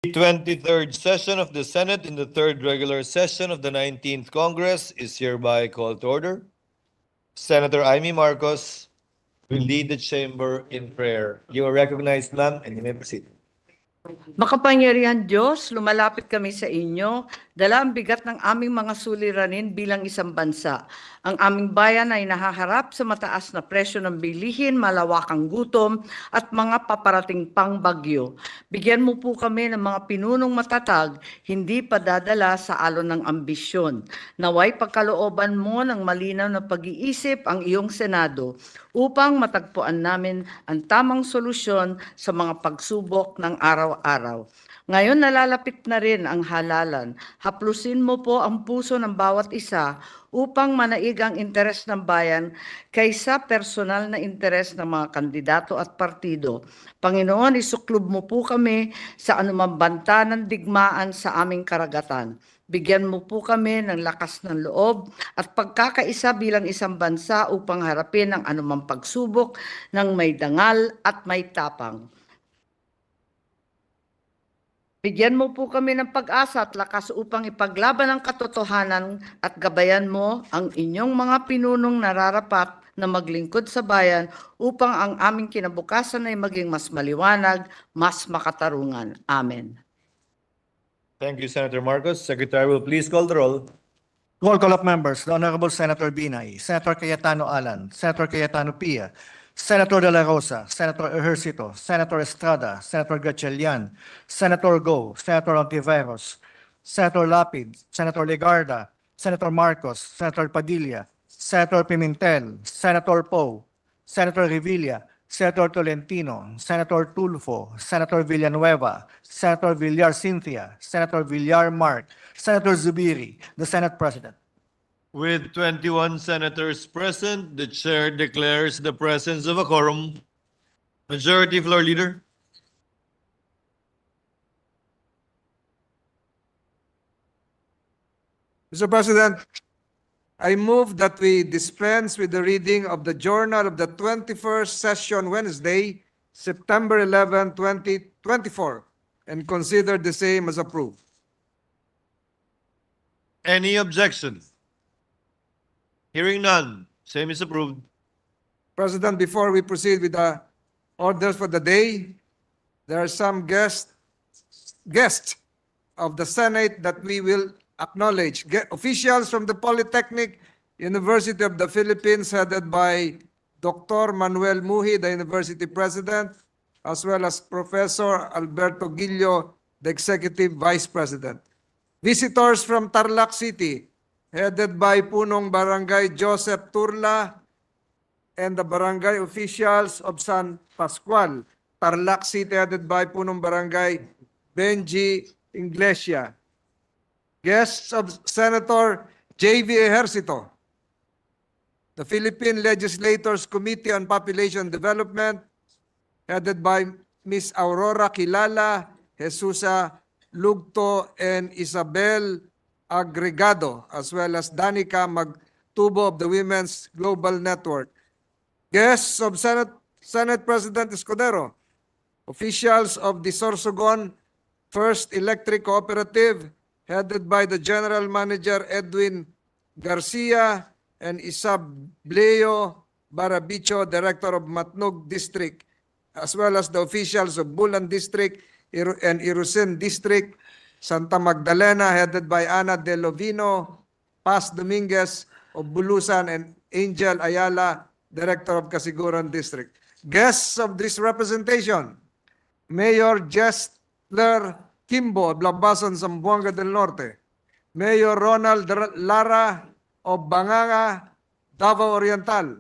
The 23rd session of the Senate in the third regular session of the 19th Congress is hereby called to order. Senator Amy Marcos will lead the chamber in prayer. You are recognized, ma'am, and you may proceed. Makapangyarihan Diyos, lumalapit kami sa inyo, dala ang bigat ng aming mga suliranin bilang isang bansa. Ang aming bayan ay nahaharap sa mataas na presyo ng bilihin, malawakang gutom at mga paparating pang bagyo. Bigyan mo po kami ng mga pinunong matatag, hindi padadala sa alon ng ambisyon. Naway pagkalooban mo ng malinaw na pag-iisip ang iyong Senado upang matagpuan namin ang tamang solusyon sa mga pagsubok ng araw-araw. Ngayon nalalapit na rin ang halalan. Haplusin mo po ang puso ng bawat isa upang manaig ang interes ng bayan kaysa personal na interes ng mga kandidato at partido. Panginoon, isuklob mo po kami sa anumang banta ng digmaan sa aming karagatan. Bigyan mo po kami ng lakas ng loob at pagkakaisa bilang isang bansa upang harapin ang anumang pagsubok ng may dangal at may tapang. Bigyan mo po kami ng pag-asa at lakas upang ipaglaban ang katotohanan at gabayan mo ang inyong mga pinunong nararapat na maglingkod sa bayan upang ang aming kinabukasan ay maging mas maliwanag, mas makatarungan. Amen. Thank you, Senator Marcos. Secretary will please call the roll. Roll call of members. The Honorable Senator Binay, Senator Cayetano Alan, Senator Cayetano Pia, Senator De La Rosa, Senator Ejercito, Senator Estrada, Senator Gatchalian, Senator Go, Senator Ontiveros, Senator Lapid, Senator Legarda, Senator Marcos, Senator Padilla, Senator Pimentel, Senator Poe, Senator Revilla, Senator Tolentino, Senator Tulfo, Senator Villanueva, Senator Villar Cynthia, Senator Villar Mark, Senator Zubiri, the Senate President. With 21 senators present, the chair declares the presence of a quorum. Majority Floor Leader. Mr. President, I move that we dispense with the reading of the journal of the 21st session Wednesday, September 11, 2024, and consider the same as approved. Any objection? Hearing none, same is approved. President, before we proceed with the orders for the day, there are some guests of the Senate that we will acknowledge. Officials from the Polytechnic University of the Philippines, headed by Dr. Manuel Muhi, the University President, as well as Professor Alberto Guillo, the Executive Vice President. Visitors from Tarlac City, headed by Punong Barangay Joseph Turla and the barangay officials of San Pascual. Tarlac City, headed by Punong Barangay Benji Inglesia. Guests of Senator J.V. Ejercito, the Philippine Legislators Committee on Population Development, headed by Ms. Aurora Kilala, Jesusa Lugto, and Isabel Agregado, as well as Danica Magtubo of the Women's Global Network. Guests of Senate President Escudero, officials of the Sorsogon First Electric Cooperative, headed by the General Manager Edwin Garcia and Isableo Barabicho, Director of Matnog District, as well as the officials of Bulan District and Irusin District, Santa Magdalena, headed by Ana De Lovino, Paz Dominguez of Bulusan, and Angel Ayala, Director of Casiguran District. Guests of this representation, Mayor Jestler Kimbo of Labason, Zamboanga del Norte, Mayor Ronald Lara of Banganga, Davao Oriental,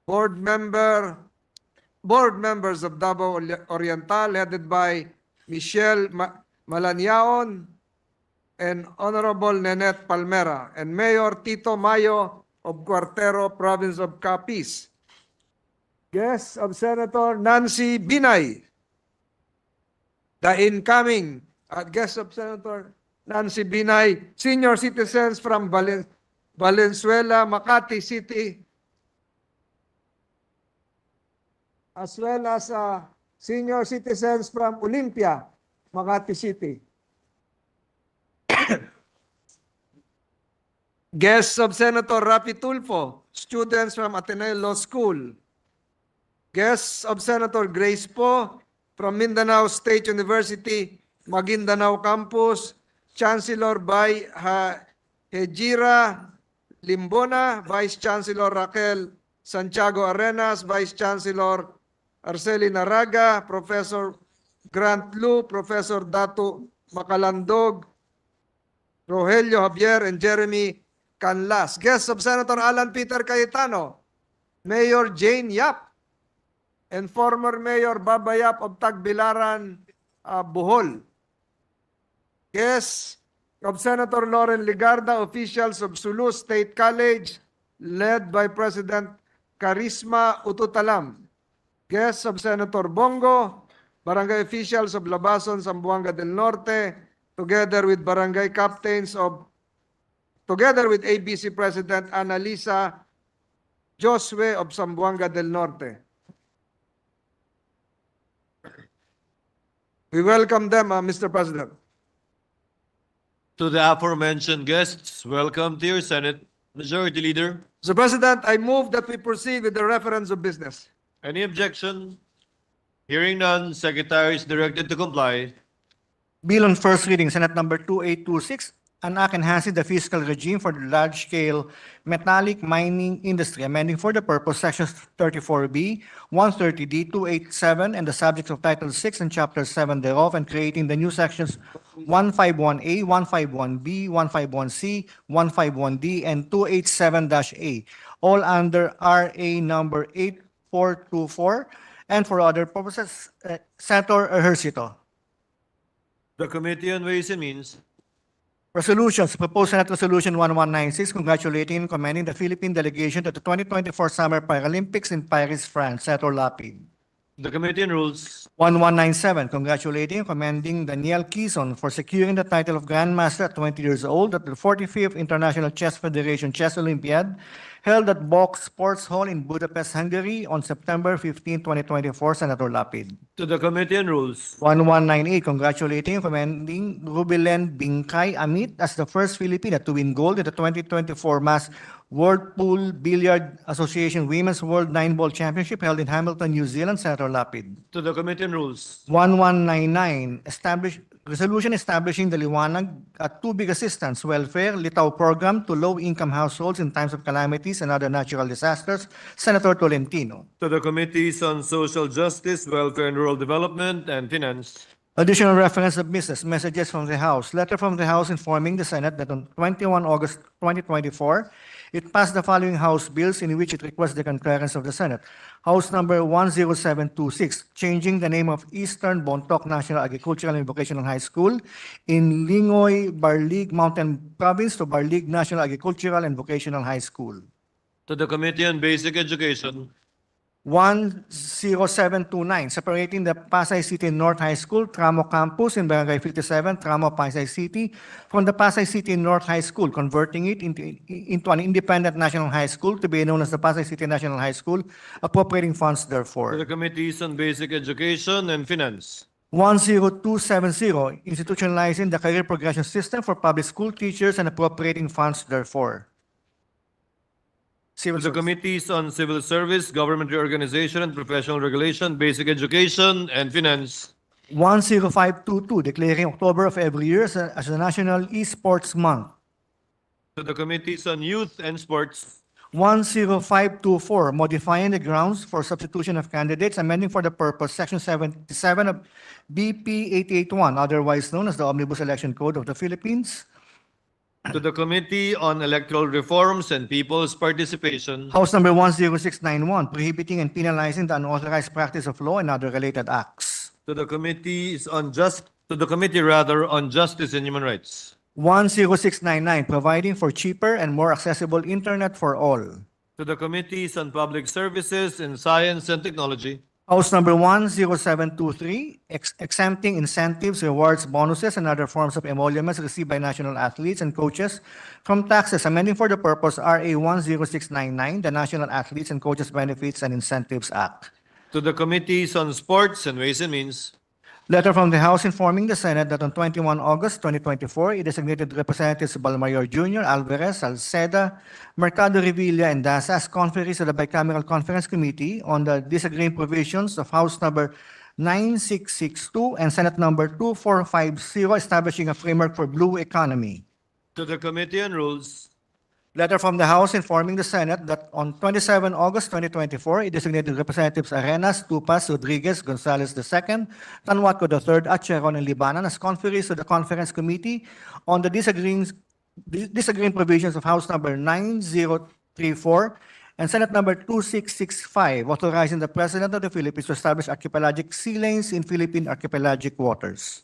board members of Davao Oriental, headed by Michelle Malaniaon and Honorable Nenette Palmera, and Mayor Tito Mayo of Cuartero, Province of Capiz. Guests of Senator Nancy Binay, the incoming guest of Senator Nancy Binay, senior citizens from Valenzuela, Makati City, as well as senior citizens from Olympia, Makati City. Guests of Senator Rapi Tulfo, students from Ateneo Law School. Guests of Senator Grace Po from Mindanao State University, Maguindanao Campus, Chancellor by Hejira Limbona, Vice Chancellor Raquel Santiago Arenas, Vice Chancellor Arceli Naraga, Professor Grant Lu, Professor Datu Makalandog, Rogelio Javier, and Jeremy Canlas. Guests of Senator Alan Peter Cayetano, Mayor Jane Yap, and former Mayor Baba Yap of Tagbilaran, Bohol. Guests of Senator Lauren Ligarda, officials of Sulu State College, led by President Karisma Ututalam. Guests of Senator Bongo, barangay officials of Labason, Zamboanga del Norte, together with barangay captains together with ABC President Annalisa Josue of Zamboanga del Norte. We welcome them, Mr. President. To the aforementioned guests, welcome to your Senate. Majority Leader, Mr. President, I move that we proceed with the reference of business. any objection? Hearing none, Secretary is directed to comply. Bill on first reading, Senate number 2826, an act enhancing the fiscal regime for the large-scale metallic mining industry, amending for the purpose sections 34B, 130D, 287, and the subjects of Title 6 and Chapter 7 thereof, and creating the new sections 151A, 151B, 151C, 151D, and 287-A, all under RA number 8424, and for other purposes. Senator Ejercito. The Committee on Ways and Means. Resolutions, proposed Senate Resolution 1196, congratulating and commending the Philippine delegation to the 2024 Summer Paralympics in Paris, France. Senator Lapid. The Committee on Rules. 1197, congratulating and commending Daniel Quezon for securing the title of Grandmaster at 20 years old at the 45th International Chess Federation Chess Olympiad held at Box Sports Hall in Budapest, Hungary on September 15, 2024. Senator Lapid. To the Committee on Rules. 1198, congratulating and commending Rubilen Bingkay Amit as the first Filipina to win gold in the 2024 Mass World Pool Billiard Association Women's World 9-Ball Championship held in Hamilton, New Zealand. Senator Lapid. To the Committee on Rules. 1199, resolution establishing the Liwanag at Tubig Assistance Welfare Litao Program to low-income households in times of calamities and other natural disasters. Senator Tolentino. To the Committees on Social Justice, Welfare and Rural Development, and Finance. Additional reference of business, messages from the House. Letter from the House informing the Senate that on 21 August 2024, it passed the following House bills in which it requests the concurrence of the Senate. House number 10726, changing the name of Eastern Bontoc National Agricultural and Vocational High School in Lingoy, Barlig Mountain Province to Barlig National Agricultural and Vocational High School. To the Committee on Basic Education. 10729, separating the Pasay City North High School, Tramo Campus in Barangay 57, Tramo, Pasay City, from the Pasay City North High School, converting it into an independent national high school to be known as the Pasay City National High School, appropriating funds To therefore. the Committees on Basic Education and Finance. 10270, institutionalizing the career progression system for public school teachers and appropriating funds therefore. To Civil the Service. Committees on Civil Service, Government Reorganization and Professional Regulation, Basic Education, and Finance. 10522, declaring October of every year as a National Esports Month. To the Committees on Youth and Sports. 10524, modifying the grounds for substitution of candidates, amending for the purpose Section 77 of BP 881, otherwise known as the Omnibus Election Code of the Philippines. To the Committee on Electoral Reforms and People's Participation. House number 10691, prohibiting and penalizing the unauthorized practice of law and other related acts. To the Committee on Justice and Human Rights. 10699, providing for cheaper and more accessible internet for all. To the Committees on Public Services and Science and Technology. House number 10723, exempting incentives, rewards, bonuses, and other forms of emoluments received by national athletes and coaches from taxes, amending for the purpose RA 10699, the National Athletes and Coaches Benefits and Incentives Act. To the Committees on Sports and Ways and Means. Letter from the House informing the Senate that on 21 August 2024, it designated Representatives Balmayor Jr., Alvarez, Salceda, Mercado Revilla, and Daza as conferees of the Bicameral Conference Committee on the disagreeing provisions of House Number 9662 and Senate Number 2450, establishing a framework for blue economy. To the Committee on Rules. Letter from the House informing the Senate that on 27 August 2024, it designated Representatives Arenas, Tupas, Rodriguez, Gonzales II, Tanwaco III, Acheron, and Libanan as conferees of the Conference Committee on the disagreeing provisions of House Number 9034 and Senate Number 2665, authorizing the President of the Philippines to establish archipelagic sea lanes in Philippine archipelagic waters.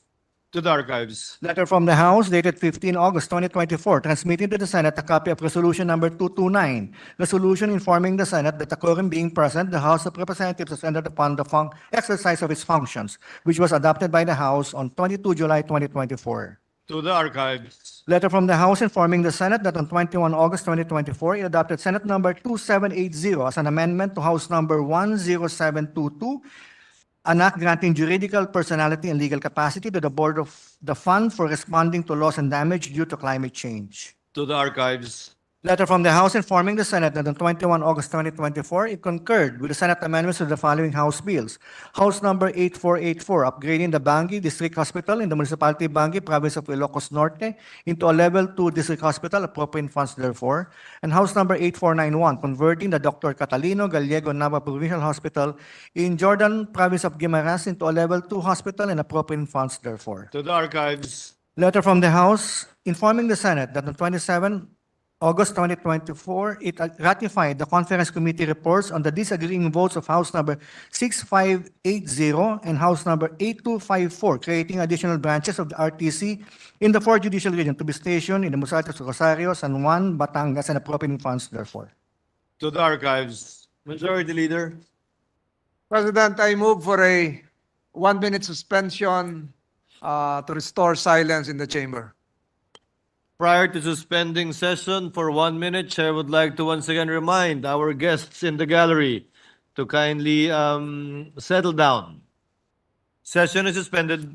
To the Archives. Letter from the House dated 15 August 2024, transmitting to the Senate a copy of Resolution Number 229, resolution informing the Senate that the quorum being present, the House of Representatives has entered upon the exercise of its functions, which was adopted by the House on 22 July 2024. To the Archives. Letter from the House informing the Senate that on 21 August 2024, it adopted Senate Number 2780 as an amendment to House Number 10722, an act granting juridical personality and legal capacity to the Board of the Fund for responding to loss and damage due to climate change. To the Archives. Letter from the House informing the Senate that on 21 August 2024, it concurred with the Senate amendments to the following House bills. House Number 8484, upgrading the Bangi District Hospital in the Municipality of Bangi, Province of Ilocos Norte, into a Level 2 District Hospital, appropriate funds therefore. And House Number 8491, converting the Dr. Catalino Gallego Nava Provincial Hospital in Jordan, Province of Guimaras, into a Level 2 hospital and appropriate funds therefore. To the Archives. Letter from the House informing the Senate that on 27 August 2024, it ratified the Conference Committee reports on the disagreeing votes of House Number 6580 and House Number 8254, creating additional branches of the RTC in the 4th Judicial Region to be stationed in the Municipalities of Rosario, San Juan, Batangas, and appropriate funds therefore. To the Archives. Majority Leader. President, I move for a 1-minute suspension to restore silence in the chamber. Prior to suspending session for 1 minute, Chair would like to once again remind our guests in the gallery to kindly settle down. Session is suspended.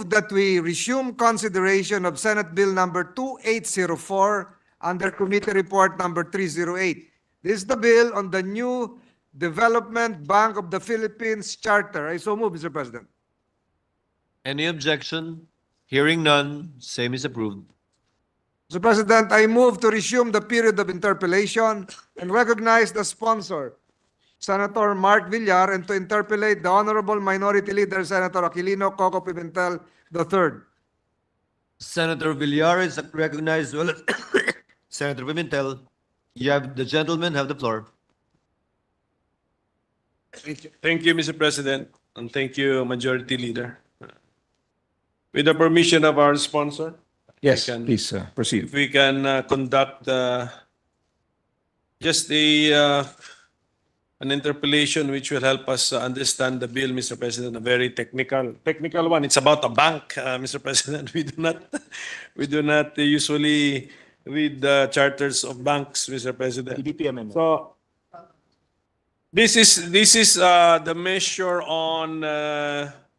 that we resume consideration of Senate Bill number 2804 under Committee Report number 308. This is the bill on the new Development Bank of the Philippines Charter. I so move, Mr. President. Any objection? Hearing none, same is approved. Mr. President, I move to resume the period of interpellation and recognize the sponsor, Senator Mark Villar, and to interpellate the Honorable Minority Leader, Senator Aquilino Coco Pimentel III. Senator Villar is recognized as well as Senator Pimentel. The gentlemen have the floor. Thank you, Mr. President, and thank you, Majority Leader. With the permission of our sponsor, Yes, We can- please proceed. if we can conduct just an interpellation which will help us understand the bill, Mr. President, a very technical one. It's about a bank, Mr. President. We do not usually read the charters of banks, Mr. President. So this is the measure on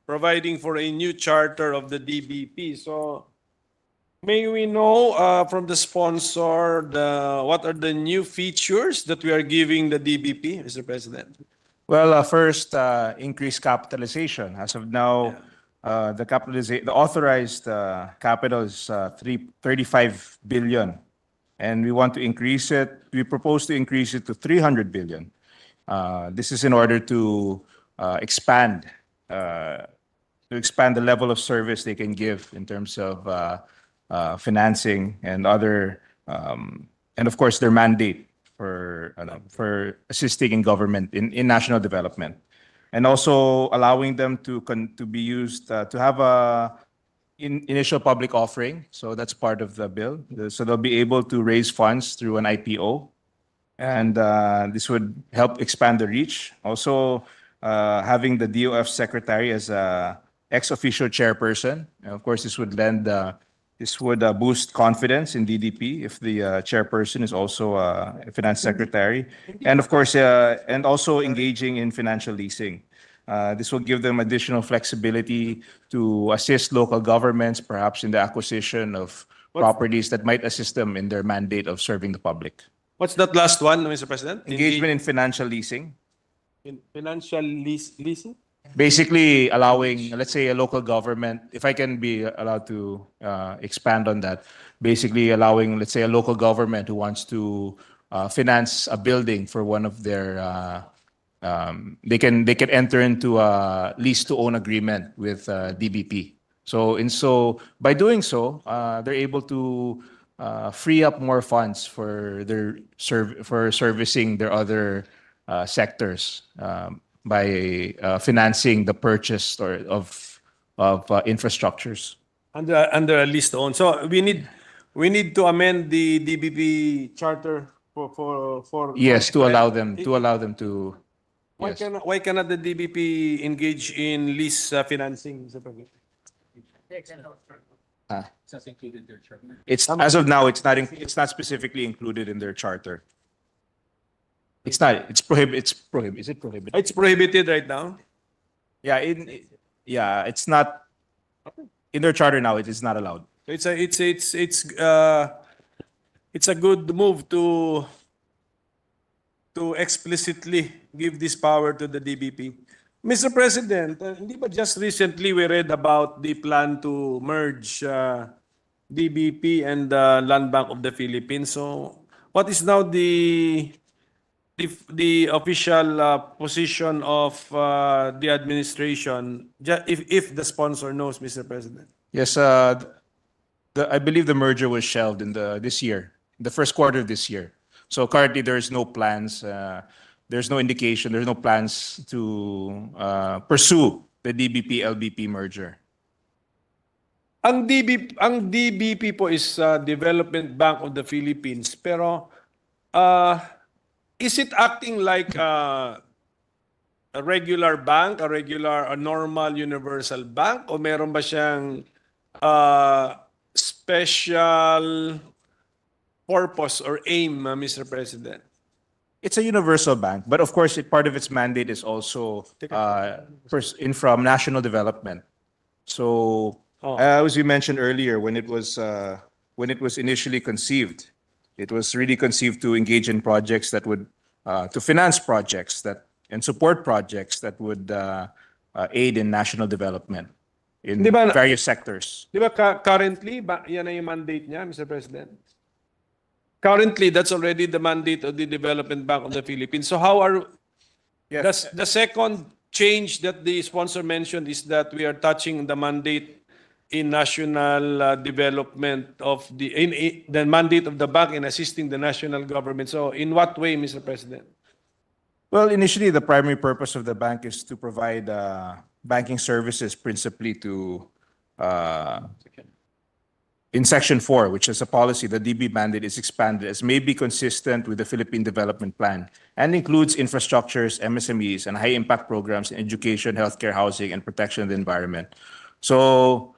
providing for a new charter of the DBP. So may we know from the sponsor what are the new features that we are giving the DBP, Mr. President? Well, first, increased capitalization. As of now, the authorized capital is 35 billion, and we want to increase it. We propose to increase it to 300 billion. This is in order to expand the level of service they can give in terms of financing and other, and of course their mandate for assisting in government in national development, and also allowing them to be used to have a initial public offering. So that's part of the bill. So they'll be able to raise funds through an IPO, and this would help expand the reach. Also, having the DOF secretary as a ex-officio chairperson, and of course, this would boost confidence in DDP if the chairperson is also a finance secretary, and of course, and also engaging in financial leasing. This will give them additional flexibility to assist local governments, perhaps in the acquisition of properties that might assist them in their mandate of serving the public. What's that last one, Mr. President? Engagement in financial leasing. In financial leasing? Basically allowing, let's say, a local government, if I can be allowed to expand on that, basically allowing, let's say, a local government who wants to finance a building for one of their, they can enter into a lease to own agreement with DBP. So by doing so, they're able to free up more funds for for servicing their other sectors. By financing the purchase of infrastructures. Under a lease to own. So we need to amend the DBP charter for Yes, to allow them to. Why Yes. why cannot the DBP engage in lease financing, Mr. President? It's as of now, it's not specifically included in their charter. It's not. It's prohibited. Is it prohibited? It's prohibited right now. Yeah. It's not in their charter now. It is not allowed. So it's a good move to explicitly give this power to the DBP. Mr. President, hindi ba just recently we read about the plan to merge DBP and the Land Bank of the Philippines. So what is now the official position of the administration, if the sponsor knows, Mr. President? Yes. I believe the merger was shelved in this year, the first quarter of this year. So currently there's no plans. There's no indication. There's no plans to pursue the DBP-LBP merger. Ang DBP po is Development Bank of the Philippines, pero is it acting like a regular bank, a normal universal bank, o meron ba siyang special purpose or aim, Mr. President? It's a universal bank, but of course, part of its mandate is also from national development. So Oh. As we mentioned earlier, when it was initially conceived, it was really conceived to engage in projects that would to finance projects that and support projects that would aid in national development in Di ba- various sectors. Di ba currently, yan na yung mandate niya, Mr. President? Currently, that's already the mandate of the Development Bank of the Philippines. So how are, the second change that the sponsor mentioned is that we are touching the mandate in national development of the mandate of the bank in assisting the national government. So in what way, Mr. President? Well, initially, the primary purpose of the bank is to provide banking services principally to, in Section 4, which is a policy, the DB mandate is expanded as may be consistent with the Philippine Development Plan and includes infrastructures, MSMEs, and high-impact programs in education, healthcare, housing, and protection of the environment. So,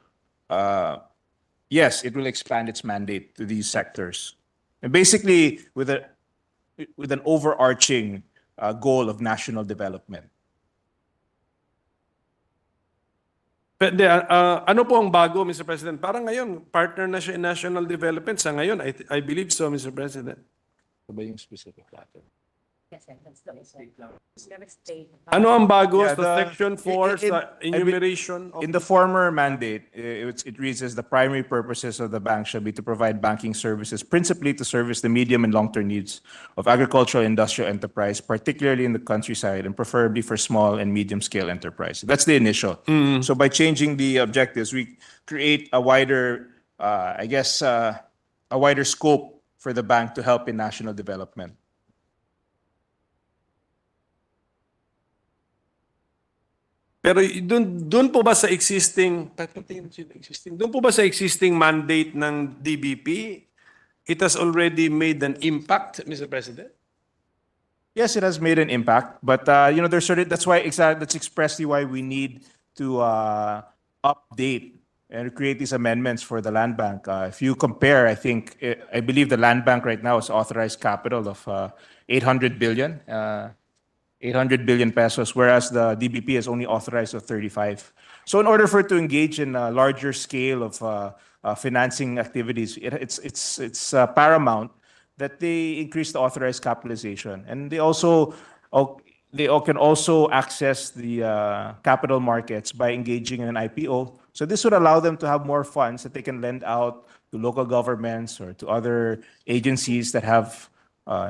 yes, it will expand its mandate to these sectors. And basically, with an overarching goal of national development. Pero, ano po ang bago, Mr. President? Parang ngayon, partner na siya in national development. Sa ngayon, I believe so, Mr. President. Ano ba yung specific latter? Ano ang bago Yeah, sa Section 4 sa enumeration of... In the former mandate, it reads as the primary purposes of the bank shall be to provide banking services, principally to service the medium and long-term needs of agricultural and industrial enterprise, particularly in the countryside, and preferably for small and medium-scale enterprise. That's the initial. So by changing the objectives, we create a wider, a wider scope for the bank to help in national development. Pero doon po ba sa existing mandate ng DBP, it has already made an impact, Mr. President? Yes, it has made an impact, but there's that's expressly why we need to update and create these amendments for the land bank. If you compare, I believe the land bank right now is authorized capital of 800 billion. 800 billion pesos, whereas the DBP is only authorized of 35. So in order for it to engage in a larger scale of financing activities, it's paramount that they increase the authorized capitalization. And they can also access the capital markets by engaging in an IPO. So this would allow them to have more funds that they can lend out to local governments or to other agencies that have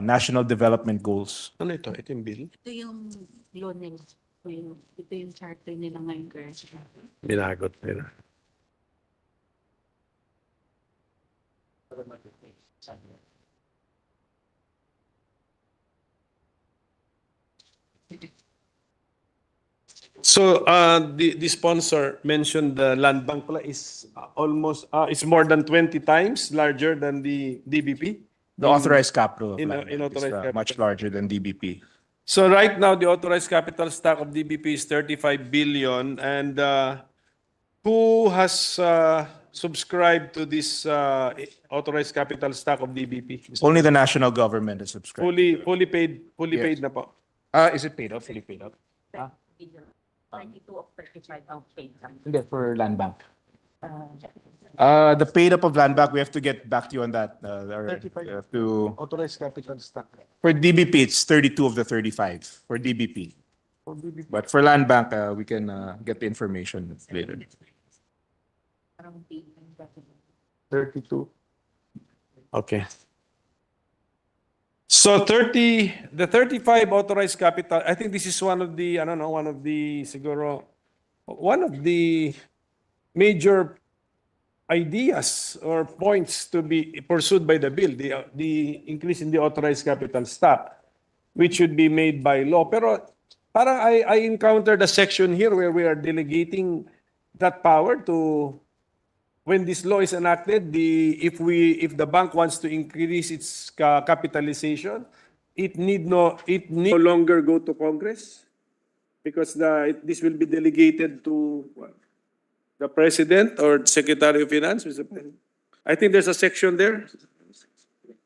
national development goals. Ano ito? Ito yung bill? Ito yung loan nila. Ito yung charter nila ngayon, girls. Binagot nila. So the sponsor mentioned the land bank pala is almost is more than 20 times larger than the DBP. The authorized capital of in land bank authorized is capital. much larger than DBP. So right now the authorized capital stock of DBP is 35 billion, and who has subscribed to this authorized capital stock of DBP? Only the national government is subscribed. Fully paid na po. Is it paid up? Fully paid up? 22 of 35 ang paid. Hindi, for land bank. The paid up of land bank, we have to get back to you on that. Authorized capital stock. For DBP, it's 32 of the 35 for DBP. But for land bank, we can get the information later. Parang paid ng 32. Okay. So the 35 authorized capital, I think this is one of the major ideas or points to be pursued by the bill, the increase in the authorized capital stock, which should be made by law. Pero parang I encountered a section here where we are delegating that power to, when this law is enacted, if the bank wants to increase its capitalization, it need no longer go to Congress, because this will be delegated to the President or Secretary of Finance. I think there's a section there.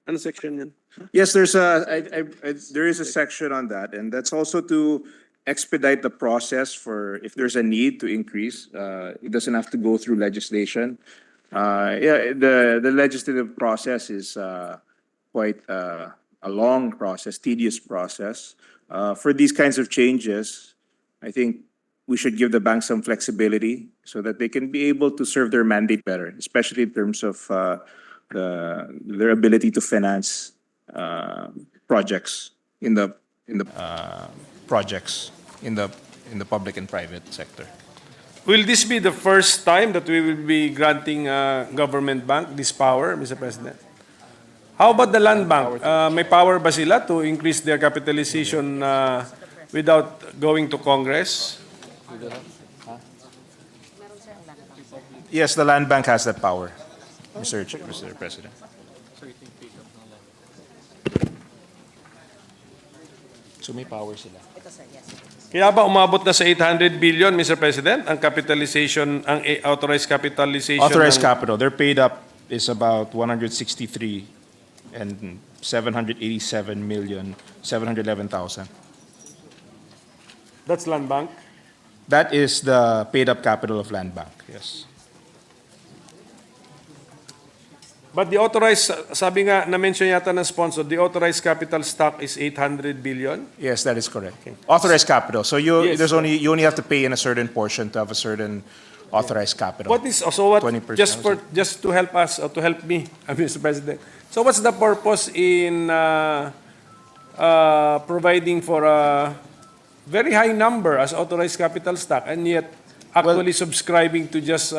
Ano section yan? Yes, there is a section on that, and that's also to expedite the process for if there's a need to increase. It doesn't have to go through legislation. Yeah, the legislative process is quite a long process, tedious process. For these kinds of changes, I think we should give the bank some flexibility so that they can be able to serve their mandate better, especially in terms of their ability to finance projects in the projects in the public and private sector. Will this be the first time that we will be granting a government bank this power, Mr. President? How about the land bank? May power ba sila to increase their capitalization without going to Congress? Yes, the land bank has that power, Mr. President. So may power sila. Kaya ba umabot na sa 800 billion, Mr. President, ang capitalization, ang authorized capitalization? Authorized ng- capital, their paid up is about 163 and 787,711,000. That's land bank. That is the paid up capital of land bank, yes. But the authorized, sabi nga, na-mention yata ng sponsor, the authorized capital stock is 800 billion. Yes, that is correct. Authorized capital, so you only have to pay in a certain portion to have a certain authorized capital. What is, so what, 20%. just to help us, or to help me, Mr. President. So what's the purpose in providing for a very high number as authorized capital stock and yet actually subscribing to just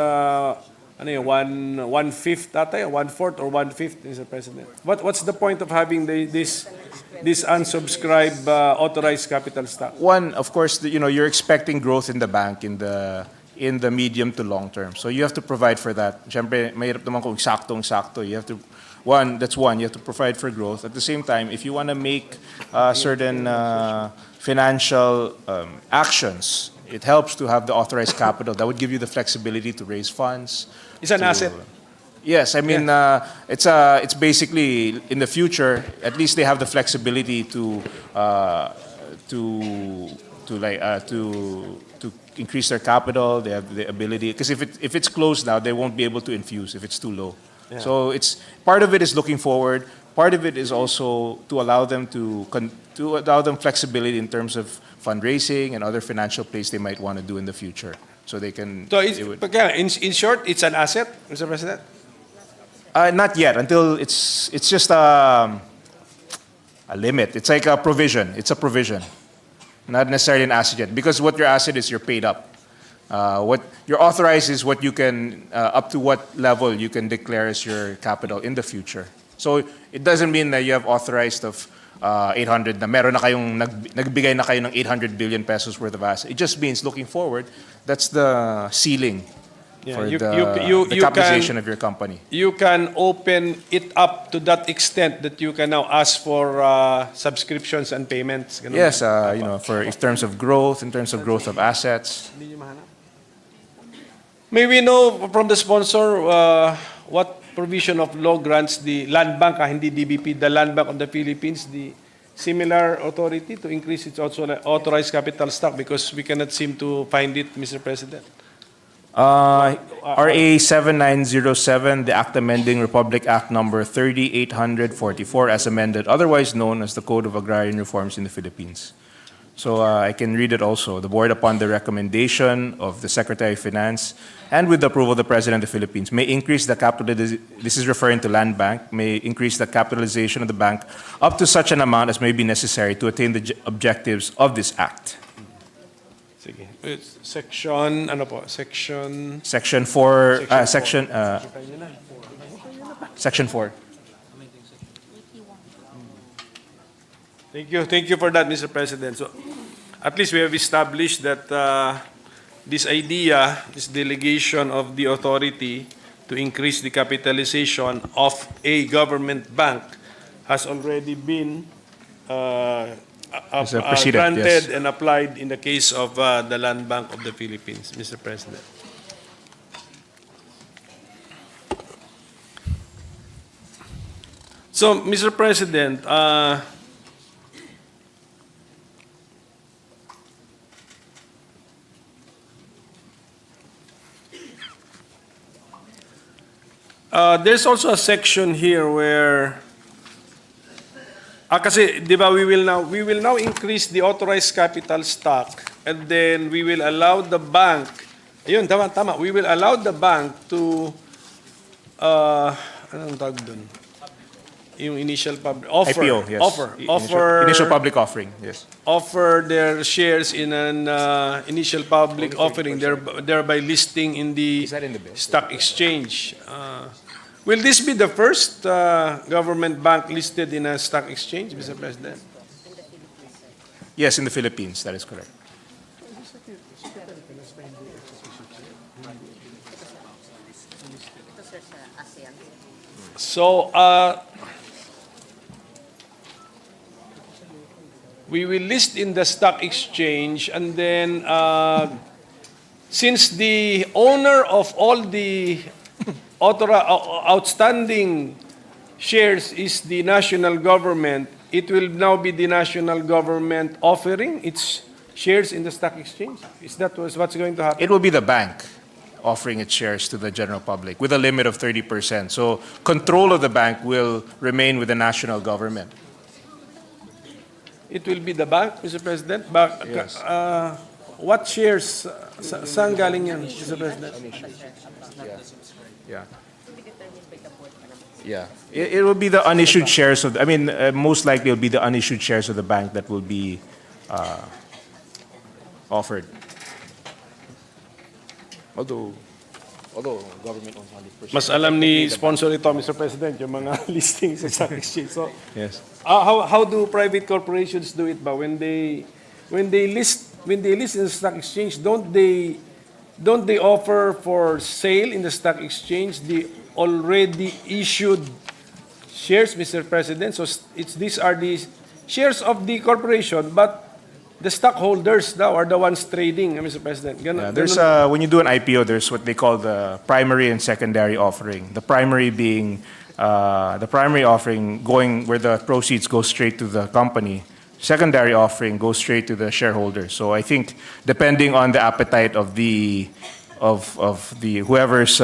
ano yun, one-fifth tatay, one-fourth or one-fifth, Mr. President? What's the point of having this unsubscribed authorized capital stock? One, of course, you're expecting growth in the bank in the medium to long term. So you have to provide for that. Siyempre, mahirap naman kung sakto. You have to, you have to provide for growth. At the same time, if you want to make certain financial actions, it helps to have the authorized capital. That would give you the flexibility to raise funds. It's an asset. Yes, I mean, it's basically in the future. At least they have the flexibility to increase their capital. They have the ability, because if it's closed now, they won't be able to infuse if it's too low. Yeah. So it's part of it is looking forward. Part of it is also to allow them flexibility in terms of fundraising and other financial plays they might want to do in the future. So they can. So in short, it's an asset, Mr. President? Not yet, until it's just a limit. It's like a provision. It's a provision, not necessarily an asset yet. Because what your asset is, you're paid up. What you're authorized is what you can, up to what level you can declare as your capital in the future. So it doesn't mean that you have authorized of 800 na meron na kayong nagbigay na kayo ng 800 billion pesos worth of assets. It just means looking forward, that's the ceiling for the capitalization of your company. You can open it up to that extent that you can now ask for subscriptions and payments. Ganun Yes, ba? in terms of growth of assets. May we know from the sponsor what provision of law grants the land bank, hindi DBP, the land bank of the Philippines, the similar authority to increase its authorized capital stock, because we cannot seem to find it, Mr. President. RA 7907, the Act amending Republic Act number 3844 as amended, otherwise known as the Code of Agrarian Reforms in the Philippines. So I can read it also. The board, upon the recommendation of the Secretary of Finance and with the approval of the President of the Philippines, may increase the this is referring to land bank, may increase the capitalization of the bank up to such an amount as may be necessary to attain the objectives of this act. Sige. Section, ano po? Section... Section 4, Section 4. Thank you for that, Mr. President. So, at least we have established that this idea, this delegation of the authority to increase the capitalization of a government bank has already been It's a precedent, granted yes. and applied in the case of the Land Bank of the Philippines, Mr. President. So, Mr. President, There's also a section here where kasi 'di ba we will now increase the authorized capital stock, and then we will allow the bank. Ayun, tama. We will allow the bank to anong tawag doon? Yung initial public offer. IPO, yes. Initial public offering, yes. Offer their shares in an initial public offering, thereby listing in the Is that in the bill? stock exchange. Will this be the first government bank listed in a stock exchange, Mr. President? Yes, in the Philippines, that is correct. So, we will list in the stock exchange, and then since the owner of all the outstanding shares is the national government, it will now be the national government offering its shares in the stock exchange? Is that what's going to happen? It will be the bank offering its shares to the general public with a limit of 30%. So control of the bank will remain with the national government. It will be the bank, Mr. President? Yes. What shares? Saan galing yan, Mr. President? Yeah. Yeah. It will be the unissued shares of, most likely it will be the unissued shares of the bank that will be offered. Although government owns 100%. Mas alam ni sponsor ito, Mr. President, yung mga listings sa stock exchange. So, Yes. how do private corporations do it ba? When they list in the stock exchange, don't they offer for sale in the stock exchange the already issued shares, Mr. President? So these are the shares of the corporation, but the stockholders now are the ones trading, Mr. President. Yeah, there's when you do an IPO, there's what they call the primary and secondary offering. The primary being the primary offering going where the proceeds go straight to the company. Secondary offering goes straight to the shareholders. So I think depending on the appetite of the whoever's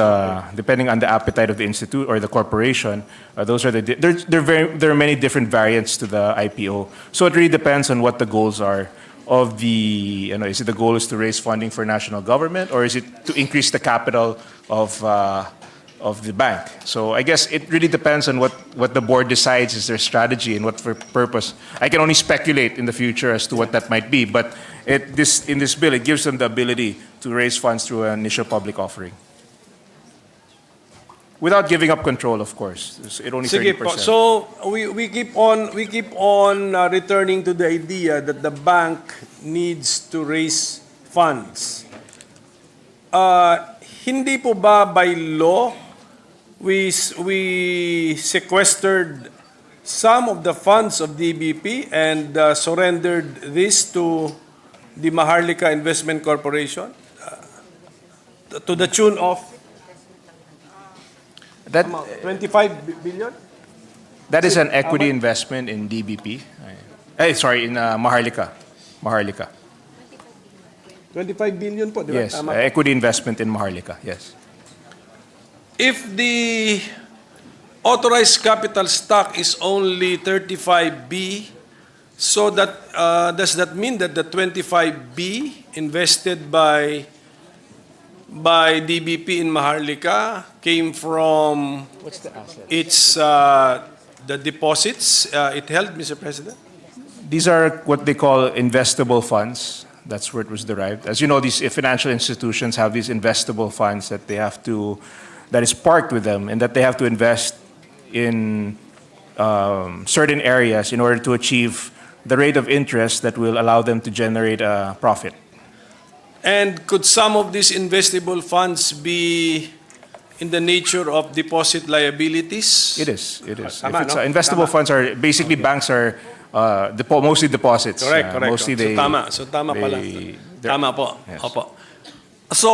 depending on the appetite of the institute or the corporation, those are there are many different variants to the IPO. So it really depends on what the goals are of the, is it the goal is to raise funding for national government, or is it to increase the capital of the bank? So I guess it really depends on what the board decides is their strategy and what for purpose. I can only speculate in the future as to what that might be, but in this bill, it gives them the ability to raise funds through an initial public offering. Without giving up control, of course. It only 30%. Sige po. So we keep on returning to the idea that the bank needs to raise funds. Hindi po ba by law we sequestered some of the funds of DBP and surrendered this to the Maharlika Investment Corporation to the tune of That 25 billion? that is an equity investment in DBP. In Maharlika. 25 billion po, di ba? Yes, Tama. equity investment in Maharlika. Yes. If the authorized capital stock is only 35B, so that does that mean that the 25B invested by DBP in Maharlika came from What's the asset? its the deposits it held, Mr. President? These are what they call investable funds. That's where it was derived. As you know, these financial institutions have these investable funds that that is parked with them, and that they have to invest in certain areas in order to achieve the rate of interest that will allow them to generate a profit. And could some of these investable funds be in the nature of deposit liabilities? It is. Tama, no? Investable funds are basically banks are mostly deposits. Correct. Mostly So tama pala. Tama po. Yes. Opo. So,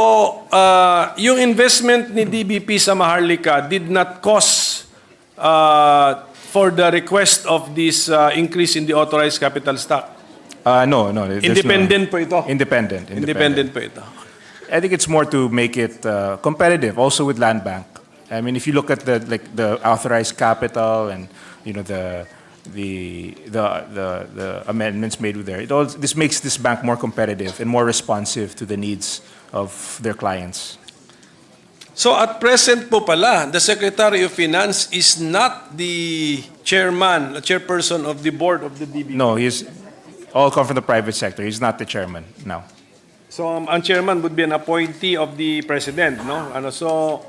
yung investment ni DBP sa Maharlika did not cause for the request of this increase in the authorized capital stock. No. there's Independent po ito. Independent po ito. I think it's more to make it competitive, also with land bank. I mean, if you look at the authorized capital and the amendments made with there, this makes this bank more competitive and more responsive to the needs of their clients. So at present po pala, the Secretary of Finance is not the chairperson of the board of the DBP. No, he's all come from the private sector. He's not the chairman now. So ang chairman would be an appointee of the president, no? So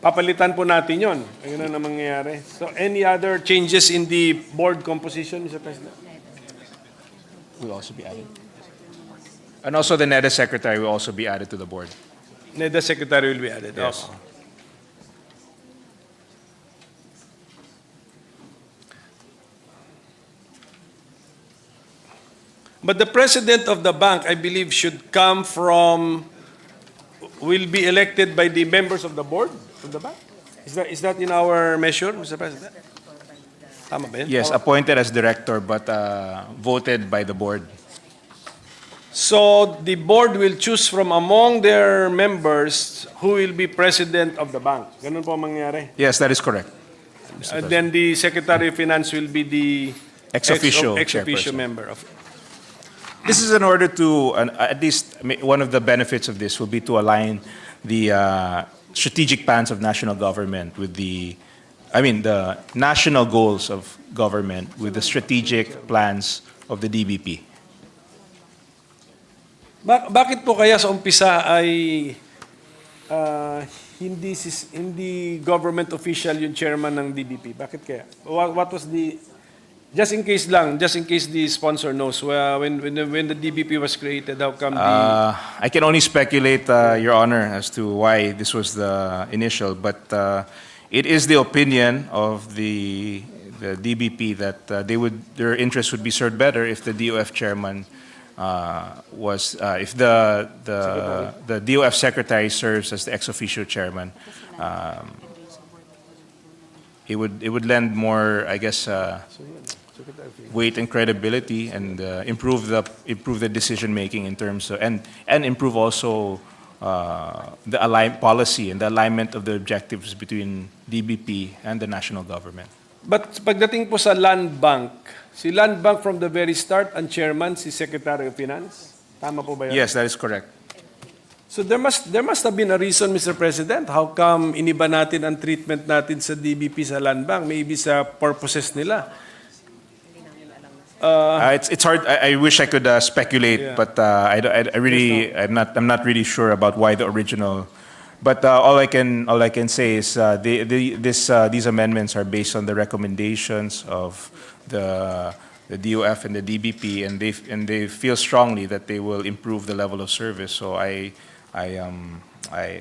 papalitan po natin 'yon. Ayun na mangyayari. So any other changes in the board composition, Mr. President? Will also be added. And also the NEDA secretary will also be added to the board. The secretary will be added. Yes. Oh. But the president of the bank, I believe, will be elected by the members of the board of the bank. Is that in our measure, Mr. President? Tama ba yun? Yes, appointed as director but voted by the board. So the board will choose from among their members who will be president of the bank. Ganun po ang mangyari. Yes, that is correct. And then the Secretary of Finance will be the Ex officio ex-officio chairperson. member of. This is in order to, at least one of the benefits of this will be to align the strategic plans of national government with the national goals of government with the strategic plans of the DBP. Bakit po kaya sa umpisa ay hindi government official yung chairman ng DBP? Bakit kaya? What was the just in case the sponsor knows when the DBP was created, how come I can only speculate, Your Honor, as to why this was the initial, but it is the opinion of the DBP that their interest would be served better if the DOF chairman if the DOF secretary serves as the ex officio chairman. It would lend more, I guess, weight and credibility, and improve the decision making in terms of, and improve also the policy and the alignment of the objectives between DBP and the national government. But pagdating po sa Land Bank, si Land Bank from the very start, ang chairman si Secretary of Finance. Tama po ba yan? Yes, that is correct. So there must have been a reason, Mr. President, how come iniba natin ang treatment natin sa DBP sa Land Bank? Maybe sa purposes nila. It's hard. I wish I could speculate, Yeah. but I'm not really sure about why the original. But all I can say is these amendments are based on the recommendations of the DOF and the DBP, and they feel strongly that they will improve the level of service. So I am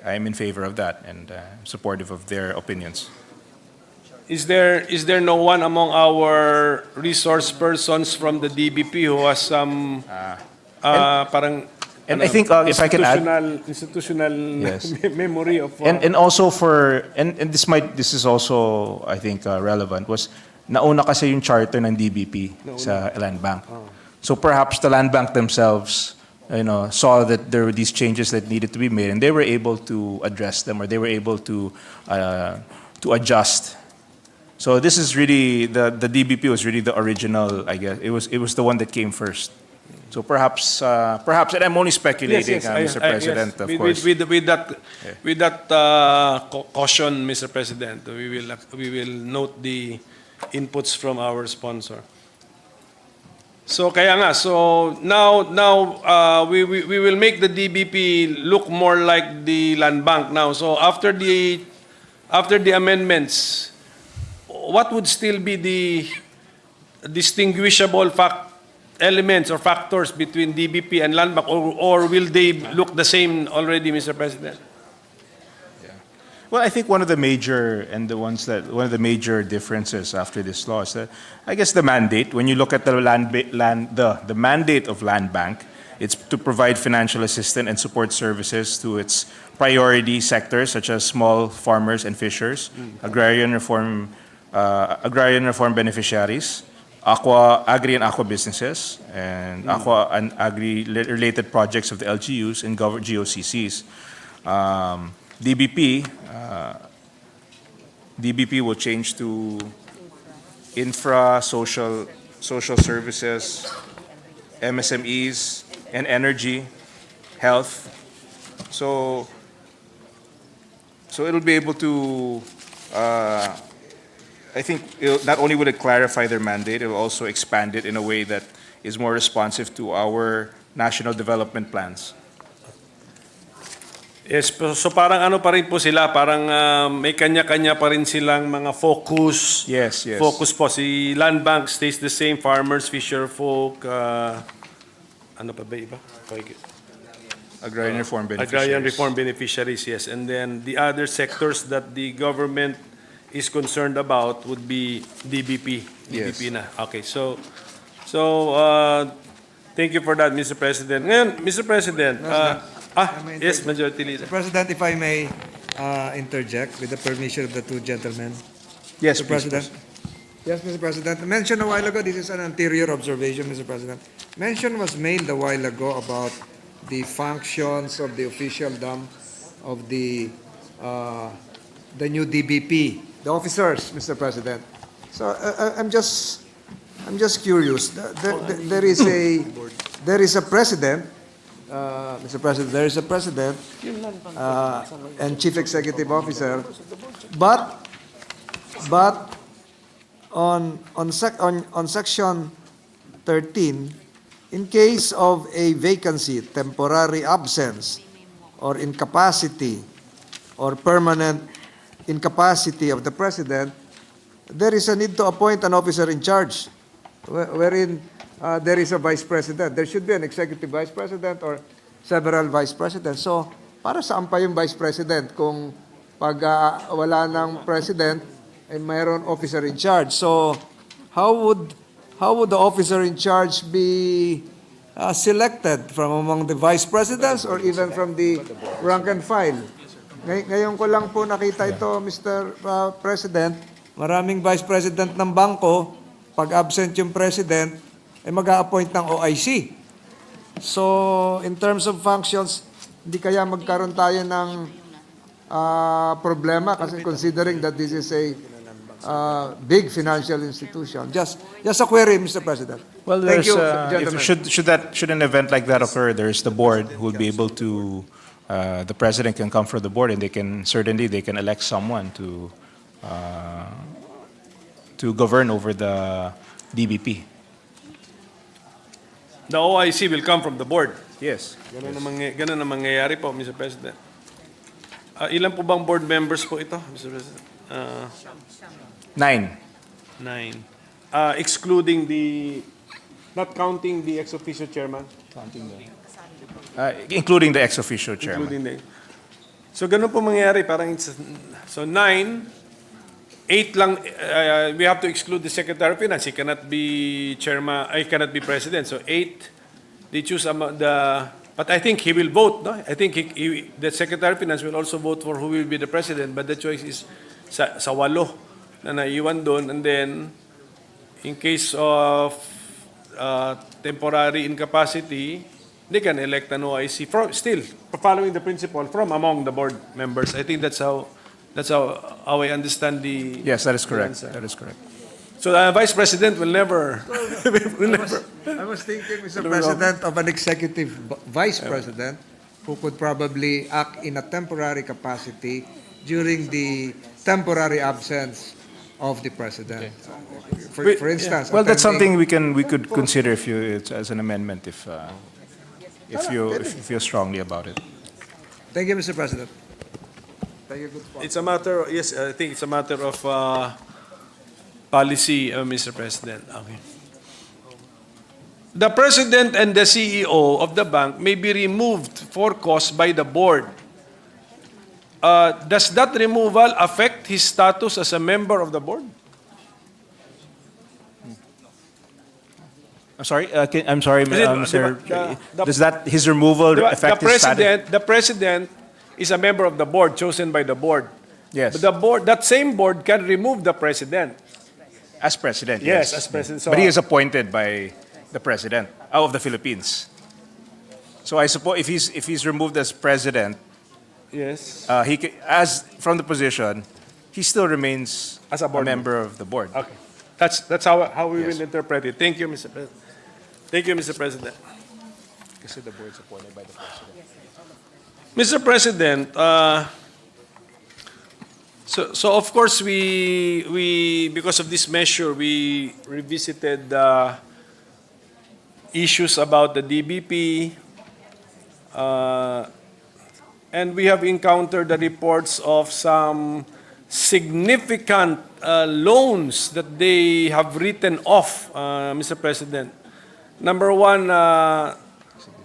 in favor of that and supportive of their opinions. Is there no one among our resource persons from the DBP who has some parang And I think if I can add, institutional Yes. memory of and also this is also I think relevant, was nauna kasi yung charter ng DBP sa Land Bank. So perhaps the Land Bank themselves saw that there were these changes that needed to be made, and they were able to address them, or they were able to adjust. So this is really the DBP was really the original, I guess. It was the one that came first. So perhaps, and I'm only speculating, Mr. President, of course. With that caution, Mr. President, we will note the inputs from our sponsor. So kaya nga, so now we will make the DBP look more like the Land Bank now. So after the amendments, what would still be the distinguishable elements or factors between DBP and Land Bank, or will they look the same already, Mr. President? Well, I think one of the major differences after this law is that, I guess, the mandate. When you look at the the mandate of Land Bank, it's to provide financial assistance and support services to its priority sectors such as small farmers and fishers, agrarian reform beneficiaries, agri and aqua businesses, and aqua and agri-related projects of the LGUs and GOCCs. DBP DBP will change to infra, social services, MSMEs, and energy, health. So it'll be able to, I think, not only will it clarify their mandate, it will also expand it in a way that is more responsive to our national development plans. Yes, so parang ano pa rin po sila, parang may kanya-kanya pa rin silang mga focus. Yes, yes. Focus po. Si Land Bank stays the same, farmers, fisher folk, ano pa ba iba? Agrarian reform beneficiaries. Agrarian reform beneficiaries, yes. And then the other sectors that the government is concerned about would be DBP. Yes. DBP na. Okay, so thank you for that, Mr. President. Ngayon, Mr. President, yes, Majority Leader. President, if I may interject with the permission of the two gentlemen. Yes, Mr. please, President. Yes, Mr. President. Mention a while ago, this is an anterior observation, Mr. President. Mention was made a while ago about the functions of the officialdom of the new DBP, the officers, Mr. President. So I'm just curious. There is a president, Mr. President. There is a president and chief executive officer, but on section 13, in case of a vacancy, temporary absence, or incapacity, or permanent incapacity of the president, there is a need to appoint an officer in charge, wherein there is a vice president. There should be an executive vice president or several vice presidents. So, para saan pa yung vice president kung pag wala ng president, ay mayroon officer in charge? So, how would the officer in charge be selected from among the vice presidents or even from the rank and file? Ngayon ko lang po nakita ito, Mr. President. Maraming vice president ng bangko, pag absent yung president, ay mag-a-appoint ng OIC. So, in terms of functions, hindi kaya magkaroon tayo ng problema kasi considering that this is a big financial institution. Just a query, Mr. President. Well, Thank there's, you, gentlemen. should an event like that occur, there's the board who will be able to, the president can come from the board and they can elect someone to govern over the DBP. The OIC will come from the board. Yes. Ganun ang mangyayari po, Mr. President. Ilan po bang board members po ito, Mr. President? 9. 9. Excluding not counting the ex officio chairman? Including the ex officio chairman. So ganun po mangyayari, parang so 9, 8 lang, we have to exclude the Secretary of Finance. He cannot be chairman, he cannot be president. So 8, they choose but I think he will vote, no? I think the Secretary of Finance will also vote for who will be the president, but the choice is sa 8 na naiwan doon. And then, in case of temporary incapacity, they can elect an OIC, still following the principle from among the board members. I think that's how I understand the... Yes, that is correct. answer. That is correct. So the Vice President will never... I was thinking, Mr. President, of an executive vice president who could probably act in a temporary capacity during the temporary absence of the president. For instance, Well, that's attending- something we could consider as an amendment if you feel strongly about it. Thank you, Mr. President. Thank you. Good point. It's a matter, yes, I think it's a matter of policy, Mr. President. Okay. The President and the CEO of the bank may be removed for cause by the board. Does that removal affect his status as a member of the board? I'm sorry, Mr. Does that his removal affect The his status? the president is a member of the board chosen by the board. Yes, But the board, that same board can remove the president. as president. Yes, Yes, as president. So, but he is appointed by the president of the Philippines. So I suppose if he's removed as president, yes. he as from the position, he still remains As a a board member of the board. Okay. That's how we Yes. will interpret it. Thank you, Mr. President. Thank you, Mr. President. Kasi the board is appointed by the president. Mr. President, so of course we because of this measure we revisited issues about the DBP, and we have encountered the reports of some significant loans that they have written off, Mr. President. Number one,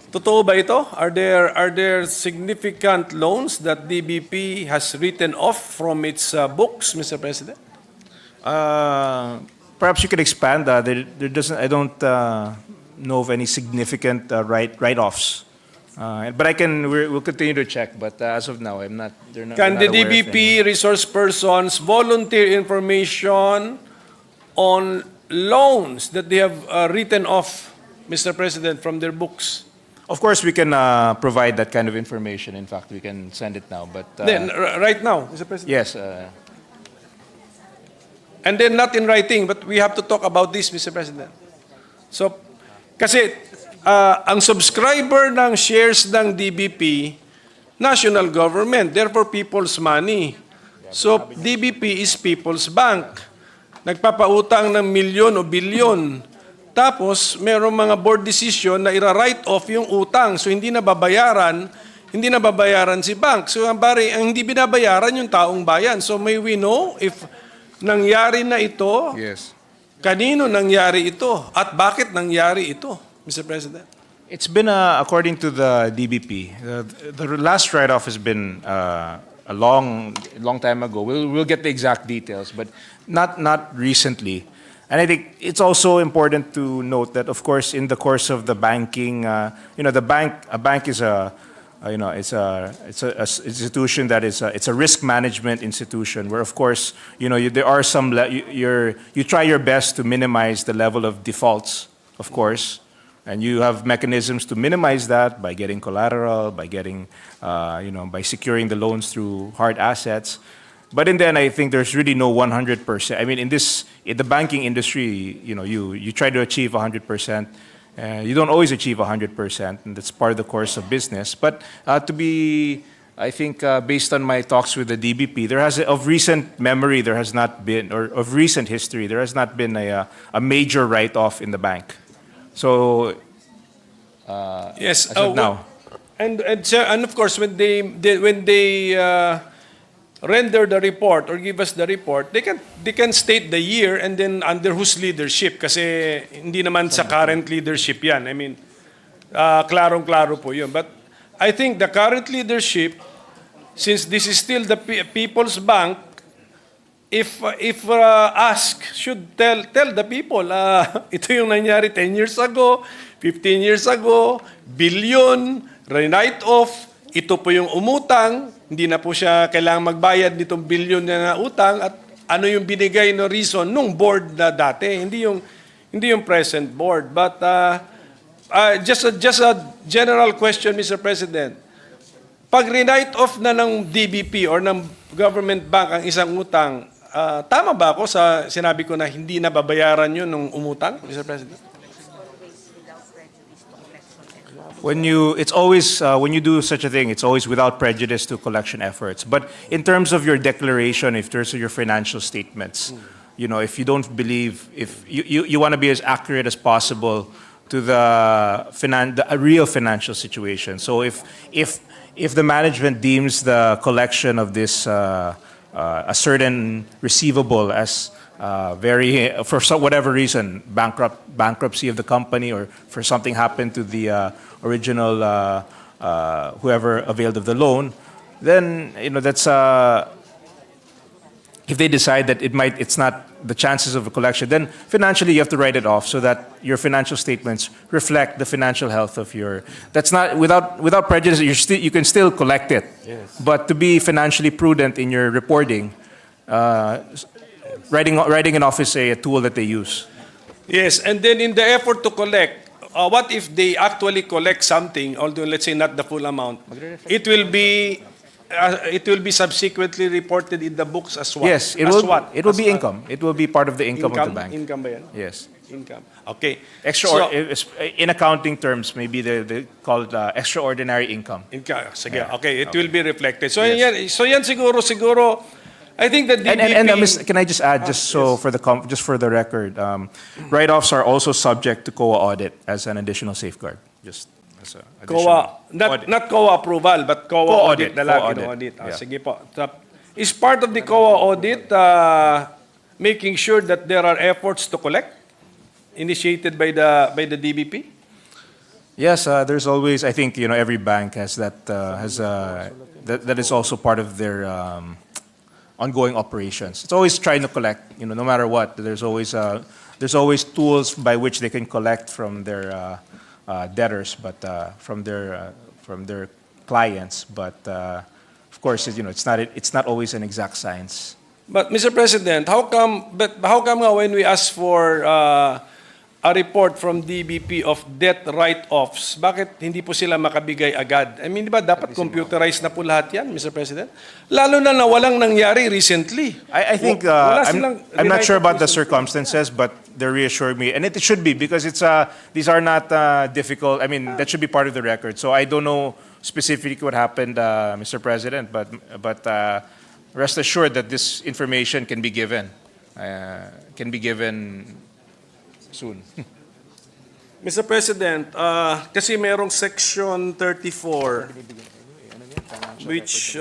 totoo ba ito? Are there significant loans that DBP has written off from its books, Mr. President? Perhaps you could expand. There doesn't. I don't know of any significant write-offs. But we'll continue to check. But as of now, I'm not. They're not. Can we're the not aware of any. DBP resource persons volunteer information on loans that they have written off, Mr. President, from their books? Of course, we can provide that kind of information. In fact, we can send it now. But Then, right now, Mr. President? yes, And then not in writing, but we have to talk about this, Mr. President. So, kasi ang subscriber ng shares ng DBP, national government, therefore people's money. So, DBP is people's bank. Nagpapautang ng milyon o bilyon. Tapos, merong mga board decision na ira-write off yung utang. So, hindi na babayaran si bank. So, ang hindi binabayaran yung taong bayan. So, may we know if nangyari na ito, yes. kanino nangyari ito, at bakit nangyari ito, Mr. President? It's been according to the DBP. The last write-off has been a long time ago. We'll get the exact details, but not recently. And I think it's also important to note that, of course, in the course of the banking, a bank is it's a institution that it's a risk management institution where, of course, there are some you try your best to minimize the level of defaults, of course, and you have mechanisms to minimize that by getting collateral, by getting by securing the loans through hard assets. But in the end, I think there's really no 100%. I mean, in the banking industry, you try to achieve 100%. You don't always achieve 100%, and that's part of the course of business. But I think based on my talks with the DBP, of recent memory, there has not been, or of recent history, there has not been a major write-off in the bank. So, Yes. as of now. And of course, when they render the report or give us the report, they can state the year and then under whose leadership, kasi hindi naman sa current leadership yan. I mean, klarong-klaro po yun. But I think the current leadership, since this is still the People's Bank, if asked, should tell the people, ito yung nangyari 10 years ago, 15 years ago, billion, write-off, ito po yung umutang, hindi na po siya kailangang magbayad nitong billion na utang, at ano yung binigay na reason nung board na dati, hindi yung present board. But just a general question, Mr. President. Pag re-write off na ng DBP or ng government bank ang isang utang, tama ba ako sa sinabi ko na hindi na babayaran yun nung umutang, Mr. President? When you do such a thing, it's always without prejudice to collection efforts. But in terms of your declaration, if there's your financial statements, if you don't believe, if you want to be as accurate as possible to the real financial situation. So if the management deems the collection of this a certain receivable as for whatever reason, bankruptcy of the company, or for something happened to the original whoever availed of the loan, then that's if they decide that it's not the chances of a collection, then financially you have to write it off so that your financial statements reflect the financial health of your. That's not without prejudice. You can still collect it, Yes. but to be financially prudent in your reporting. Writing it off is a tool that they use. Yes, and then in the effort to collect, what if they actually collect something, although let's say not the full amount, it will be it will be subsequently reported in the books as what? Yes, it As will. what? It will As be what? income. It will be part of the income of the bank. Income ba yan? Yes. Income. Okay. Extra. So, In accounting terms, maybe they call it extraordinary income. Sige. Yeah. Okay, it will be reflected. So Yes. yan siguro I think the DBP And can I just add, just for the record, write-offs are also subject to COA audit as an additional safeguard. Just as a additional COA, audit. not COA approval, but COA COA audit audit, na lang, COA audit. audit. Yeah. Sige po. Is part of the COA audit making sure that there are efforts to collect initiated by the DBP? Yes, there's always. I think every bank has that. That is also part of their ongoing operations. It's always trying to collect. No matter what, there's always tools by which they can collect from their debtors, but from their clients. But of course, it's not always an exact science. But Mr. President, how come nga when we ask for a report from DBP of debt write-offs, bakit hindi po sila makabigay agad? I mean, di ba dapat computerized na po lahat yan, Mr. President? Lalo na walang nangyari recently. I think I'm not sure about the circumstances, but they reassured me, and it should be because these are not difficult. I mean, that should be part of the record. So I don't know specifically what happened, Mr. President, but rest assured that this information can be given soon. Mr. President, kasi merong section 34 which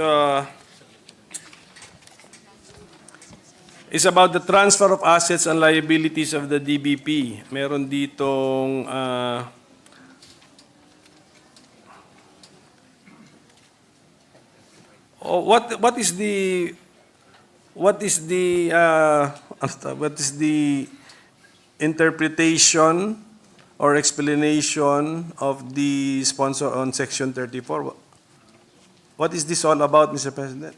is about the transfer of assets and liabilities of the DBP. Meron ditong what is the interpretation or explanation of the sponsor on Section 34? What is this all about, Mr. President?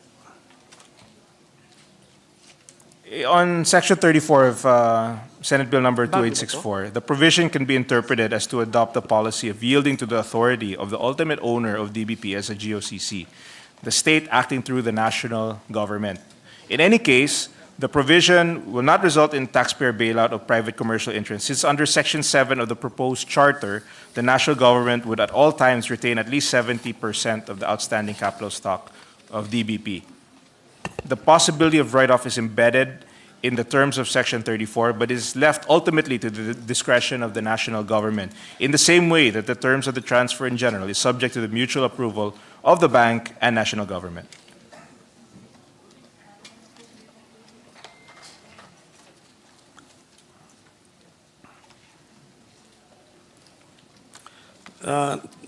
On Section 34 of Senate Bill number 2864, the provision can be interpreted as to adopt a policy of yielding to the authority of the ultimate owner of DBP as a GOCC, the state acting through the national government. In any case, the provision will not result in taxpayer bailout of private commercial interests, since under Section 7 of the proposed charter, the national government would at all times retain at least 70% of the outstanding capital stock of DBP. The possibility of write-off is embedded in the terms of Section 34, but is left ultimately to the discretion of the national government, in the same way that the terms of the transfer in general is subject to the mutual approval of the bank and national government.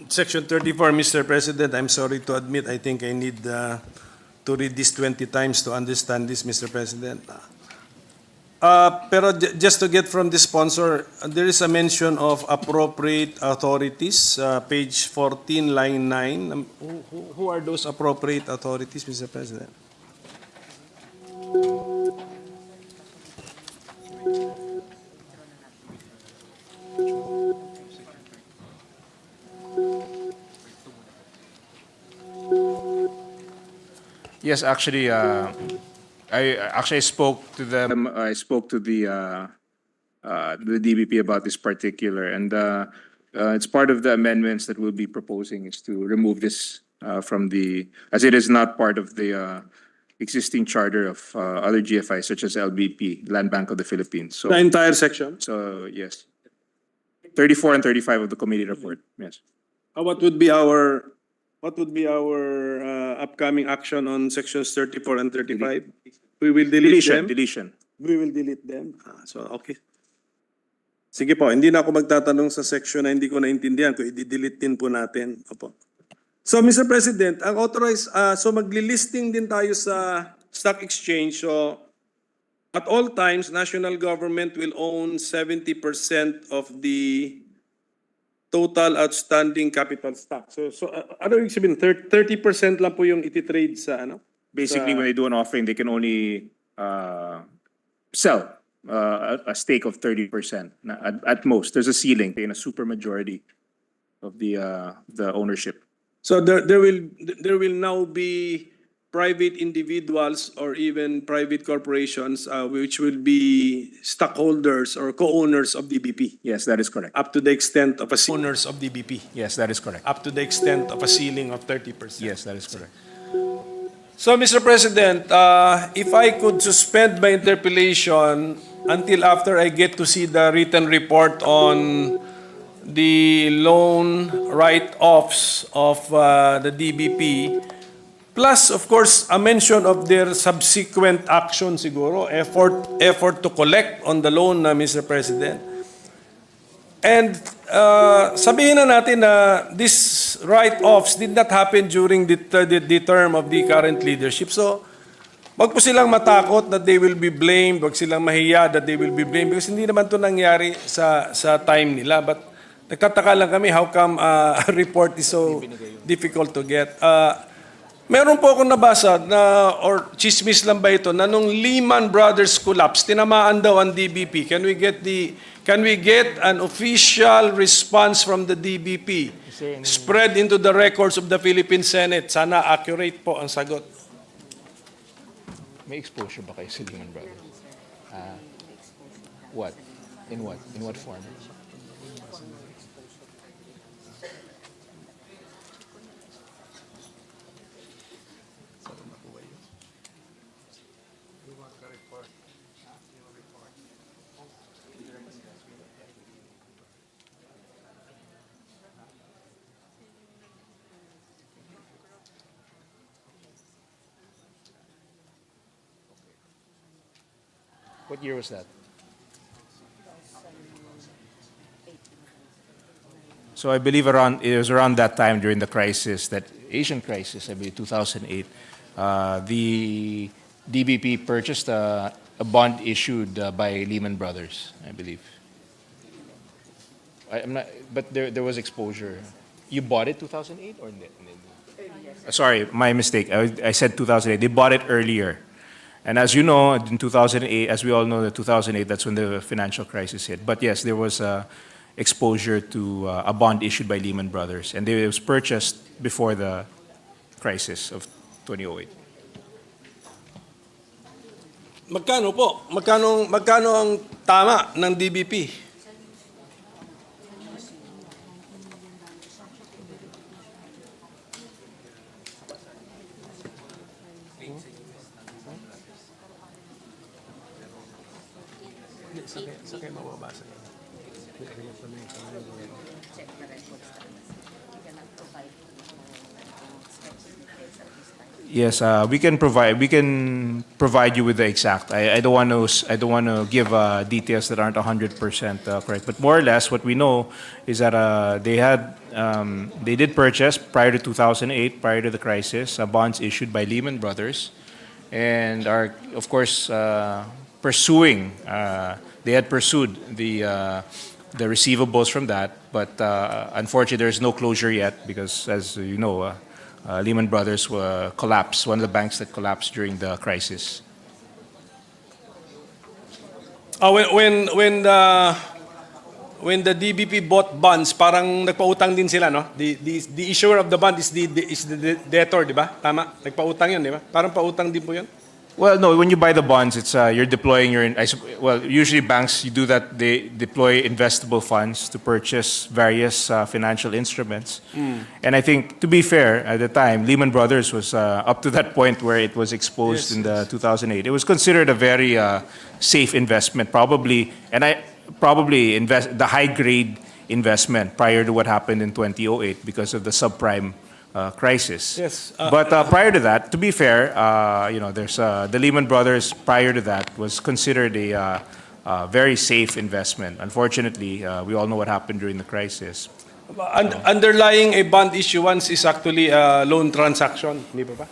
Section 34, Mr. President, I'm sorry to admit, I think I need to read this 20 times to understand this, Mr. President. Pero just to get from the sponsor, there is a mention of appropriate authorities, page 14, line 9. Who are those appropriate authorities, Mr. President? Yes, actually, I spoke to them. I spoke to the DBP about this particular, and it's part of the amendments that we'll be proposing is to remove this from as it is not part of the existing charter of other GFIs such as LBP, Land Bank of the Philippines. So, The entire section? so yes, 34 and 35 of the committee report. Yes. What would be our upcoming action on sections 34 and 35? We will delete them? Deletion. We will delete them. So, okay. Sige po, hindi na ako magtatanong sa section na hindi ko naintindihan kung i-delete din po natin. Opo. So, Mr. President, ang authorized, so magli-listing din tayo sa stock exchange. So, at all times, national government will own 70% of the total outstanding capital stock. So ano yung sabihin? 30% lang po yung iti-trade sa ano? Basically, when they do an offering, they can only sell a stake of 30% at most. There's a ceiling in a supermajority of the ownership. So there will now be private individuals or even private corporations which will be stockholders or co-owners of DBP Yes, that is correct. up to the extent of owners of DBP Yes, that is correct. up to the extent of a ceiling of 30%. Yes, that is correct. So, Mr. President, if I could suspend my interpellation until after I get to see the written report on the loan write-offs of the DBP, plus, of course, a mention of their subsequent action siguro, effort to collect on the loan, Mr. President. And sabihin na natin na these write-offs did not happen during the term of the current leadership. So, wag po silang matakot that they will be blamed, wag silang mahiya that they will be blamed because hindi naman to nangyari sa time nila. But nagtataka lang kami how come a report is so difficult to get. Meron po akong nabasa na, or chismis lang ba ito, na nung Lehman Brothers collapse, tinamaan daw ang DBP. Can we get an official response from the DBP spread into the records of the Philippine Senate? Sana accurate po ang sagot. May exposure ba kayo sa Lehman Brothers? What? In what? In what form? What year was that? So I believe it was around that time during the crisis, that Asian crisis, I believe 2008, the DBP purchased a bond issued by Lehman Brothers, I believe. I'm not, but there was exposure. You bought it 2008 or? Sorry, my mistake. I said 2008. They bought it earlier. And as you know, in 2008, as we all know, that 2008, that's when the financial crisis hit. But yes, there was exposure to a bond issued by Lehman Brothers, and it was purchased before the crisis of 2008. Magkano po? Magkano ang tama ng DBP? Yes, we can provide you with the exact. I don't want to give details that aren't 100% correct. But more or less, what we know is that they did purchase prior to 2008, prior to the crisis, bonds issued by Lehman Brothers, and are of course pursuing. They had pursued the receivables from that, but unfortunately, there's no closure yet because, as you know. Lehman Brothers collapsed, one of the banks that collapsed during the crisis. When the DBP bought bonds, parang nagpautang din sila, no? The issuer of the bond is the debtor, di ba? Tama? Nagpautang yun, di ba? Parang pautang din po yun. Well, no. When you buy the bonds, it's you're deploying usually banks, you do that. They deploy investable funds to purchase various financial instruments. And I think, to be fair, at the time, Lehman Brothers was up to that point where it was exposed in the 2008. It was considered a very safe investment, probably the high grade investment prior to what happened in 2008 because of the subprime crisis. Yes. But prior to that, to be fair, there's the Lehman Brothers prior to that was considered a very safe investment. Unfortunately, we all know what happened during the crisis. Underlying a bond issuance is actually a loan transaction, di ba?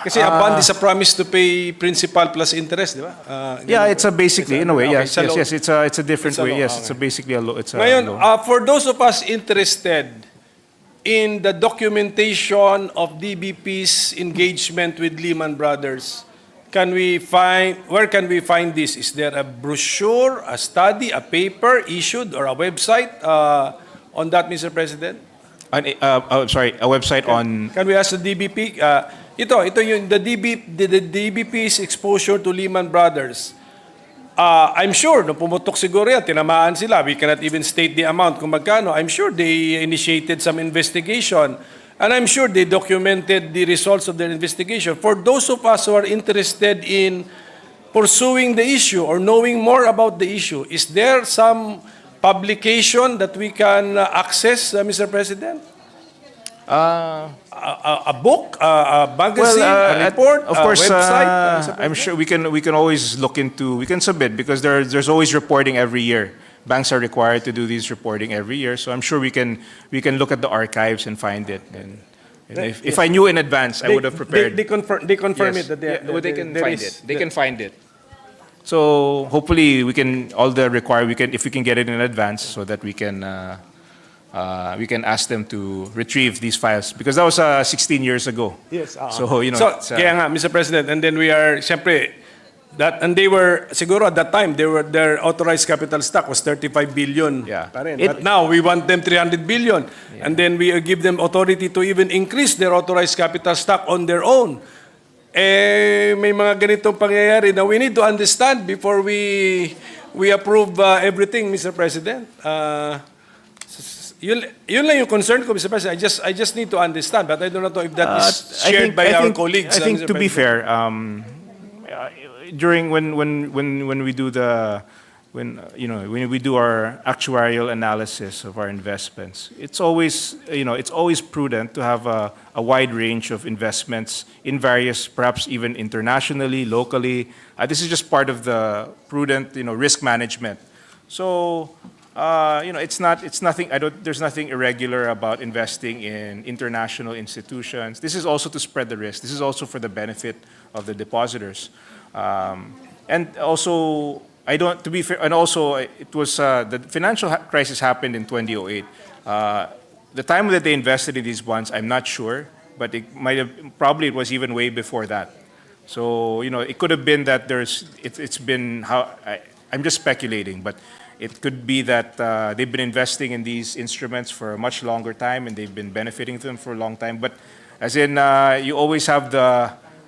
Kasi a bond is a promise to pay principal plus interest, di ba? Yeah, it's a basically, in a way, okay, yes, it's a different It's a way. loan, Yes, okay. it's a basically a loan. It's a Ngayon, loan. for those of us interested in the documentation of DBP's engagement with Lehman Brothers, where can we find this? Is there a brochure, a study, a paper issued, or a website on that, Mr. President? Sorry, a website on. Can we ask the DBP? Ito yung the DBP's exposure to Lehman Brothers. I'm sure, no pumutok siguro yan, tinamaan sila. We cannot even state the amount kung magkano. I'm sure they initiated some investigation. And I'm sure they documented the results of their investigation. For those of us who are interested in pursuing the issue or knowing more about the issue, is there some publication that we can access, Mr. President? A book, a magazine, a report, of course, a website? I'm sure we can always look into, we can submit because there's always reporting every year. Banks are required to do these reporting every year, so I'm sure we can look at the archives and find it. And if I knew in advance, I would have prepared. They confirm Yes. it that They can there find is- it. They can find it. So hopefully we can if we can get it in advance so that we can ask them to retrieve these files because that was 16 years ago. Yes. So you know. So, it's, kaya nga, Mr. President, and then we are, siyempre, and they were, siguro at that time, their authorized capital stock was 35 billion. Yeah. Pa rin. It- But now, we want them 300 billion. And then we give them authority to even increase their authorized capital stock on their own. May mga ganitong pangyayari na we need to understand before we approve everything, Mr. President. Yun lang yung concern ko, Mr. President. I just need to understand, but I don't know if that is shared by our colleagues. I think Mr. to be President. fair, during when we do when we do our actuarial analysis of our investments, it's always prudent to have a wide range of investments in various, perhaps even internationally, locally. This is just part of the prudent risk management. So. It's nothing. There's nothing irregular about investing in international institutions. This is also to spread the risk. This is also for the benefit of the depositors, and also To be fair, and also it was the financial crisis happened in 2008. The time that they invested in these bonds, I'm not sure, but it might have probably it was even way before that. So it could have been that it's been I'm just speculating, but. It could be that they've been investing in these instruments for a much longer time and they've been benefiting them for a long time. But as in, you always have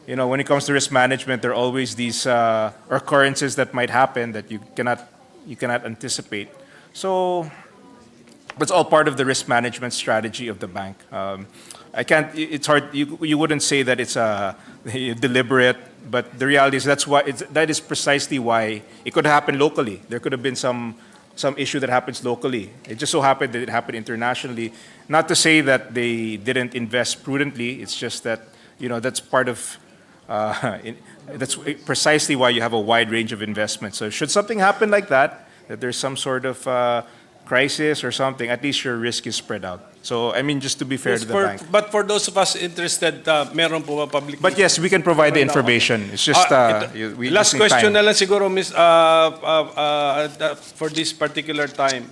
when it comes to risk management, there are always these occurrences that might happen that you cannot anticipate. So it's all part of the risk management strategy of the bank. It's hard, you wouldn't say that it's deliberate, but the reality is that is precisely why it could happen locally. There could have been some issue that happens locally. It just so happened that it happened internationally. Not to say that they didn't invest prudently, it's just that, that's part of, that's precisely why you have a wide range of investments. So should something happen like that there's some sort of crisis or something, at least your risk is spread out. So, just to be fair to the bank. But for those of us interested, meron po ba public? But yes, we can provide the information. It's just, we last just need question time. na lang siguro, Miss, for this particular time.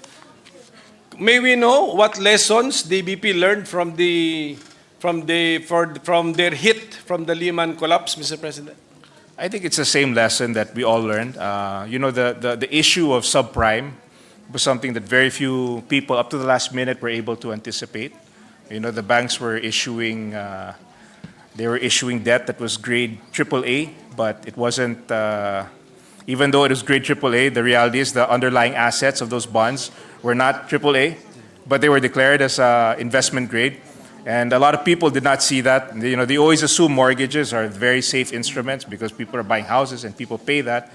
May we know what lessons the DBP learned from their hit from the Lehman collapse, Mr. President? I think it's the same lesson that we all learned. The issue of subprime was something that very few people up to the last minute were able to anticipate. The banks were issuing debt that was grade AAA, but it wasn't, even though it was grade AAA, the reality is the underlying assets of those bonds were not AAA, but they were declared as investment grade. And a lot of people did not see that. They always assume mortgages are very safe instruments because people are buying houses and people pay that.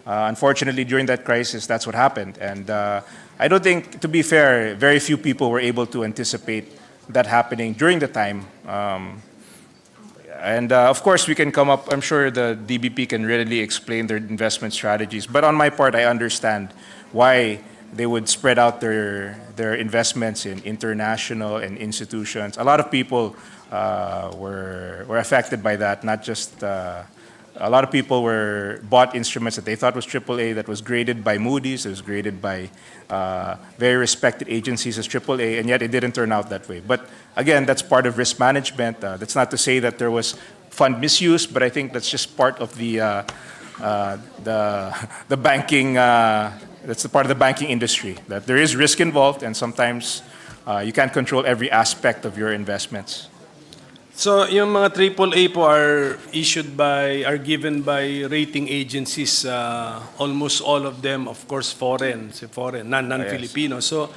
Unfortunately, during that crisis, that's what happened. And I don't think, to be fair, very few people were able to anticipate that happening during the time. Of course, we can come up, I'm sure the DBP can readily explain their investment strategies. But on my part, I understand why they would spread out their investments in international and institutions. A lot of people were affected by that, not just... A lot of people bought instruments that they thought was AAA, that was graded by Moody's, it was graded by very respected agencies as AAA, and yet it didn't turn out that way. But again, that's part of risk management. That's not to say that there was fund misuse, but I think that's just part of the banking. That's the part of the banking industry, that there is risk involved, and sometimes you can't control every aspect of your investments. So yung mga AAA po are given by rating agencies, almost all of them, of course, foreign, non-Filipino. So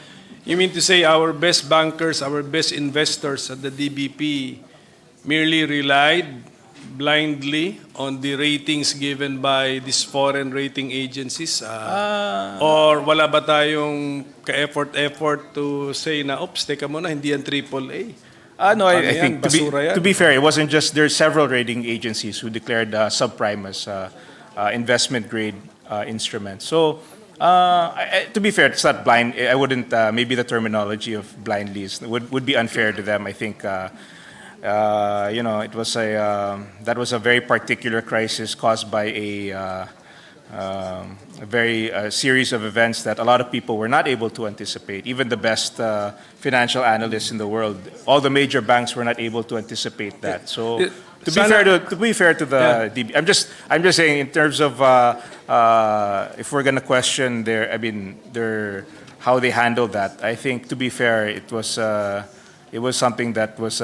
you mean to say our best bankers, our best investors at the DBP merely relied blindly on the ratings given by these foreign rating agencies? Or wala ba tayong ka-effort to say na, oops, teka muna, hindi yan AAA? No, Ano I yan? think Basura yan. to be fair, it wasn't just, there's several rating agencies who declared subprime as investment grade instruments. So to be fair, it's not blind. I wouldn't, maybe the terminology of blindly would be unfair to them. I think, it was that was a very particular crisis caused by a very series of events that a lot of people were not able to anticipate. Even the best financial analysts in the world, all the major banks were not able to anticipate that. So to be fair to the DB, I'm just saying in terms of if we're gonna question how they handled that, I think to be fair, it was something that was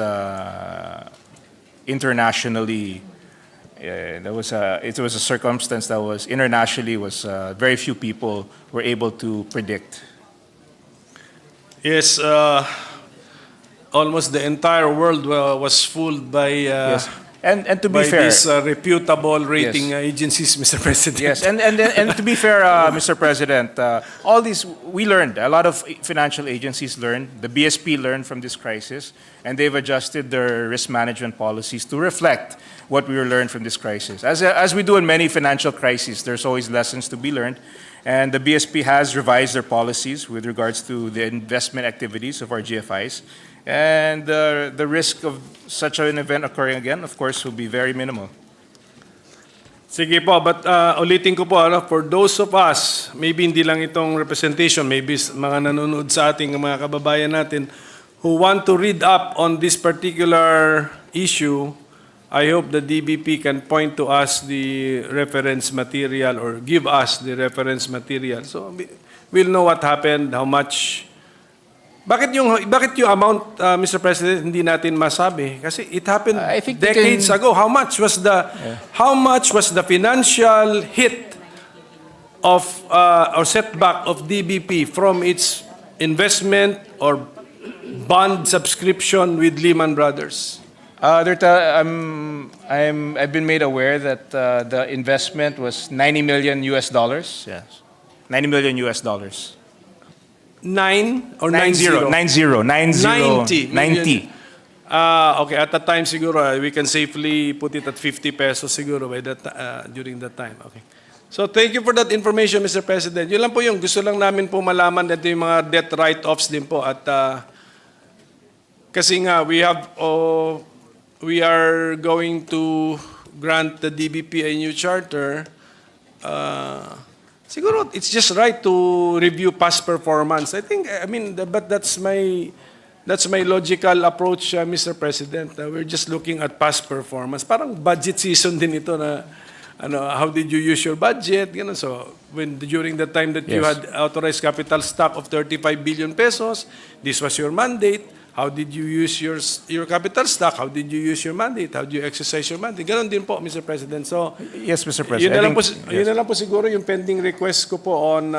internationally. It was a circumstance that was internationally very few people were able to predict. Yes, almost the entire world was fooled by Yes, and to be by fair, these reputable rating Yes. agencies, Mr. President. yes, and to be fair, Mr. President, all these we learned. A lot of financial agencies learned. The BSP learned from this crisis, and they've adjusted their risk management policies to reflect what we learned from this crisis. As we do in many financial crises, there's always lessons to be learned, and the BSP has revised their policies with regards to the investment activities of our GFIs, and the risk of such an event occurring again, of course, will be very minimal. Sige po, but ulitin ko po, for those of us, maybe hindi lang itong representation, maybe mga nanonood sa ating mga kababayan natin who want to read up on this particular issue, I hope the DBP can point to us the reference material or give us the reference material. So we'll know what happened, how much. Bakit yung amount, Mr. President, hindi natin masabi? Kasi it happened I think we decades can- ago. How much was the financial hit of or setback of DBP from its investment or bond subscription with Lehman Brothers? I've been made aware that the investment was $90 million US. Yes, $90 million US. 9 or 90 90? 90 90. Okay, at that time siguro, we can safely put it at 50 pesos siguro by that, during that time. Okay. So thank you for that information, Mr. President. Yun lang po yung gusto lang namin po malaman at yung mga debt write-offs din po. At kasi nga, we are going to grant the DBP a new charter. Siguro, it's just right to review past performance. But that's my logical approach, Mr. President. We're just looking at past performance. Parang budget season din ito na, how did you use your budget? So, during the time that you Yes. had authorized capital stock of 35 billion pesos, this was your mandate. How did you use your capital stock? How did you use your mandate? How do you exercise your mandate? Ganon din po, Mr. President. So, Yes, Mr. yun President. na lang po siguro yung pending request ko po on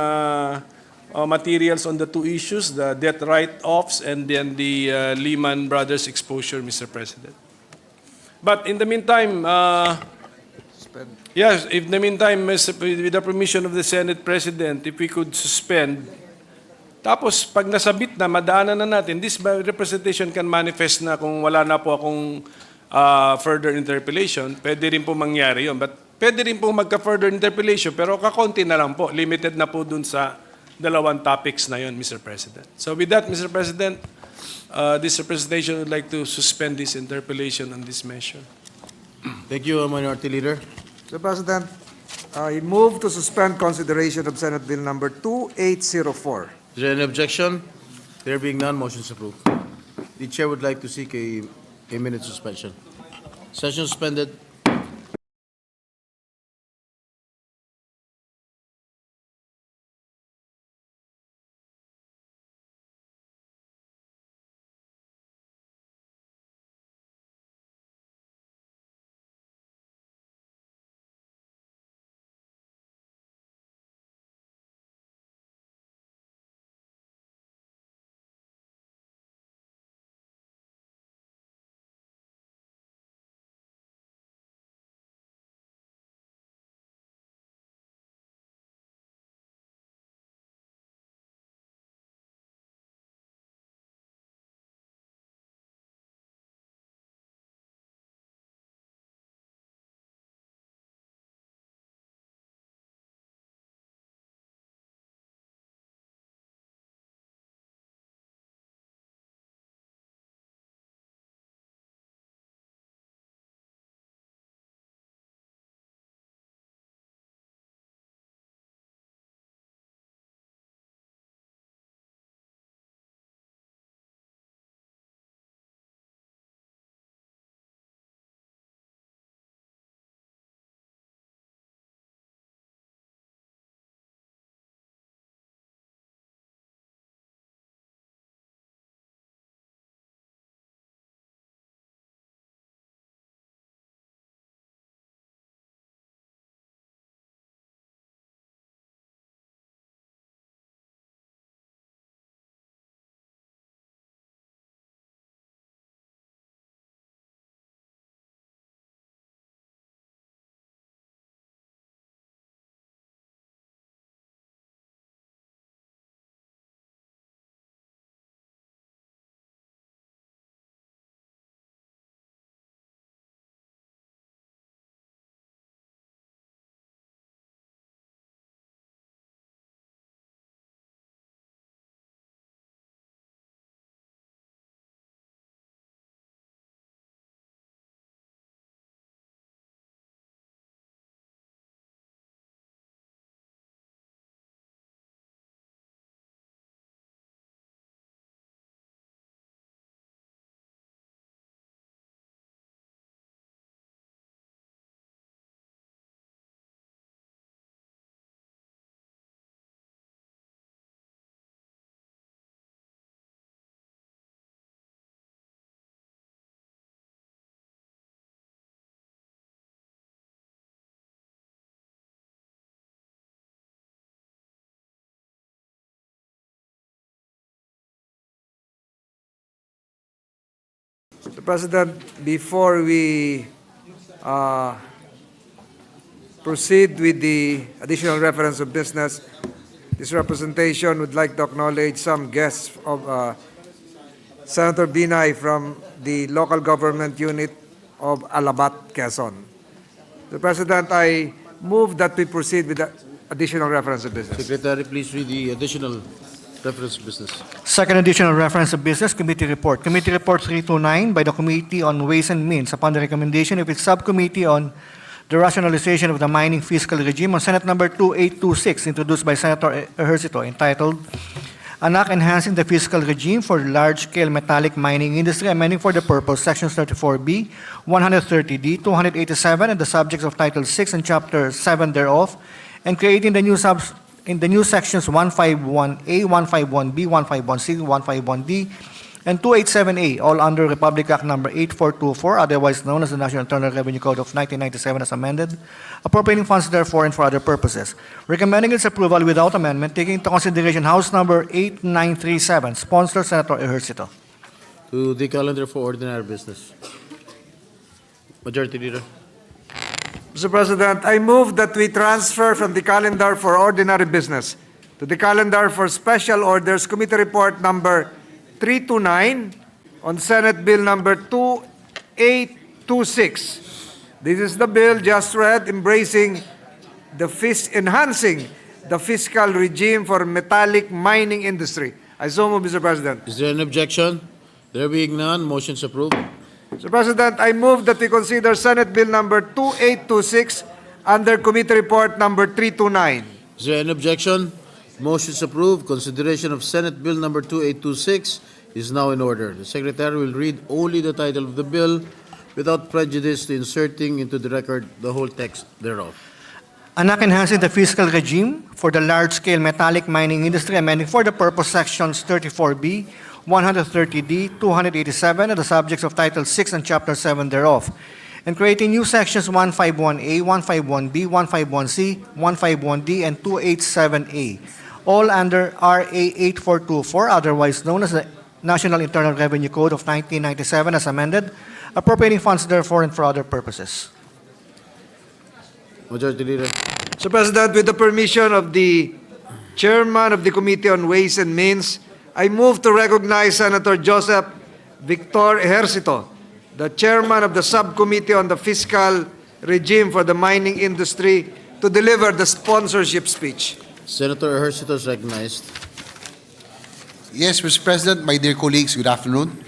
materials on the two issues, the debt write-offs and then the Lehman Brothers exposure, Mr. President. But in the meantime, yes, in the meantime, with the permission of the Senate President, if we could suspend. Tapos, pag nasabit na, madaanan na natin, this representation can manifest na kung wala na po akong further interpellation, pwede rin po mangyari yun. But pwede rin po magka-further interpellation, pero kakonti na lang po. Limited na po dun sa dalawang topics na yun, Mr. President. So with that, Mr. President, this representation would like to suspend this interpellation on this measure. Thank you, Minority Leader. Mr. President, I move to suspend consideration of Senate Bill number 2804. Is there any objection? There being none, motion is approved. The Chair would like to seek a minute suspension. Session suspended. Mr. President, before we proceed with the additional reference of business, this representation would like to acknowledge some guests of Senator Binay from the local government unit of Alabat, Quezon. Mr. President, I move that we proceed with the additional reference of business. Secretary, please read the additional reference of business. Second additional reference of business, committee report. Committee report 329 by the Committee on Ways and Means upon the recommendation of its subcommittee on the rationalization of the mining fiscal regime on Senate number 2826, introduced by Senator Ejercito, entitled An Act Enhancing the Fiscal Regime for Large-Scale Metallic Mining Industry, amending for the purpose Sections 34B, 130D, 287, and the subjects of Title 6 and Chapter 7 thereof, and creating the new sections 151A, 151B, 151C, 151D, and 287A, all under Republic Act number 8424, otherwise known as the National Internal Revenue Code of 1997 as amended, appropriating funds therefore and for other purposes. Recommending its approval without amendment, taking into consideration House number 8937, sponsor Senator Ejercito. To the calendar for ordinary business. Majority Leader. Mr. President, I move that we transfer from the calendar for ordinary business to the calendar for special orders, Committee Report number 329 on Senate Bill number 2826. This is the bill just read, enhancing the fiscal regime for metallic mining industry. I so move, Mr. President. Is there an objection? There being none, motion's approved. Mr. President, I move that we consider Senate Bill number 2826 under Committee Report number 329. Is there an objection? Motion's approved. Consideration of Senate Bill number 2826 is now in order. The Secretary will read only the title of the bill without prejudice to inserting into the record the whole text thereof. An Act Enhancing the Fiscal Regime for the Large-Scale Metallic Mining Industry, amending for the purpose Sections 34B, 130D, 287, and the subjects of Title 6 and Chapter 7 thereof, and creating new sections 151A, 151B, 151C, 151D, and 287A, all under RA 8424, otherwise known as the National Internal Revenue Code of 1997 as amended, appropriating funds therefore and for other purposes. Majority Leader. Mr. President, with the permission of the Chairman of the Committee on Ways and Means, I move to recognize Senator Joseph Victor Ejercito, the Chairman of the Subcommittee on the Fiscal Regime for the Mining Industry, to deliver the sponsorship speech. Senator Ejercito is recognized. Yes, Mr. President, my dear colleagues, good afternoon.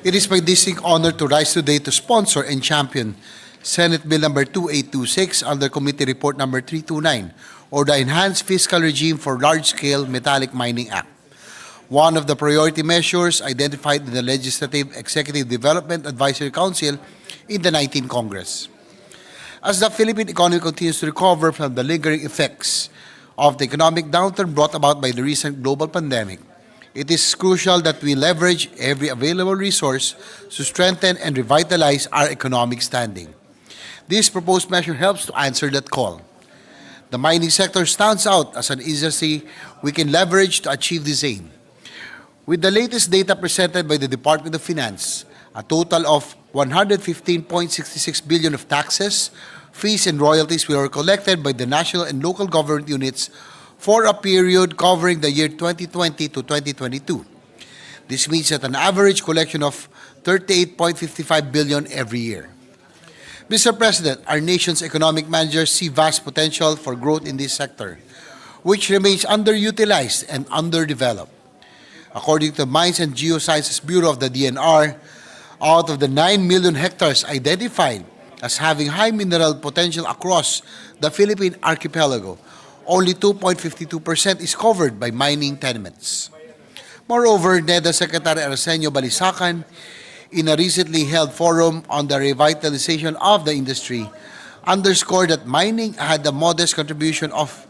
It is my distinct honor to rise today to sponsor and champion Senate Bill number 2826 under Committee Report number 329, or the Enhanced Fiscal Regime for Large-Scale Metallic Mining Act, one of the priority measures identified in the Legislative Executive Development Advisory Council in the 19th Congress. As the Philippine economy continues to recover from the lingering effects of the economic downturn brought about by the recent global pandemic, it is crucial that we leverage every available resource to strengthen and revitalize our economic standing. This proposed measure helps to answer that call. The mining sector stands out as an industry we can leverage to achieve this aim. With the latest data presented by the Department of Finance, a total of 115.66 billion of taxes, fees, and royalties were collected by the national and local government units for a period covering the year 2020 to 2022. This means that an average collection of 38.55 billion every year. Mr. President, our nation's economic managers see vast potential for growth in this sector, which remains underutilized and underdeveloped. According to the Mines and Geosciences Bureau of the DNR, out of the 9 million hectares identified as having high mineral potential across the Philippine archipelago, only 2.52% is covered by mining tenements. Moreover, NEDA Secretary Arsenio Balisacan, in a recently held forum on the revitalization of the industry, underscored that mining had a modest contribution of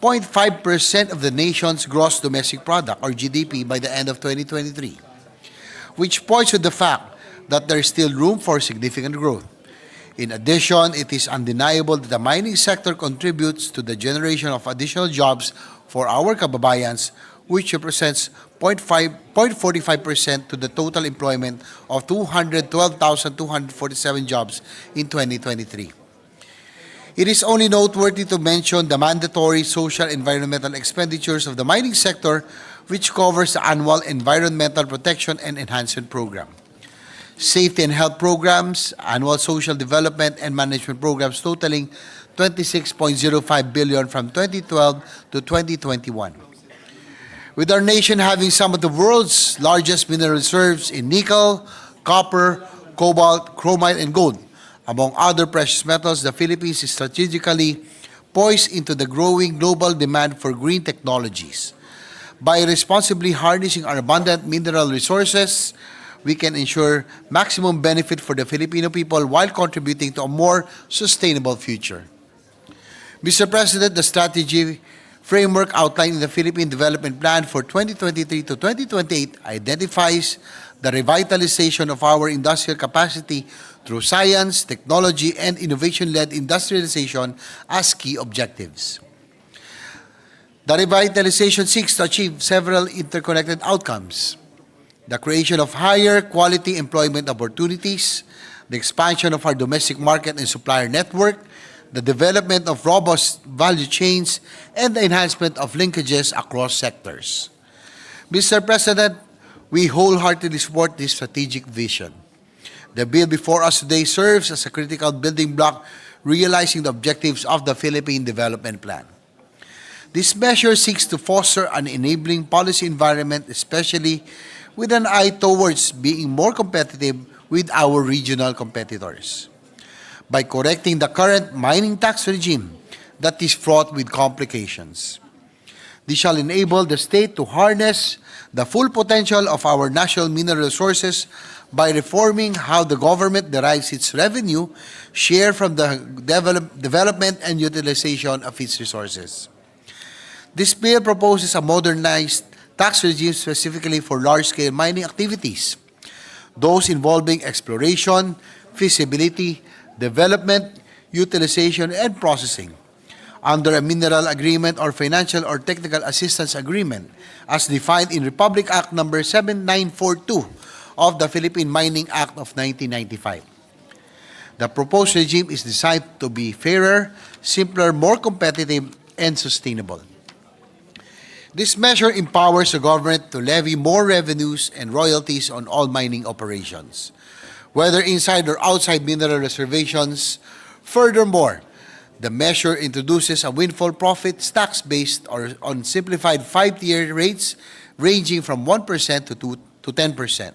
0.5% of the nation's gross domestic product, or GDP, by the end of 2023, which points to the fact that there is still room for significant growth. In addition, it is undeniable that the mining sector contributes to the generation of additional jobs for our kababayans, which represents 0.45% to the total employment of 212,247 jobs in 2023. It is only noteworthy to mention the mandatory social environmental expenditures of the mining sector, which covers the annual Environmental Protection and Enhancement Program, safety and health programs, annual social development and management programs totaling 26.05 billion from 2012 to 2021. With our nation having some of the world's largest mineral reserves in nickel, copper, cobalt, chromite, and gold, among other precious metals, the Philippines is strategically poised into the growing global demand for green technologies. By responsibly harnessing our abundant mineral resources, we can ensure maximum benefit for the Filipino people while contributing to a more sustainable future. Mr. President, the strategy framework outlined in the Philippine Development Plan for 2023 to 2028 identifies the revitalization of our industrial capacity through science, technology, and innovation-led industrialization as key objectives. The revitalization seeks to achieve several interconnected outcomes: the creation of higher quality employment opportunities, the expansion of our domestic market and supplier network, the development of robust value chains, and the enhancement of linkages across sectors. Mr. President, we wholeheartedly support this strategic vision. The bill before us today serves as a critical building block realizing the objectives of the Philippine Development Plan. This measure seeks to foster an enabling policy environment, especially with an eye towards being more competitive with our regional competitors. By correcting the current mining tax regime that is fraught with complications, this shall enable the state to harness the full potential of our national mineral resources by reforming how the government derives its revenue share from the development and utilization of its resources. This bill proposes a modernized tax regime specifically for large-scale mining activities, those involving exploration, feasibility, development, utilization, and processing, under a mineral agreement or financial or technical assistance agreement as defined in Republic Act No. 7942 of the Philippine Mining Act of 1995. The proposed regime is designed to be fairer, simpler, more competitive, and sustainable. This measure empowers the government to levy more revenues and royalties on all mining operations, whether inside or outside mineral reservations. Furthermore, the measure introduces a windfall profits tax based on simplified 5-tier rates ranging from 1% to 10%.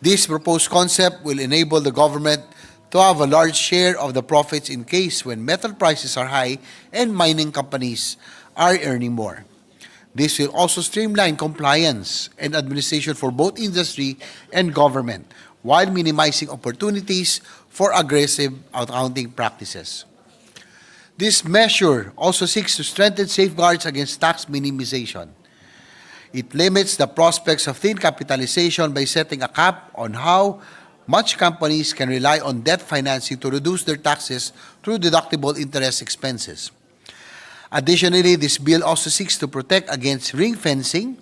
This proposed concept will enable the government to have a large share of the profits in case when metal prices are high and mining companies are earning more. This will also streamline compliance and administration for both industry and government while minimizing opportunities for aggressive accounting practices. This measure also seeks to strengthen safeguards against tax minimization. It limits the prospects of thin capitalization by setting a cap on how much companies can rely on debt financing to reduce their taxes through deductible interest expenses. Additionally, this bill also seeks to protect against ring fencing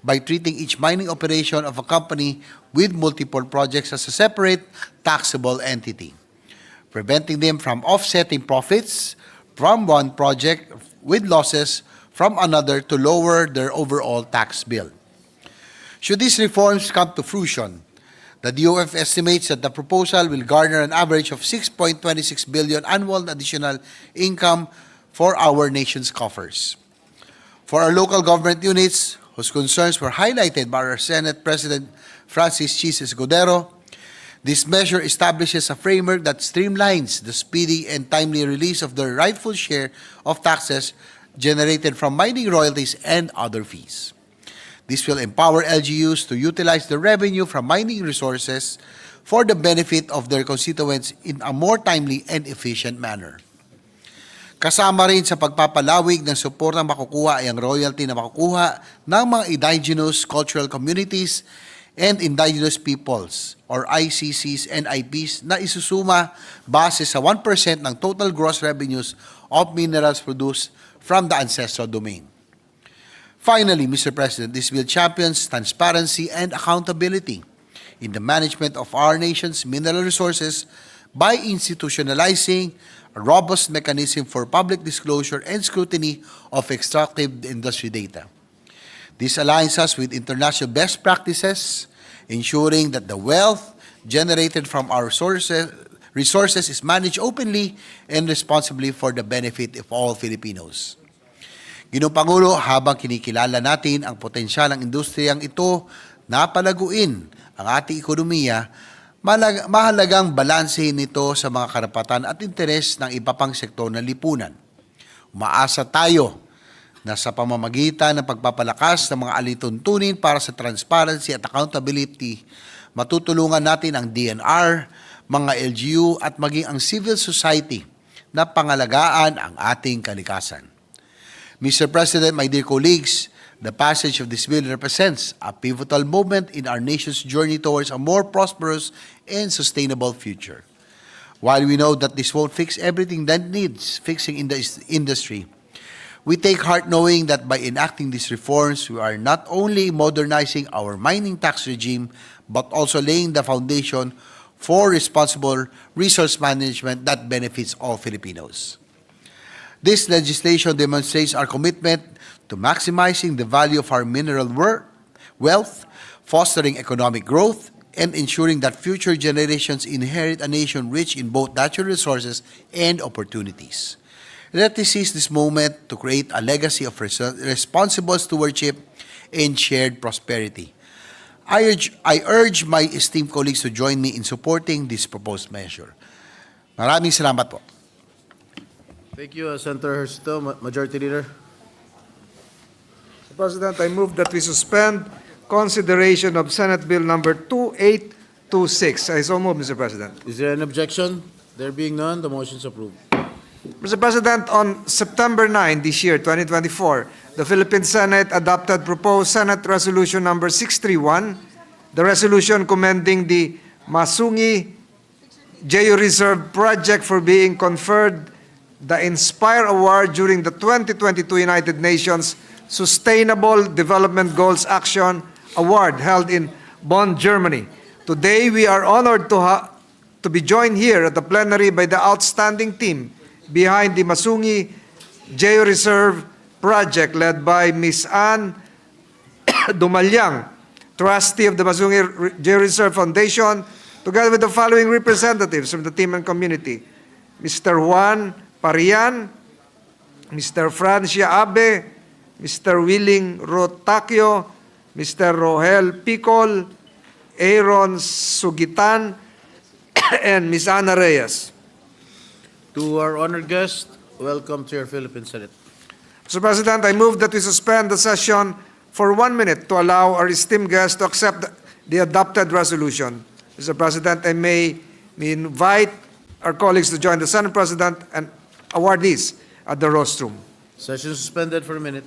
by treating each mining operation of a company with multiple projects as a separate taxable entity, preventing them from offsetting profits from one project with losses from another to lower their overall tax bill. Should these reforms come to fruition, the DOF estimates that the proposal will garner an average of 6.26 billion annual additional income for our nation's coffers. For our local government units, whose concerns were highlighted by our Senate President Francis Chis Escudero, this measure establishes a framework that streamlines the speedy and timely release of their rightful share of taxes generated from mining royalties and other fees. This will empower LGUs to utilize the revenue from mining resources for the benefit of their constituents in a more timely and efficient manner. Kasama rin sa pagpapalawig ng suportang makukuha ay ang royalty na makukuha ng mga indigenous cultural communities and indigenous peoples or ICCs and IPs na isusuma base sa 1% ng total gross revenues of minerals produced from the ancestral domain. Finally, Mr. President, this bill champions transparency and accountability in the management of our nation's mineral resources by institutionalizing a robust mechanism for public disclosure and scrutiny of extractive industry data. This aligns us with international best practices, ensuring that the wealth generated from our resources is managed openly and responsibly for the benefit of all Filipinos. Ginoong Pangulo, habang kinikilala natin ang potensyal ng industriyang ito na palaguin ang ating ekonomiya, mahalagang balansehin nito sa mga karapatan at interes ng iba pang sektor ng lipunan. Umaasa tayo na sa pamamagitan ng pagpapalakas ng mga alituntunin para sa transparency at accountability, matutulungan natin ang DNR, mga LGU at maging ang civil society na pangalagaan ang ating kalikasan. Mr. President, my dear colleagues, the passage of this bill represents a pivotal moment in our nation's journey towards a more prosperous and sustainable future. While we know that this won't fix everything that needs fixing in the industry, we take heart knowing that by enacting these reforms, we are not only modernizing our mining tax regime, but also laying the foundation for responsible resource management that benefits all Filipinos. This legislation demonstrates our commitment to maximizing the value of our mineral wealth, fostering economic growth, and ensuring that future generations inherit a nation rich in both natural resources and opportunities. Let us seize this moment to create a legacy of responsible stewardship and shared prosperity. I urge my esteemed colleagues to join me in supporting this proposed measure. Maraming salamat po. Thank you, Senator Hercito. Majority Leader. Mr. President, I move that we suspend consideration of Senate Bill number 2826. I so move, Mr. President. Is there an objection? There being none, the motion is approved. Mr. President, on September 9 this year, 2024, the Philippine Senate adopted proposed Senate Resolution number 631, the resolution commending the Masungi Geo-Reserve project for being conferred the Inspire Award during the 2022 United Nations Sustainable Development Goals Action Award held in Bonn, Germany. Today, we are honored to be joined here at the plenary by the outstanding team behind the Masungi Geo-Reserve project led by Ms. Ann Dumalyang, trustee of the Masungi Geo-Reserve Foundation, together with the following representatives from the team and community: Mr. Juan Parian, Mr. Francia Abe, Mr. Willing Rotacio, Mr. Rohel Picol, Aaron Sugitan, and Ms. Ana Reyes. To our honored guest, welcome to your Philippine Senate. Mr. President, I move that we suspend the session for 1 minute to allow our esteemed guest to accept the adopted resolution. Mr. President, I may invite our colleagues to join the Senate President and awardees at the rostrum. Session suspended for a minute.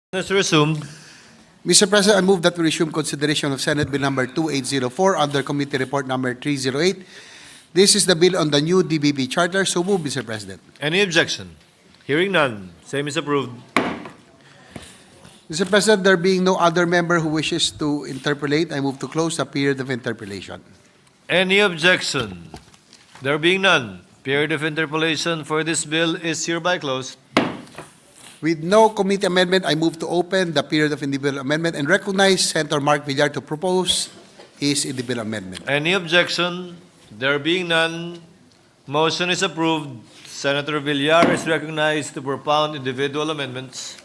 Is resumed. Mr. President, I move that we resume consideration of Senate Bill number 2804 under Committee Report number 308. This is the bill on the new DBP charter. So move, Mr. President. Any objection? Hearing none, same is approved. Mr. President, there being no other member who wishes to interpolate, I move to close the period of interpolation. Any objection? There being none, period of interpolation for this bill is hereby closed. With no committee amendment, I move to open the period of individual amendment and recognize Senator Mark Villar to propose his individual amendment. Any objection? There being none, motion is approved. Senator Villar is recognized to propound individual amendments.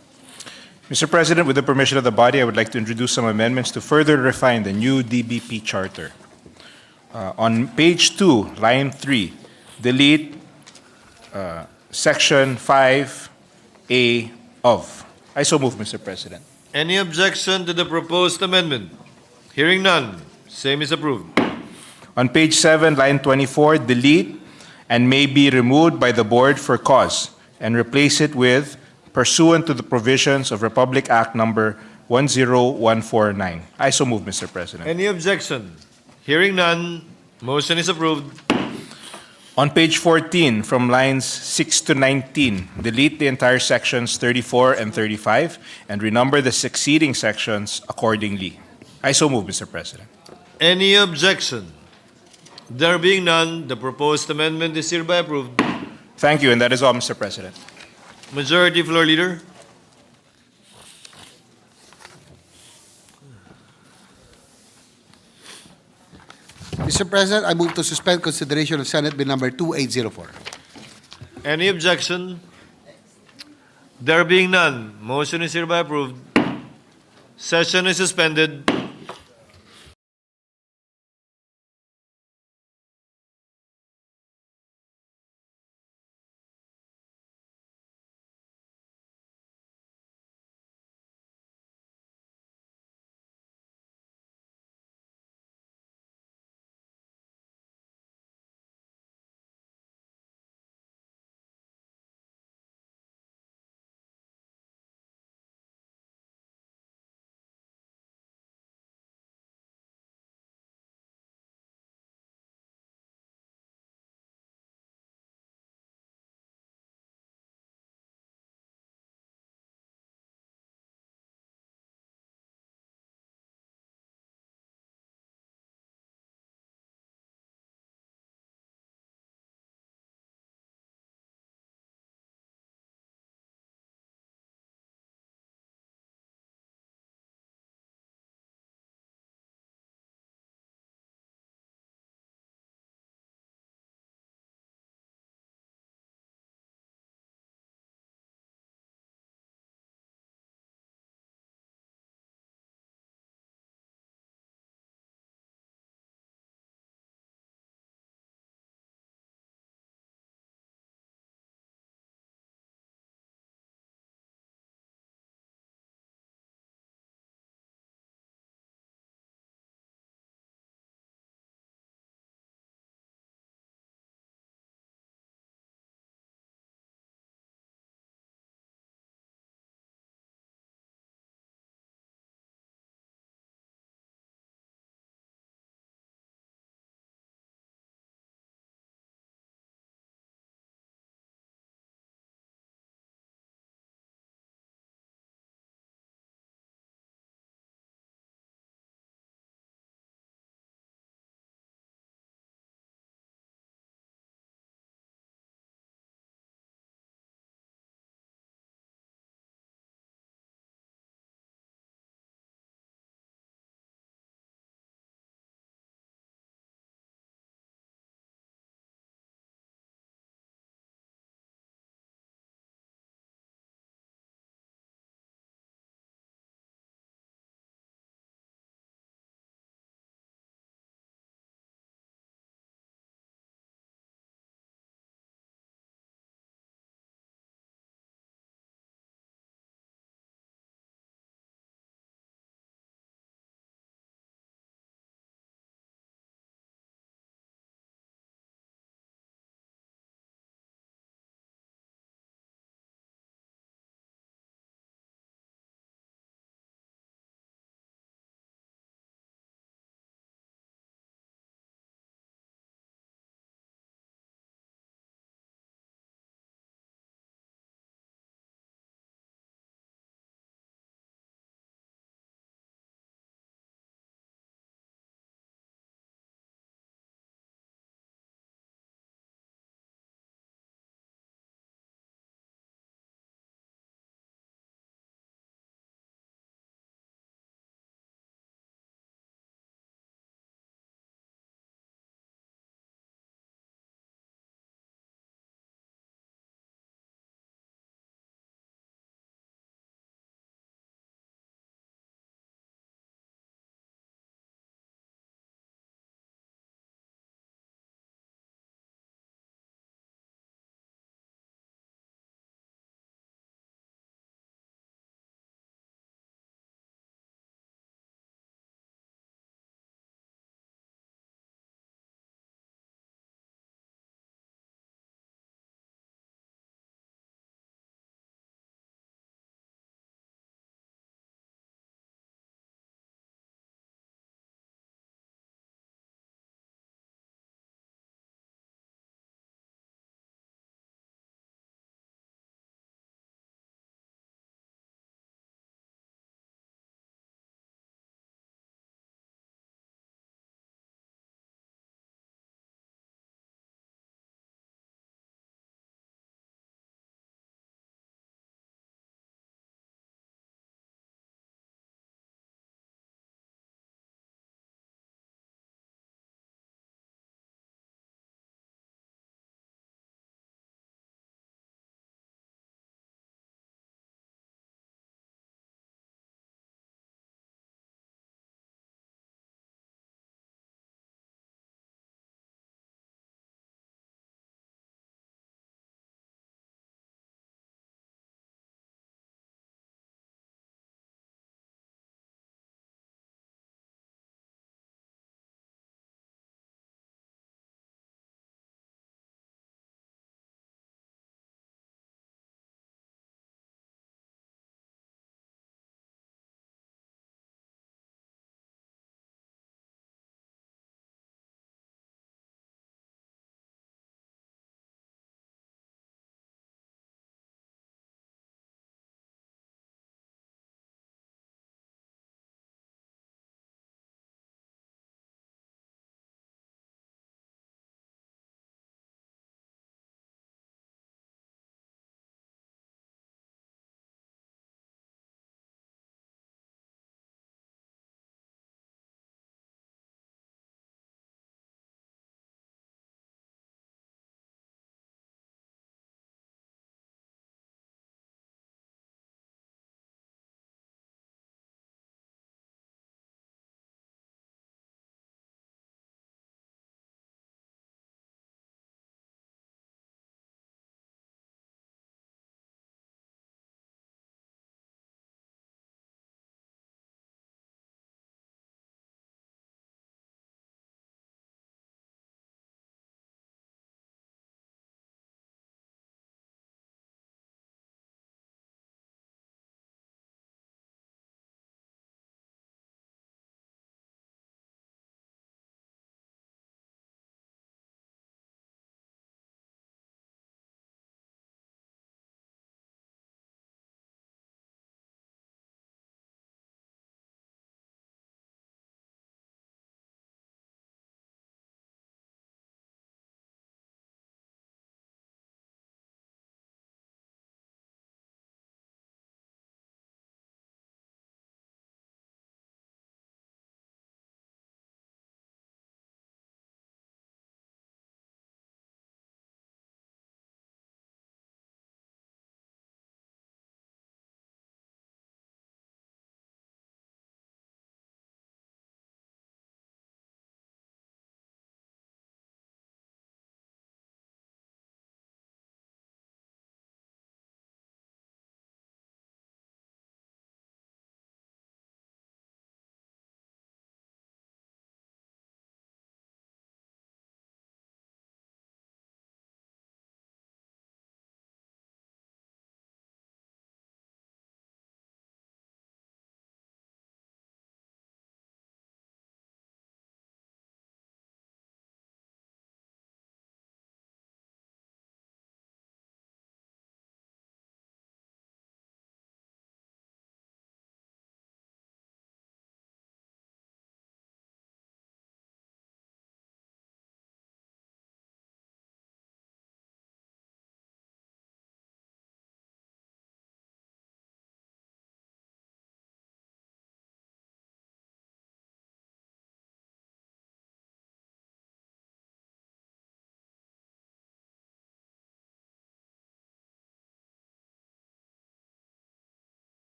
Mr. President, with the permission of the body, I would like to introduce some amendments to further refine the new DBP charter. On page 2, line 3, delete section 5A of. I so move, Mr. President. Any objection to the proposed amendment? Hearing none, same is approved. On page 7, line 24, delete and may be removed by the board for cause and replace it with pursuant to the provisions of Republic Act number 10149. I so move, Mr. President. Any objection? Hearing none, motion is approved. On page 14, from lines 6 to 19, delete the entire sections 34 and 35 and renumber the succeeding sections accordingly. I so move, Mr. President. Any objection? There being none, the proposed amendment is hereby approved. Thank you, and that is all, Mr. President. Majority Floor Leader. Mr. President, I move to suspend consideration of Senate Bill number 2804. Any objection? There being none, motion is hereby approved. Session is suspended.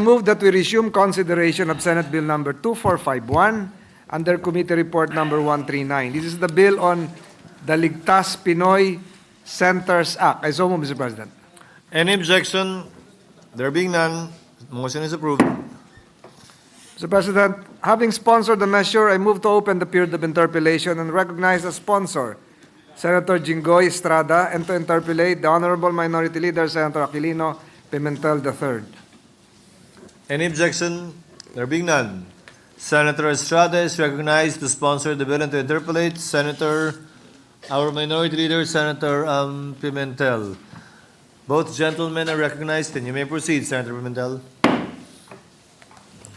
move that we resume consideration of Senate Bill number 2451 under Committee Report number 139. This is the bill on the Ligtas Pinoy Centers Act. I so move, Mr. President. Any objection? There being none, motion is approved. Mr. President, having sponsored the measure, I move to open the period of interpellation and recognize the sponsor, Senator Jinggoy Estrada, and to interpellate the Honorable Minority Leader, Senator Aquilino Pimentel III. Any objection? There being none, Senator Estrada is recognized to sponsor the bill and to interpolate our Minority Leader, Senator Pimentel. Both gentlemen are recognized, and you may proceed, Senator Pimentel.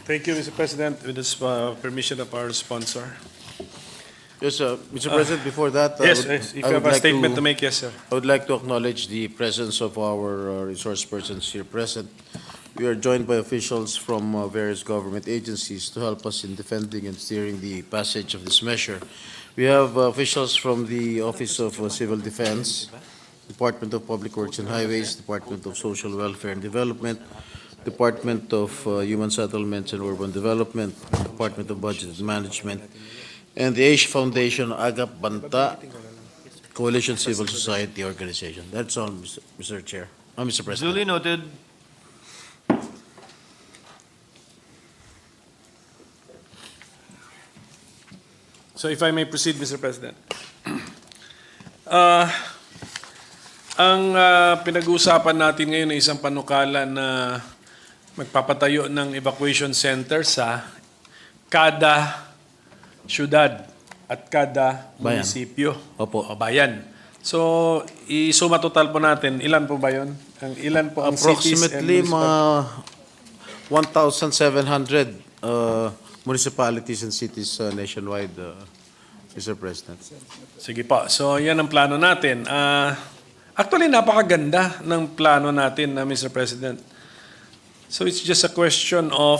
Thank you, Mr. President. With this permission of our sponsor. Yes, Mr. President, before that, Yes, if you have a statement to make, yes, sir. I would like to acknowledge the presence of our resource persons here present. We are joined by officials from various government agencies to help us in defending and steering the passage of this measure. We have officials from the Office of Civil Defense, Department of Public Works and Highways, Department of Social Welfare and Development, Department of Human Settlements and Urban Development, Department of Budget and Management, and the Asia Foundation Agap Banta Coalition Civil Society Organization. That's all, Mr. Chair. Mr. President. Duly noted. So if I may proceed, Mr. President. Ang pinag-uusapan natin ngayon ay isang panukala na magpapatayo ng evacuation center sa kada syudad at kada Bayan. munisipyo Opo. o bayan. So, isuma total po natin. Ilan po ba yun? Ilan po ang cities and Approximately municipalities? mga 1,700 municipalities and cities nationwide, Mr. President. Sige po. So, yan ang plano natin. Actually, napakaganda ng plano natin, Mr. President. So, it's just a question of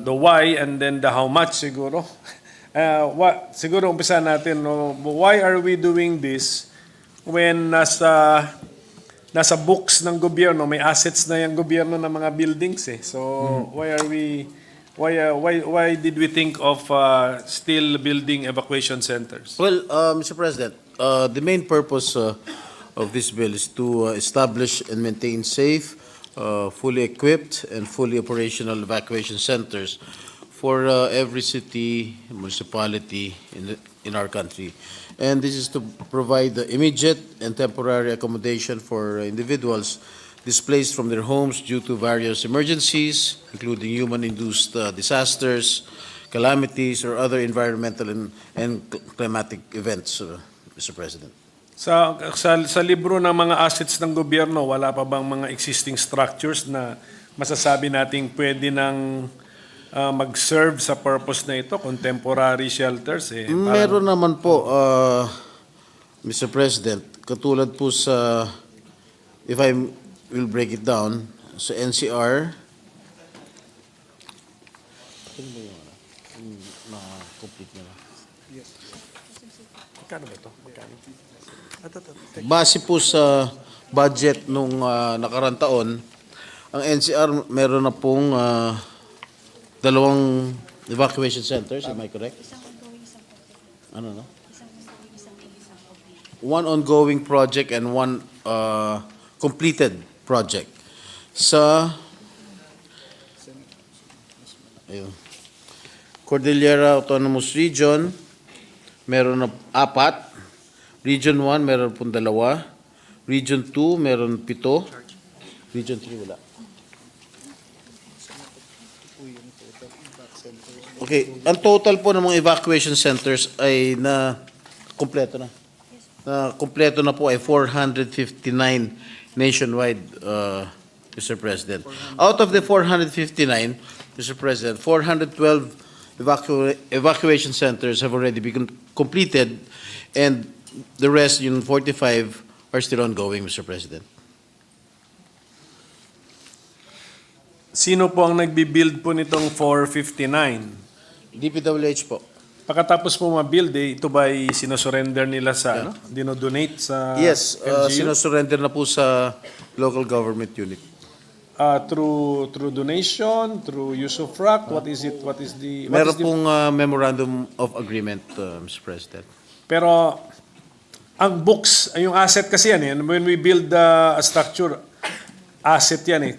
the why and then the how much siguro. Siguro umpisa natin, no? Why are we doing this when nasa books ng gobyerno, may assets na yung gobyerno ng mga buildings eh. So, why did we think of still building evacuation centers? Well, Mr. President, the main purpose of this bill is to establish and maintain safe, fully equipped, and fully operational evacuation centers for every city, municipality in our country. And this is to provide the immediate and temporary accommodation for individuals displaced from their homes due to various emergencies, including human-induced disasters, calamities, or other environmental and climatic events, Mr. President. Sa libro ng mga assets ng gobyerno, wala pa bang mga existing structures na masasabi nating pwede nang mag-serve sa purpose na ito, contemporary shelters? Meron naman po, Mr. President, katulad po sa, if I will break it down, sa NCR, base po sa budget nung nakarang taon, ang NCR meron na pong 2 evacuation centers, am I correct? Ano no? 1 ongoing project and 1 completed project. Sa Cordillera Autonomous Region, meron na 4. Region 1, meron pong 2. Region 2, meron 7. Region 3, wala. Okay, ang total po ng mga evacuation centers ay kumpleto na. Kumpleto na po ay 459 nationwide, Mr. President. Out of the 459, Mr. President, 412 evacuation centers have already been completed, and the rest, 45, are still ongoing, Mr. President. Sino po ang nagbi-build po nitong 459? DPWH po. pagkatapos po ma-build, ito ba ay sinosurrender nila sa, dinodonate sa Yes, LGU? sinosurrender na po sa local government unit. Through donation, through use of frac, what is it? What is the... Meron pong memorandum of agreement, Mr. President. Pero ang books, yung asset kasi yan eh. When we build a structure, asset yan eh.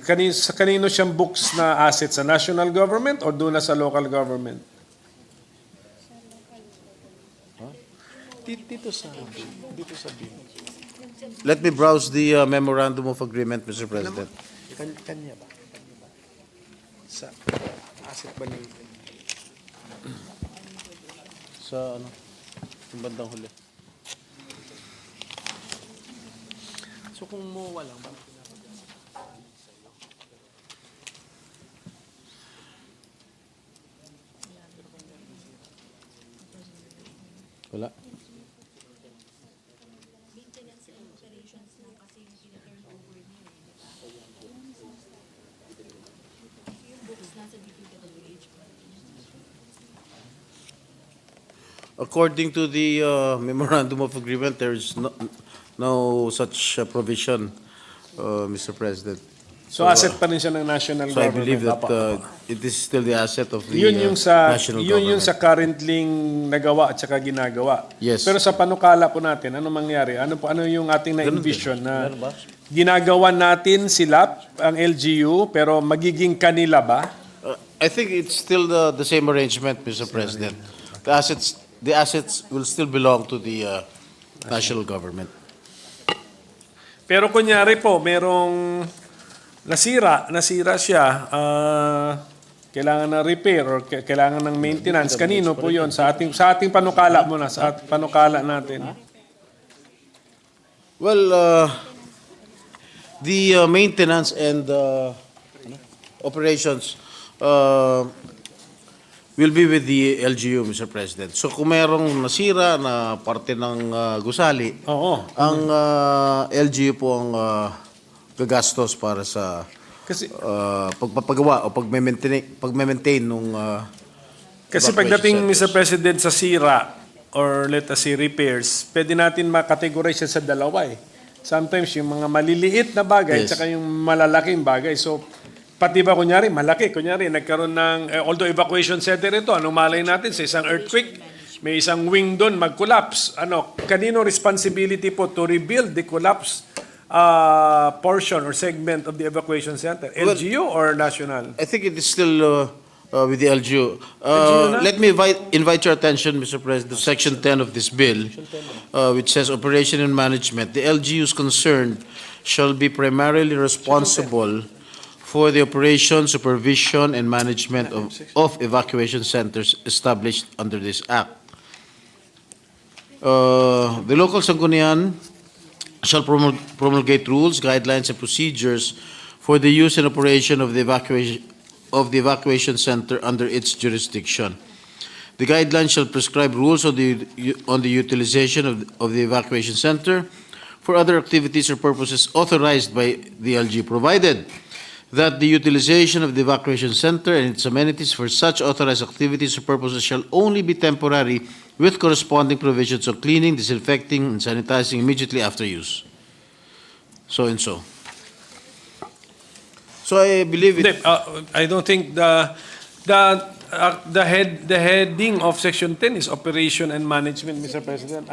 Kanino siyang books na asset? Sa national government or doon na sa local government? Dito sa bill. Let me browse the memorandum of agreement, Mr. President. Kanya ba? Sa asset ba ni... Sa ano? Yung bandang huli. So kung mo walang ba? Wala. According to the memorandum of agreement, there is no such provision, Mr. President. So asset pa rin siya ng national So I government. believe that Apa. it is still the asset of the Yun yung sa national yun yung government. sa currently nagawa at saka ginagawa. Yes. Pero sa panukala po natin, ano mangyari? Ano yung ating na-envision na ginagawa natin sila ang LGU pero magiging kanila ba? I think it's still the same arrangement, Mr. President. The assets will still belong to the national government. Pero kunyari po, merong nasira siya, kailangan ng repair or kailangan ng maintenance. Kanino po 'yon? Sa ating panukala muna, sa panukala natin. Well, the maintenance and operations will be with the LGU, Mr. President. So kung mayroong nasira na parte ng gusali, Oo. ang LGU po ang gagastos para sa Kasi pagpapagawa o pagme-maintain nung Kasi evacuation pagdating, centers. Mr. President, sa sira or let us say repairs, pwede natin makategorize siya sa dalawa eh. Sometimes yung mga maliliit na bagay Yes. tsaka yung malalaking bagay. So, pati ba kunyari, malaki. Kunyari, nagkaroon ng, although evacuation center ito, anong malay natin sa isang earthquake, may isang wing doon, mag-collapse. Kanino responsibility po to rebuild the collapsed portion or segment of the evacuation center? LGU or national? I think it is still with the LGU. na? Let me invite your attention, Mr. President, to Section 10 of this bill, which says operation and management. The LGUs concerned shall be primarily responsible for the operation, supervision, and management of evacuation centers established under this Act. The local sanggunian shall promulgate rules, guidelines, and procedures for the use and operation of the evacuation center under its jurisdiction. The guidelines shall prescribe rules on the utilization of the evacuation center for other activities or purposes authorized by the LG, provided that the utilization of the evacuation center and its amenities for such authorized activities or purposes shall only be temporary, with corresponding provisions of cleaning, disinfecting, and sanitizing immediately after use. So and so. So I believe it. Hindi, I don't think the heading of Section 10 is operation and management, Mr. President.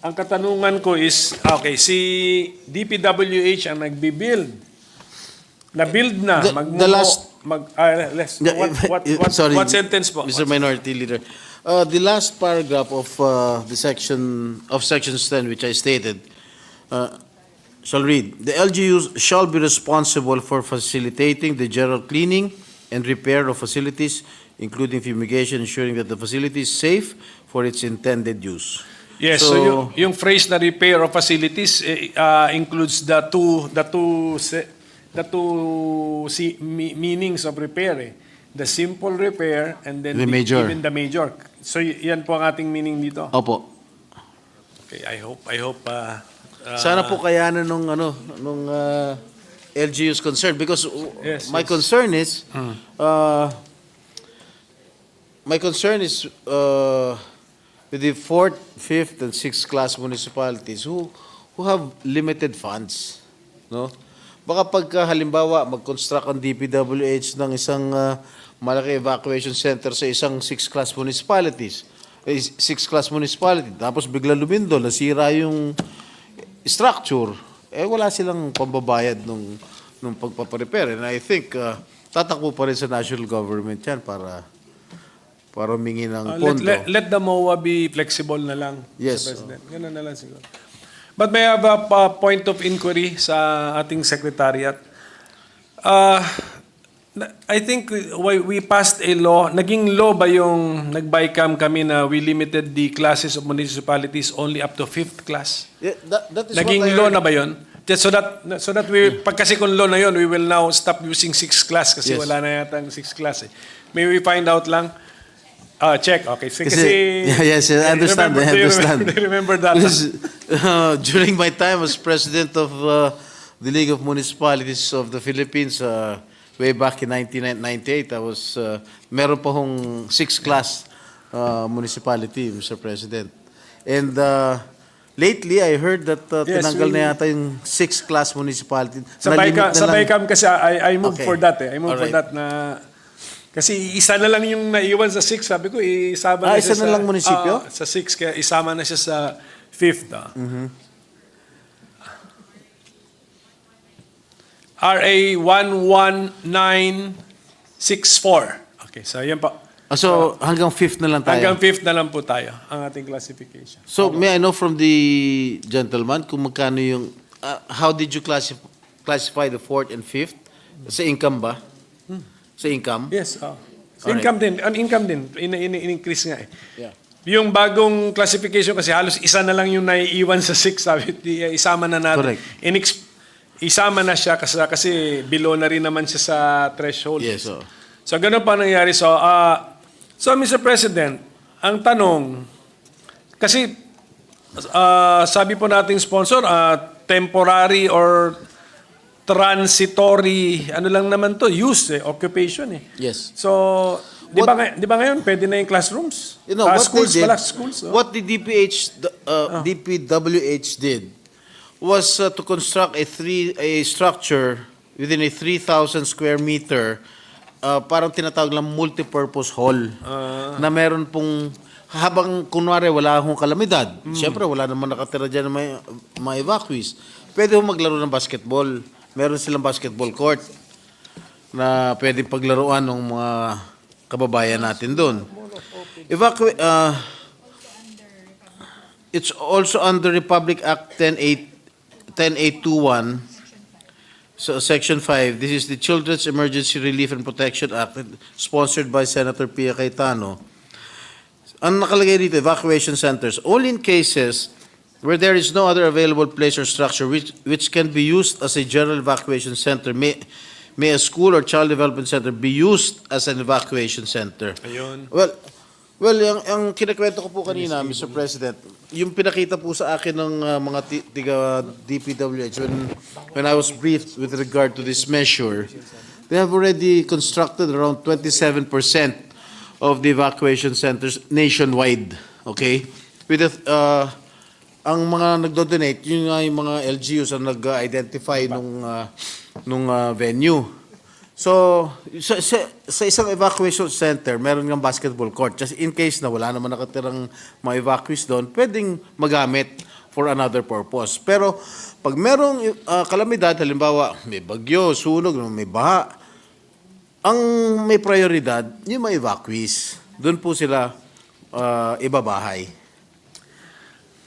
Ang katanungan ko is, okay, si DPWH ang nagbi-build. Na-build na. The last- Sorry, what sentence po? Mr. Minority Leader. The last paragraph of the Section 10, which I stated, shall read, the LGUs shall be responsible for facilitating the general cleaning and repair of facilities, including fumigation, ensuring that the facility is safe for its intended use. Yes, so yung phrase na repair of facilities includes the two meanings of repair eh. The simple repair and then The major. even the major. So yan po ang ating meaning dito. Opo. Okay, I hope Sana po kayanan nung LGU's concern, because Yes, my yes. concern is my concern is with the fourth, fifth, and sixth class municipalities who have limited funds, no? Baka pagka halimbawa mag-construct ang DPWH ng isang malaki evacuation center sa isang sixth class municipalities, sixth class municipality, tapos bigla lumindol, nasira yung structure, wala silang pambabayad nung pagpaparepair. And I think tatakbo pa rin sa national government yan para humingi ng pondo. Let the MOA be flexible na lang, Yes. Mr. President. Ganun na lang siguro. But may I have a point of inquiry sa ating secretariat. I think we passed a law. Naging law ba yung nag-BICAM kami na we limited the classes of municipalities only up to 5th class? Yeah, that is Naging what I law heard. na ba yun? So that we, pag kasi kung law na yun, we will now stop using 6th class kasi Yes. wala na yata ang 6th class eh. May we find out lang? Check, okay. Kasi, Yes, I understand. I understand. Do you remember that? Because, during my time as president of the League of Municipalities of the Philippines, way back in 1998, I was meron pa hong 6th class municipality, Mr. President. And lately, I heard that Yes, tinanggal na yata yung 6th class municipality. Sa Na-limit na lang- BICAM kasi I moved Okay. for that eh. I moved for Alright. that na kasi isa na lang yung naiwan sa 6, sabi ko isama na isa siya na lang munisipyo? sa 6 kaya isama na siya sa 5th. RA 11964. Okay, so yan pa. So, hanggang 5th na lang tayo. Hanggang 5th na lang po tayo ang ating classification. So, may I know from the gentleman kung magkano yung, how did you classify the 4th and 5th? Sa income ba? Sa income? Yes, Alright. income din. An income din. In-increase nga eh. Yeah. Yung bagong classification kasi halos isa na lang yung naiiwan sa 6, sabi, isama na natin. Correct. Isama na siya kasi below na rin naman siya sa threshold. Yes, So ganun pa nangyari. So Mr. President, ang tanong, kasi sabi po nating sponsor, temporary or transitory, ano lang naman to, use occupation eh. Yes. So, di ba ngayon, pwede na yung classrooms? You know, what Schools they did, pala, schools. what the DPWH did was to construct a structure within a 3,000 square meter, parang tinatawag lang multipurpose hall, na meron pong, habang kunwari wala akong kalamidad, siyempre wala naman nakatira dyan na mga evacuees, pwede hong maglaro ng basketball. Meron silang basketball court na pwede paglaruan ng mga kababayan natin doon. It's also under Republic Act 10821, so Section 5. This is the Children's Emergency Relief and Protection Act, sponsored by Senator Pia Cayetano. Ang nakalagay dito, evacuation centers, only in cases where there is no other available place or structure which can be used as a general evacuation center, may a school or child development center be used as an evacuation center. Ayun. Well, ang kinakwento ko po kanina, Mr. President, yung pinakita po sa akin ng mga tiga DPWH when I was briefed with regard to this measure, they have already constructed around 27% of the evacuation centers nationwide. Okay? With ang mga nagdo-donate, yun nga yung mga LGUs ang nag-identify nung venue. So, sa isang evacuation center, meron ng basketball court. Just in case na wala naman nakatirang mga evacuees doon, pwedeng magamit for another purpose. Pero, pag merong kalamidad, halimbawa, may bagyo, sunog, may baha, ang may prioridad, yung mga evacuees. Doon po sila ibabahay.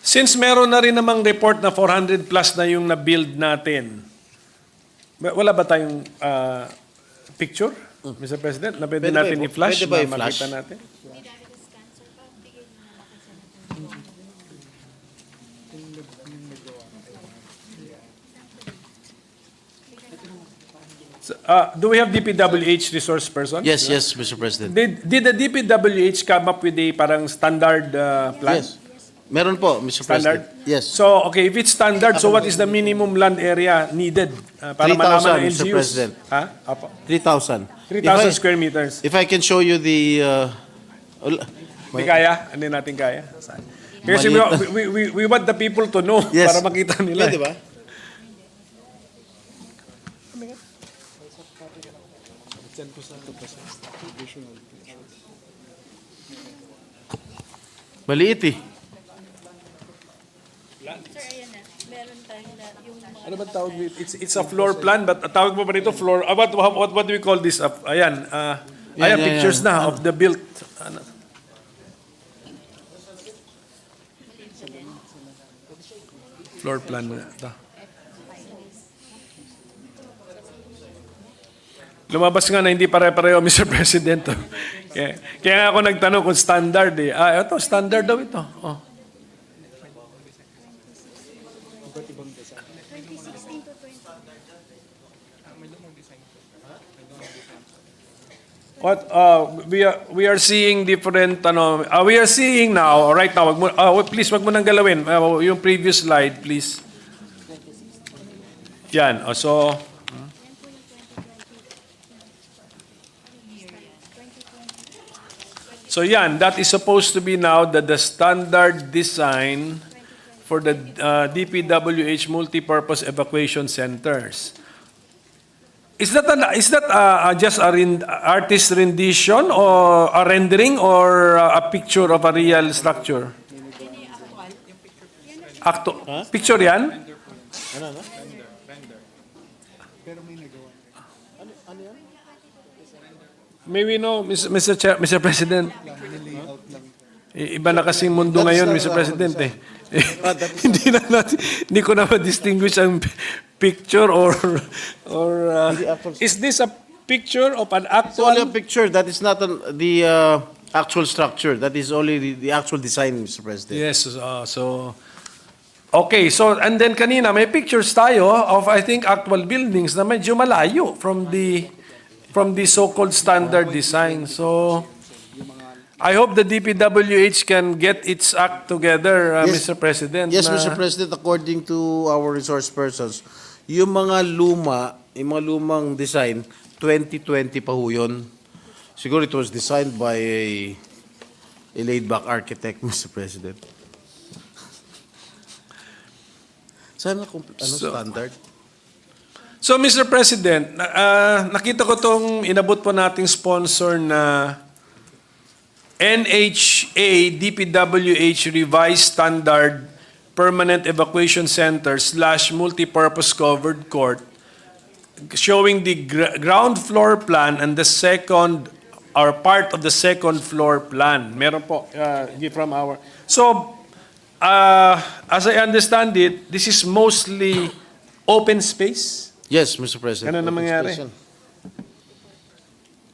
Since meron na rin namang report na 400 plus na yung na-build natin, wala ba tayong picture, Mr. President, na pwede Pwede ba natin i- i-flash pwede ba na i-flash? makita natin? Do we have DPWH resource person? Yes, Mr. President. Did the DPWH come up with a parang standard plan? Yes. Meron po, Mr. Standard? President. Yes. So, okay, if it's standard, so what is the minimum land area needed para 3,000, malaman ng Mr. LGUs? President. Ha? Apo. 3,000. 3,000 square meters. If I can show you the Wala. Hindi kaya? Hindi natin kaya? Kasi we want the people to know Yes. para makita nila. Pwede ba? Maliit eh. Ano ba tawag dito? It's a floor plan, but tawag mo ba dito floor? What do we call this? Ayan, ayan, yan, pictures yan. na of the built. Ano? Floor plan na ito. Lumabas nga na hindi pare-pareho, Mr. President. Kaya nga ako nagtanong kung standard eh. Ito, standard daw ito. Oh. What we are seeing different we are seeing now right now please wag mo nang galawin yung previous slide please. Yan. So yan, that is supposed to be now the standard design for the DPWH multipurpose evacuation centers. Is that just artist rendition or a rendering or a picture of a real structure? Picture yan? Maybe no, Mr. President. Iba na kasing mundo ngayon, Mr. President eh. Hindi ko na ma-distinguish ang picture or is this a picture of an It's only a actual? picture. That is not the actual structure. That is only the actual design, Mr. President. Yes, okay, so and then kanina may pictures tayo of I think actual buildings na medyo malayo from the so-called standard design. So I hope the DPWH can get its act together, Yes. Mr. President. Yes, na- Mr. President, according to our resource persons, yung mga lumang design, 2020 pa ho yun. Siguro it was designed by a laid-back architect, Mr. President. Sana kung standard. So, Mr. President, nakita ko tong inabot po nating sponsor na NHA DPWH Revised Standard Permanent Evacuation Center / Multipurpose Covered Court showing the ground floor plan and the second or part of the second floor plan. Meron po from our... So, as I understand it, this is mostly open space. Yes, Mr. President. Ano na mangyari?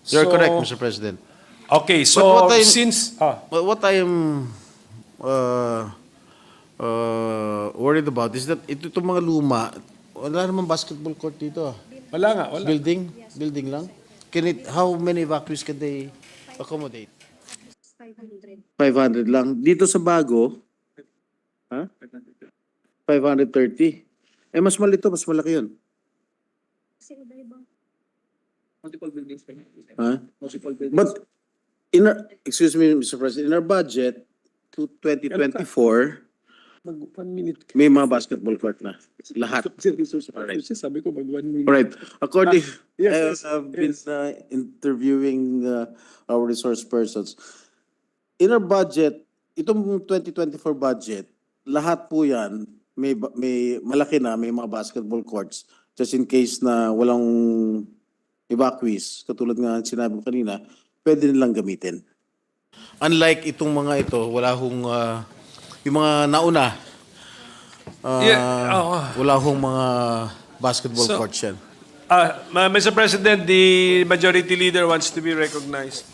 You're So- correct, Mr. President. Okay, so But what I'm- since... But what I am worried about is that itong mga luma, wala naman basketball court dito. wala. Building lang. How many evacuees can they accommodate? 500 lang. Dito sa bago, 530. Mas malito, mas malaki yun. But, excuse me, Mr. President, in our budget, to 2024, may mga basketball court na. Lahat. Sabi ko mag 1 minute. Alright. According, yes, I've been interviewing our resource persons. In our budget, itong 2024 budget, lahat po yan, may malaki na, may mga basketball courts. Just in case na walang evacuees, katulad nga sinabi ko kanina, pwede nilang gamitin. Unlike itong mga ito, wala hong, yung mga nauna, wala hong mga basketball So- courts yan. Mr. President, the majority leader wants to be recognized.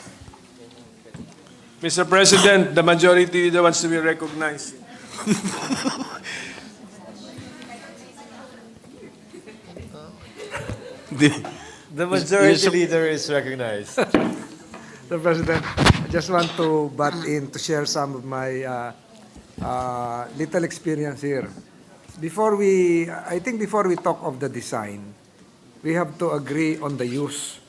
Mr. President, the majority leader wants to be recognized. The majority leader is recognized. Mr. President, I just want to butt in to share some of my little experience here. I think before we talk of the design, we have to agree on the use.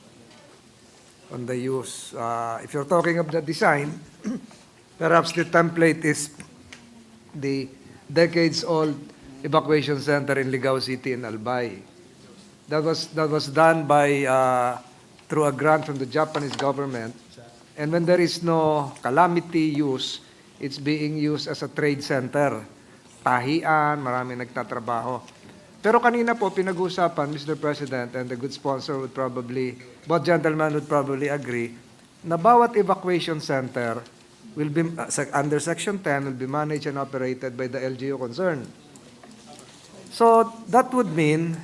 on the use. If you're talking of the design, perhaps the template is the decades-old evacuation center in Ligao City in Albay. That was done by through a grant from the Japanese government. And when there is no calamity use, it's being used as a trade center. Tahian, marami nagtatrabaho. Pero kanina po pinag-usapan, Mr. President, and the good sponsor would probably, both gentlemen would probably agree, na bawat evacuation center will be, under Section 10, will be managed and operated by the LGU concerned. So that would mean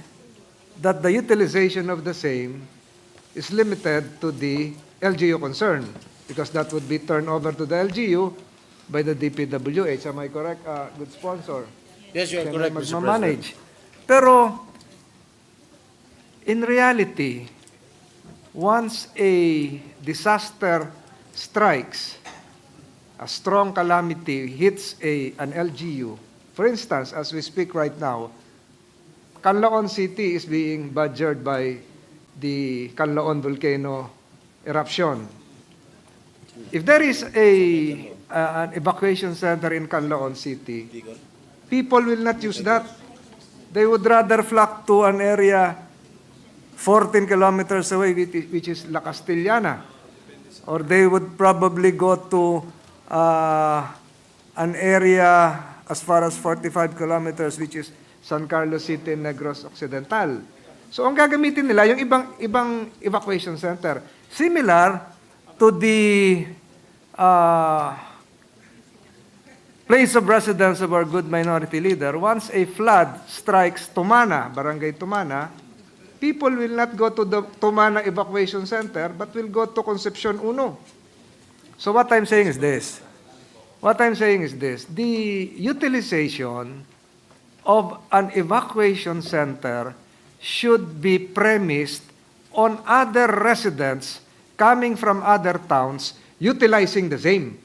that the utilization of the same is limited to the LGU concern, because that would be turned over to the LGU by the DPWH. Am I correct, good sponsor? Yes, you are Can correct, Mr. President. magmamanage. Pero, in reality, once a disaster strikes, a strong calamity hits an LGU, for instance, as we speak right now, Canlaon City is being badgered by the Canlaon volcano eruption. If there is an evacuation center in Canlaon City, people will not use that. They would rather flock to an area 14 kilometers away, which is La Castellana. Or they would probably go to an area as far as 45 kilometers, which is San Carlos City, Negros Occidental. So ang gagamitin nila, yung ibang evacuation center. Similar to the place of residence of our good minority leader, once a flood strikes Tumana, Barangay Tumana, people will not go to the Tumana Evacuation Center, but will go to Concepcion 1. So what I'm saying is this. The utilization of an evacuation center should be premised on other residents coming from other towns utilizing the same.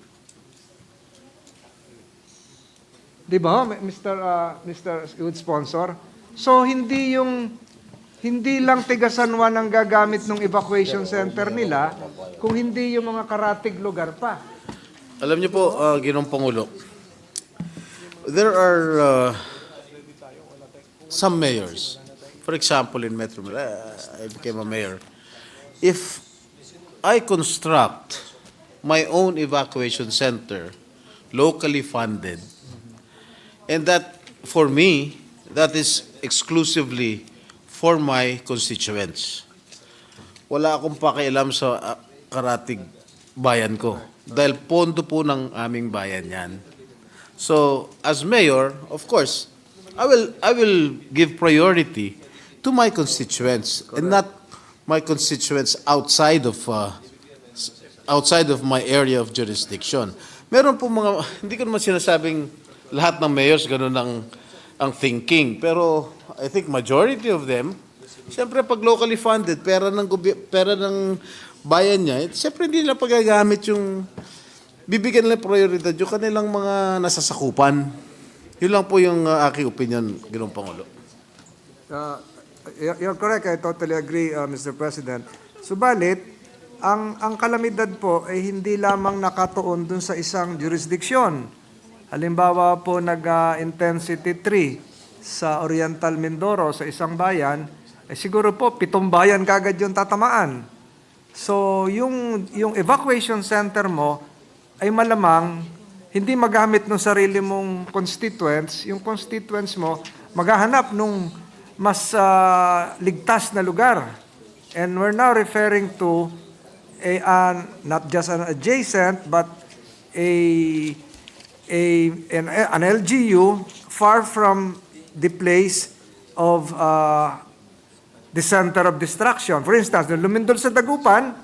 Di ba, Mr. Good Sponsor? So, hindi lang tiga San Juan ang gagamit ng evacuation center nila, kung hindi yung mga karatig lugar pa. Alam niyo po, Ginoong Pangulo, there are some mayors. For example, in Metro Manila, I became a mayor. If I construct my own evacuation center, locally funded, and that, for me, that is exclusively for my constituents. Wala akong pakialam sa karatig bayan ko. Dahil pondo po ng aming bayan yan. So, as mayor, of course, I will give priority to my constituents. Correct. And not my constituents outside of my area of jurisdiction. Meron po mga, hindi ko naman sinasabing lahat ng mayors ganun ang thinking. Pero I think majority of them, siyempre pag locally funded, pera ng bayan niya, siyempre hindi nila pagagamit yung, bibigyan nila prioridad yung kanilang mga nasasakupan. Yun lang po yung aking opinion, Ginoong Pangulo. You're correct, I totally agree, Mr. President. Subalit, ang kalamidad po ay hindi lamang nakatuon dun sa isang jurisdiksyon. Halimbawa po nag-intensity 3 sa Oriental Mindoro sa isang bayan, siguro po 7 bayan kagad yung tatamaan. So yung evacuation center mo ay malamang hindi magamit ng sarili mong constituents, yung constituents mo maghahanap nung mas ligtas na lugar. And we're now referring to not just an adjacent but an LGU far from the place of the center of destruction. For instance, nung lumindol sa Dagupan,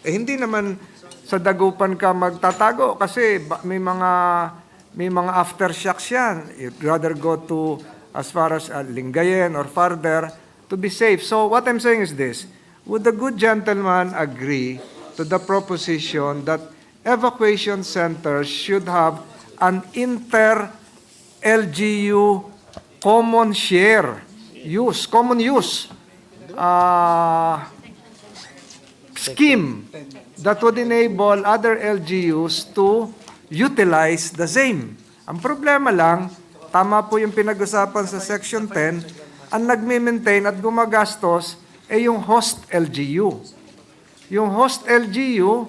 hindi naman sa Dagupan ka magtatago kasi may mga aftershocks yan. You'd rather go to as far as Lingayen or farther to be safe. So what I'm saying is this, would the good gentleman agree to the proposition that evacuation centers should have an inter-LGU common scheme that would enable other LGUs to utilize the same. Ang problema lang, tama po yung pinag-usapan sa Section 10, ang nagme-maintain at gumagastos ay yung host LGU. Yung host LGU,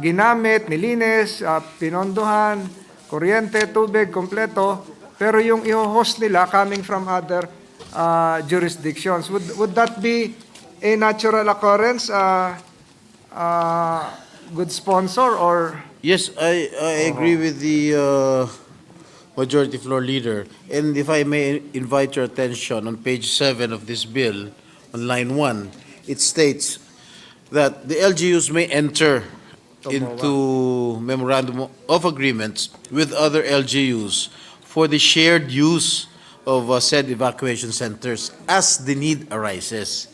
ginamit, nilinis, pinondohan, kuryente, tubig, kompleto, pero yung i-host nila coming from other jurisdictions. Would that be a natural occurrence, good sponsor, or? Yes, I agree with the Majority Floor Leader. And if I may invite your attention on page 7 of this bill, on line 1, it states that the LGUs may enter into memorandum of agreements with other LGUs for the shared use of said evacuation centers as the need arises.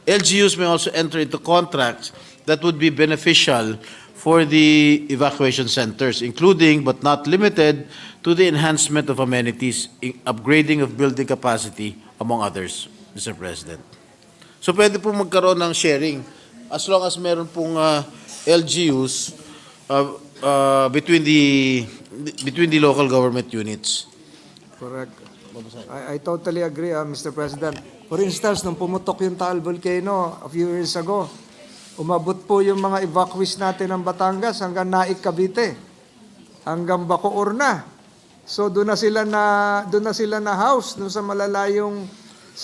LGUs may also enter into contracts that would be beneficial for the evacuation centers, including but not limited to the enhancement of amenities, upgrading of building capacity, among others, Mr. President. So pwede po magkaroon ng sharing as long as meron pong LGUs between the local government units. Correct. I totally agree, Mr. President. For instance, nung pumutok yung Taal Volcano a few years ago, umabot po yung mga evacuees natin ng Batangas hanggang Naik, Cavite, hanggang Bacoor na. So doon na sila na house doon sa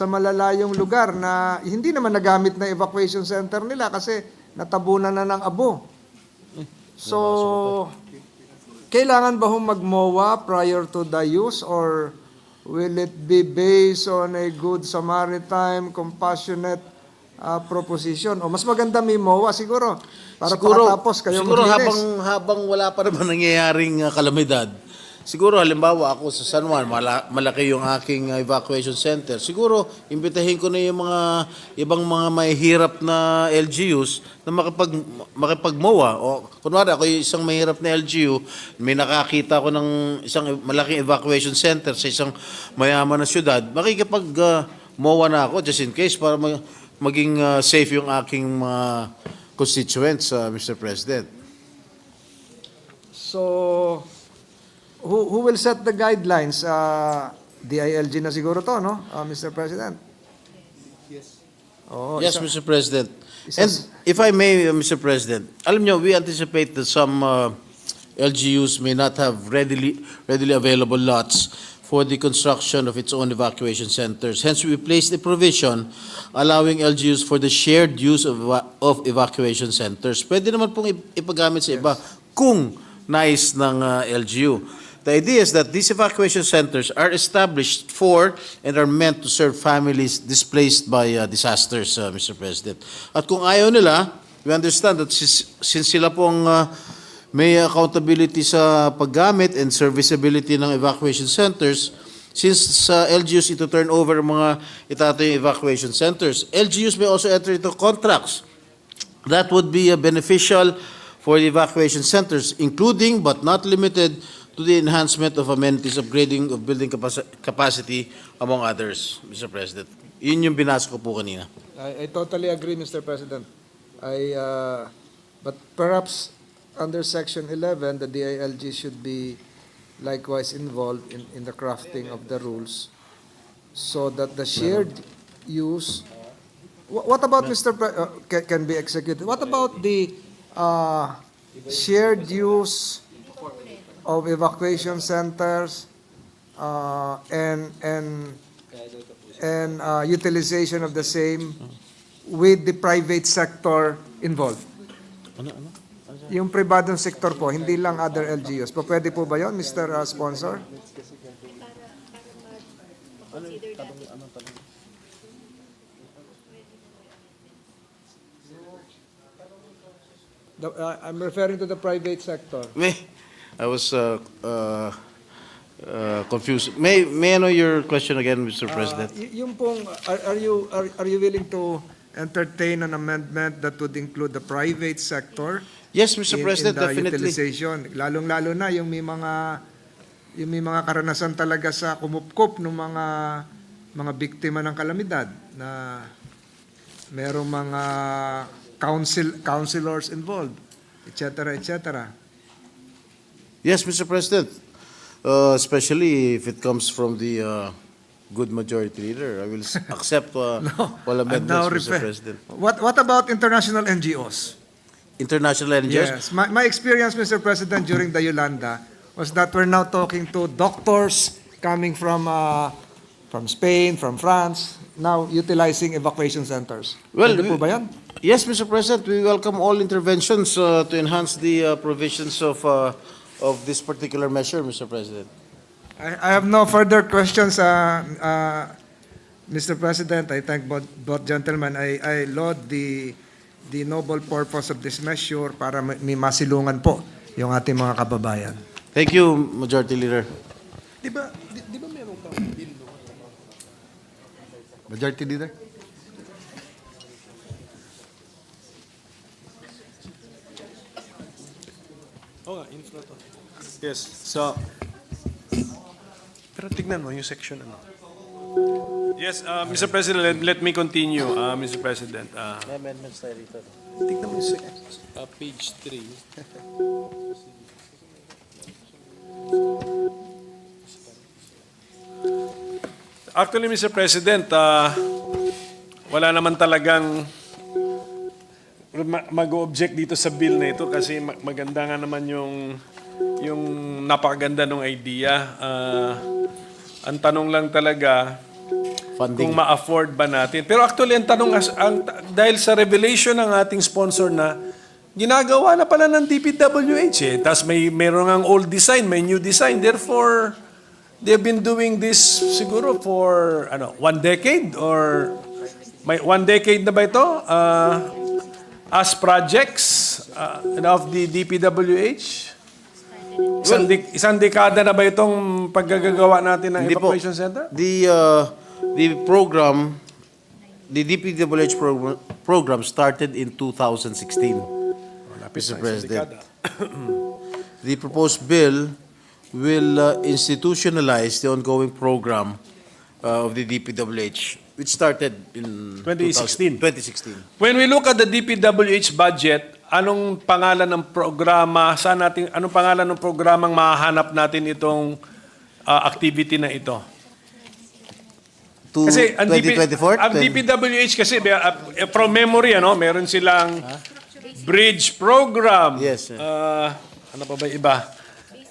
malalayong lugar na hindi naman nagamit na evacuation center nila kasi natabunan na ng abo. So kailangan ba hong mag-MOA prior to the use, or will it be based on a good Samaritan, compassionate proposition? O mas maganda may MOA siguro para pagkatapos kayo maglinis. Habang wala pa naman nangyayaring kalamidad, siguro halimbawa ako sa San Juan, malaki yung aking evacuation center. Siguro imbitahin ko na yung mga ibang mga mahihirap na LGUs na makipag-MOA. O kunwari ako yung isang mahirap na LGU, may nakakita ko ng isang malaking evacuation center sa isang mayaman na syudad, makikipag-MOA na ako just in case para maging safe yung aking mga constituents, Mr. President. So who will set the guidelines? DILG na siguro to, no, Mr. President? Yes. Oh, Yes, Mr. President. And if I may, Mr. President, alam nyo, we anticipate that some LGUs may not have readily available lots for the construction of its own evacuation centers. Hence, we placed a provision allowing LGUs for the shared use of evacuation centers. Pwede naman pong ipagamit sa iba kung nais ng LGU. The idea is that these evacuation centers are established for and are meant to serve families displaced by disasters, Mr. President. At kung ayaw nila, we understand that since sila pong may accountability sa paggamit and serviceability ng evacuation centers, since sa LGUs ito turn over mga itatayong evacuation centers, LGUs may also enter into contracts that would be beneficial for the evacuation centers, including but not limited to the enhancement of amenities, upgrading of building capacity, among others, Mr. President. Yun yung binasa ko po kanina. I totally agree, Mr. President. But perhaps under Section 11, the DILG should be likewise involved in the crafting of the rules so that the shared use. What about, Mr. Can be executed? What about the shared use of evacuation centers and utilization of the same with the private sector involved? Yung pribadong sektor po, hindi lang other LGUs. Pwede po ba yun, Mr. Sponsor? I'm referring to the private sector. I was confused. May I know your question again, Mr. President? Yung pong, are you willing to entertain an amendment that would include the private sector? Yes, Mr. President, in the definitely. utilization? Lalong-lalo na yung may mga karanasan talaga sa kumupkop ng mga biktima ng kalamidad na merong mga councilors involved, etc., etc. Yes, Mr. President. Especially if it comes from the good majority leader. I will accept all I'm now amendments, Mr. refer- President. What about international NGOs? International NGOs? Yes, my experience, Mr. President, during the Yolanda was that we're now talking to doctors coming from Spain, from France, now utilizing evacuation centers. Well, Pwede po ba yan? Yes, Mr. President, we welcome all interventions to enhance the provisions of this particular measure, Mr. President. I have no further questions, Mr. President. I thank both gentlemen. I laud the noble purpose of this measure para may masilungan po yung ating mga kababayan. Thank you, Majority Leader. Di ba meron ka bill? Majority Leader? Yes, so, pero tignan mo yung section ano. Yes, Mr. President, let me continue, Mr. President. Amendments tayo dito. Tignan mo yung page 3. Actually, Mr. President, wala naman talagang mag-object dito sa bill na ito kasi maganda nga naman yung napakaganda ng idea. Ang tanong lang talaga Funding. kung ma-afford ba natin. Pero actually, ang tanong, dahil sa revelation ng ating sponsor na ginagawa na pala ng DPWH eh. Tapos meron ng old design, may new design. Therefore, they've been doing this siguro for 1 decade or may 1 decade na ba ito? As projects of the DPWH? Isang dekada na ba itong paggagawa natin ng Hindi po. evacuation center? The program, the DPWH program started in 2016, Mr. President. The proposed bill will institutionalize the ongoing program of the DPWH, which started in 2016. 2016. When we look at the DPWH budget, anong pangalan ng programa, anong pangalan ng programang mahahanap natin itong activity na ito? To Kasi ang 2024? ang DPWH kasi from memory meron silang bridge program. Yes. Ano pa ba iba?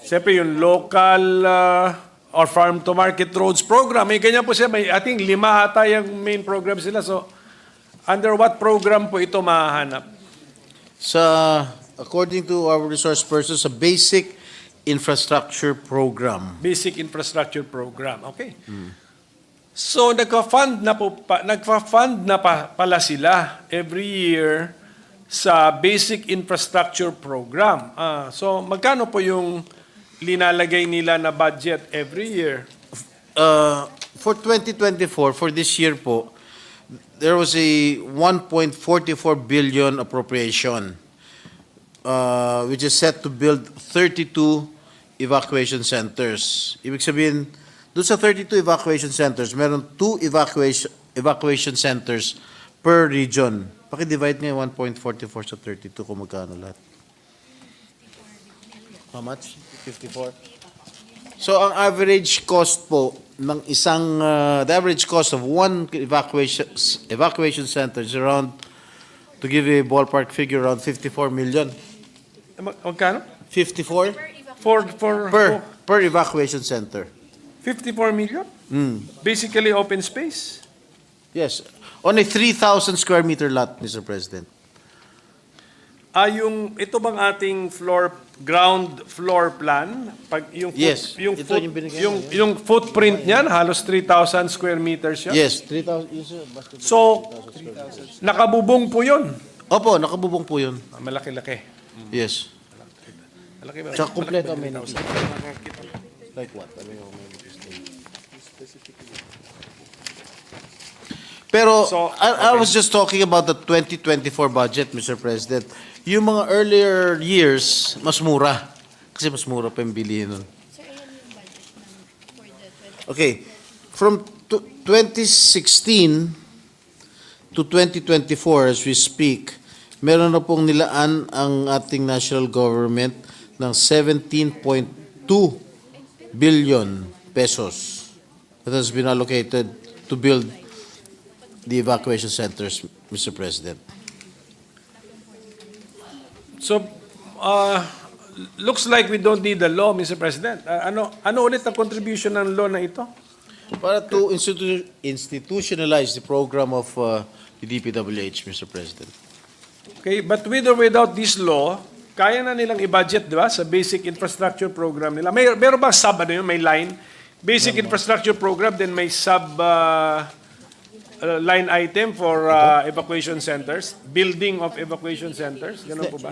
Siyempre yung local or farm to market roads program. May ganyan po siya. I think 5 ata yung main program sila. So under what program po ito mahahanap? According to our resource persons, a basic infrastructure program. Basic infrastructure program. Okay. So nagfa-fund na pala sila every year sa basic infrastructure program. So magkano po yung linalagay nila na budget every year? For 2024, for this year po, there was a 1.44 billion appropriation, which is set to build 32 evacuation centers. Ibig sabihin, doon sa 32 evacuation centers, meron 2 evacuation centers per region. Paki-divide nga yung 1.44 sa 32 kung magkano lahat. How much? 54? So, ang average cost po ng isang, the average cost of one evacuation center is around, to give you a ballpark figure, around 54 million. Magkano? 54? Per evacuation center. 54 million? Basically open space? Yes. On a 3,000 square meter lot, Mr. President. Ito bang ating ground floor plan? Yes. Ito yung binigay mo, yung footprint niyan, halos 3,000 square meters siya? Yes, 3,000. So, nakabubong po yun? Opo, nakabubong po yun. Malaki-laki. Yes. Malaki ba? Tsaka kompleto amenities. Like what? Pero So, I was just talking about the 2024 budget, Mr. President. Yung mga earlier years, mas mura. Kasi mas mura pa yung bilihin nun. Okay. From 2016 to 2024, as we speak, meron na pong nilaan ang ating national government ng 17.2 billion pesos that has been allocated to build the evacuation centers, Mr. President. So, looks like we don't need the law, Mr. President. Ano ulit ang contribution ng law na ito? Para to institutionalize the program of the DPWH, Mr. President. Okay, but with or without this law, kaya na nilang i-budget, di ba, sa basic infrastructure program nila. Meron ba sub, ano yun, may line? Basic infrastructure program, then may sub line item for evacuation centers, building of evacuation centers. Ganun po ba?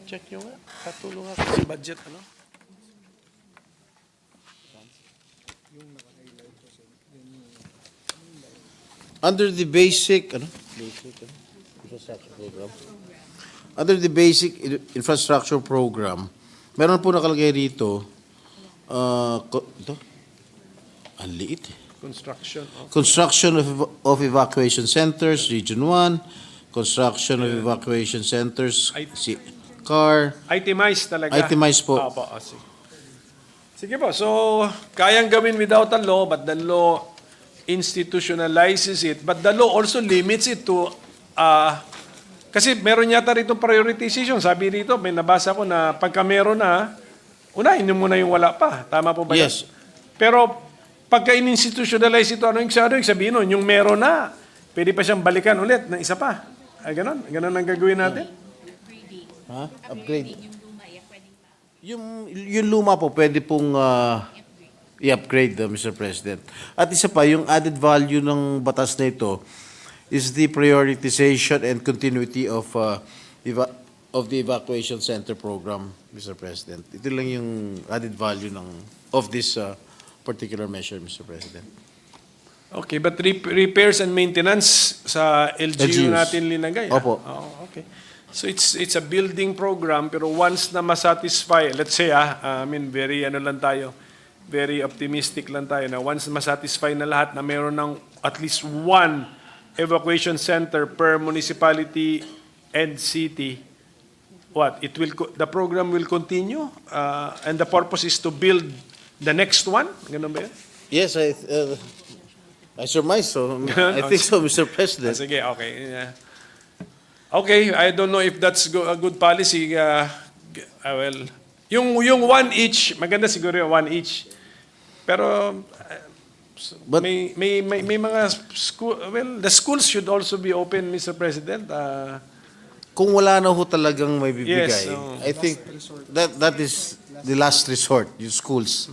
Check nyo nga. Katulong nga sa budget, ano? Under the basic infrastructure program. Under the basic infrastructure program, meron po nakalagay rito, ito, ang liit. Construction of evacuation centers, Region 1, construction of evacuation centers, CAR, Itemized talaga. itemized po. Opo, sige. Sige po, so kayang gawin without a law, but the law institutionalizes it. But the law also limits it to, kasi meron yata rito prioritization. Sabi rito, may nabasa ko na pagka meron na, unahin nyo muna yung wala pa. Tama po ba yan? Yes. Pero pagka in-institutionalize ito, ano yung sabihin nun? Yung meron na, pwede pa siyang balikan ulit ng isa pa. Ay, ganon? Ganon ang gagawin natin? Ha? Upgrade. Yung luma po, pwede pong i-upgrade, Mr. President. At isa pa, yung added value ng batas na ito is the prioritization and continuity of the evacuation center program, Mr. President. Ito lang yung added value of this particular measure, Mr. President. Okay, but repairs and maintenance sa LGU LGUs. natin linagay? Opo. Oh, okay. So it's a building program, pero once na masatisfy, let's say very very optimistic lang tayo na once masatisfy na lahat na meron ng at least one evacuation center per municipality and city, the program will continue, and the purpose is to build the next one? Ganun ba yun? Yes, I surmise so. I think so, Mr. President. Sige, okay. Okay, I don't know if that's a good policy. Well, yung one each, maganda siguro yung one each. Pero But- may mga school, well, the schools should also be open, Mr. President. Kung wala na ho talagang may bibigay, Yes, I think that is the last resort, yung schools.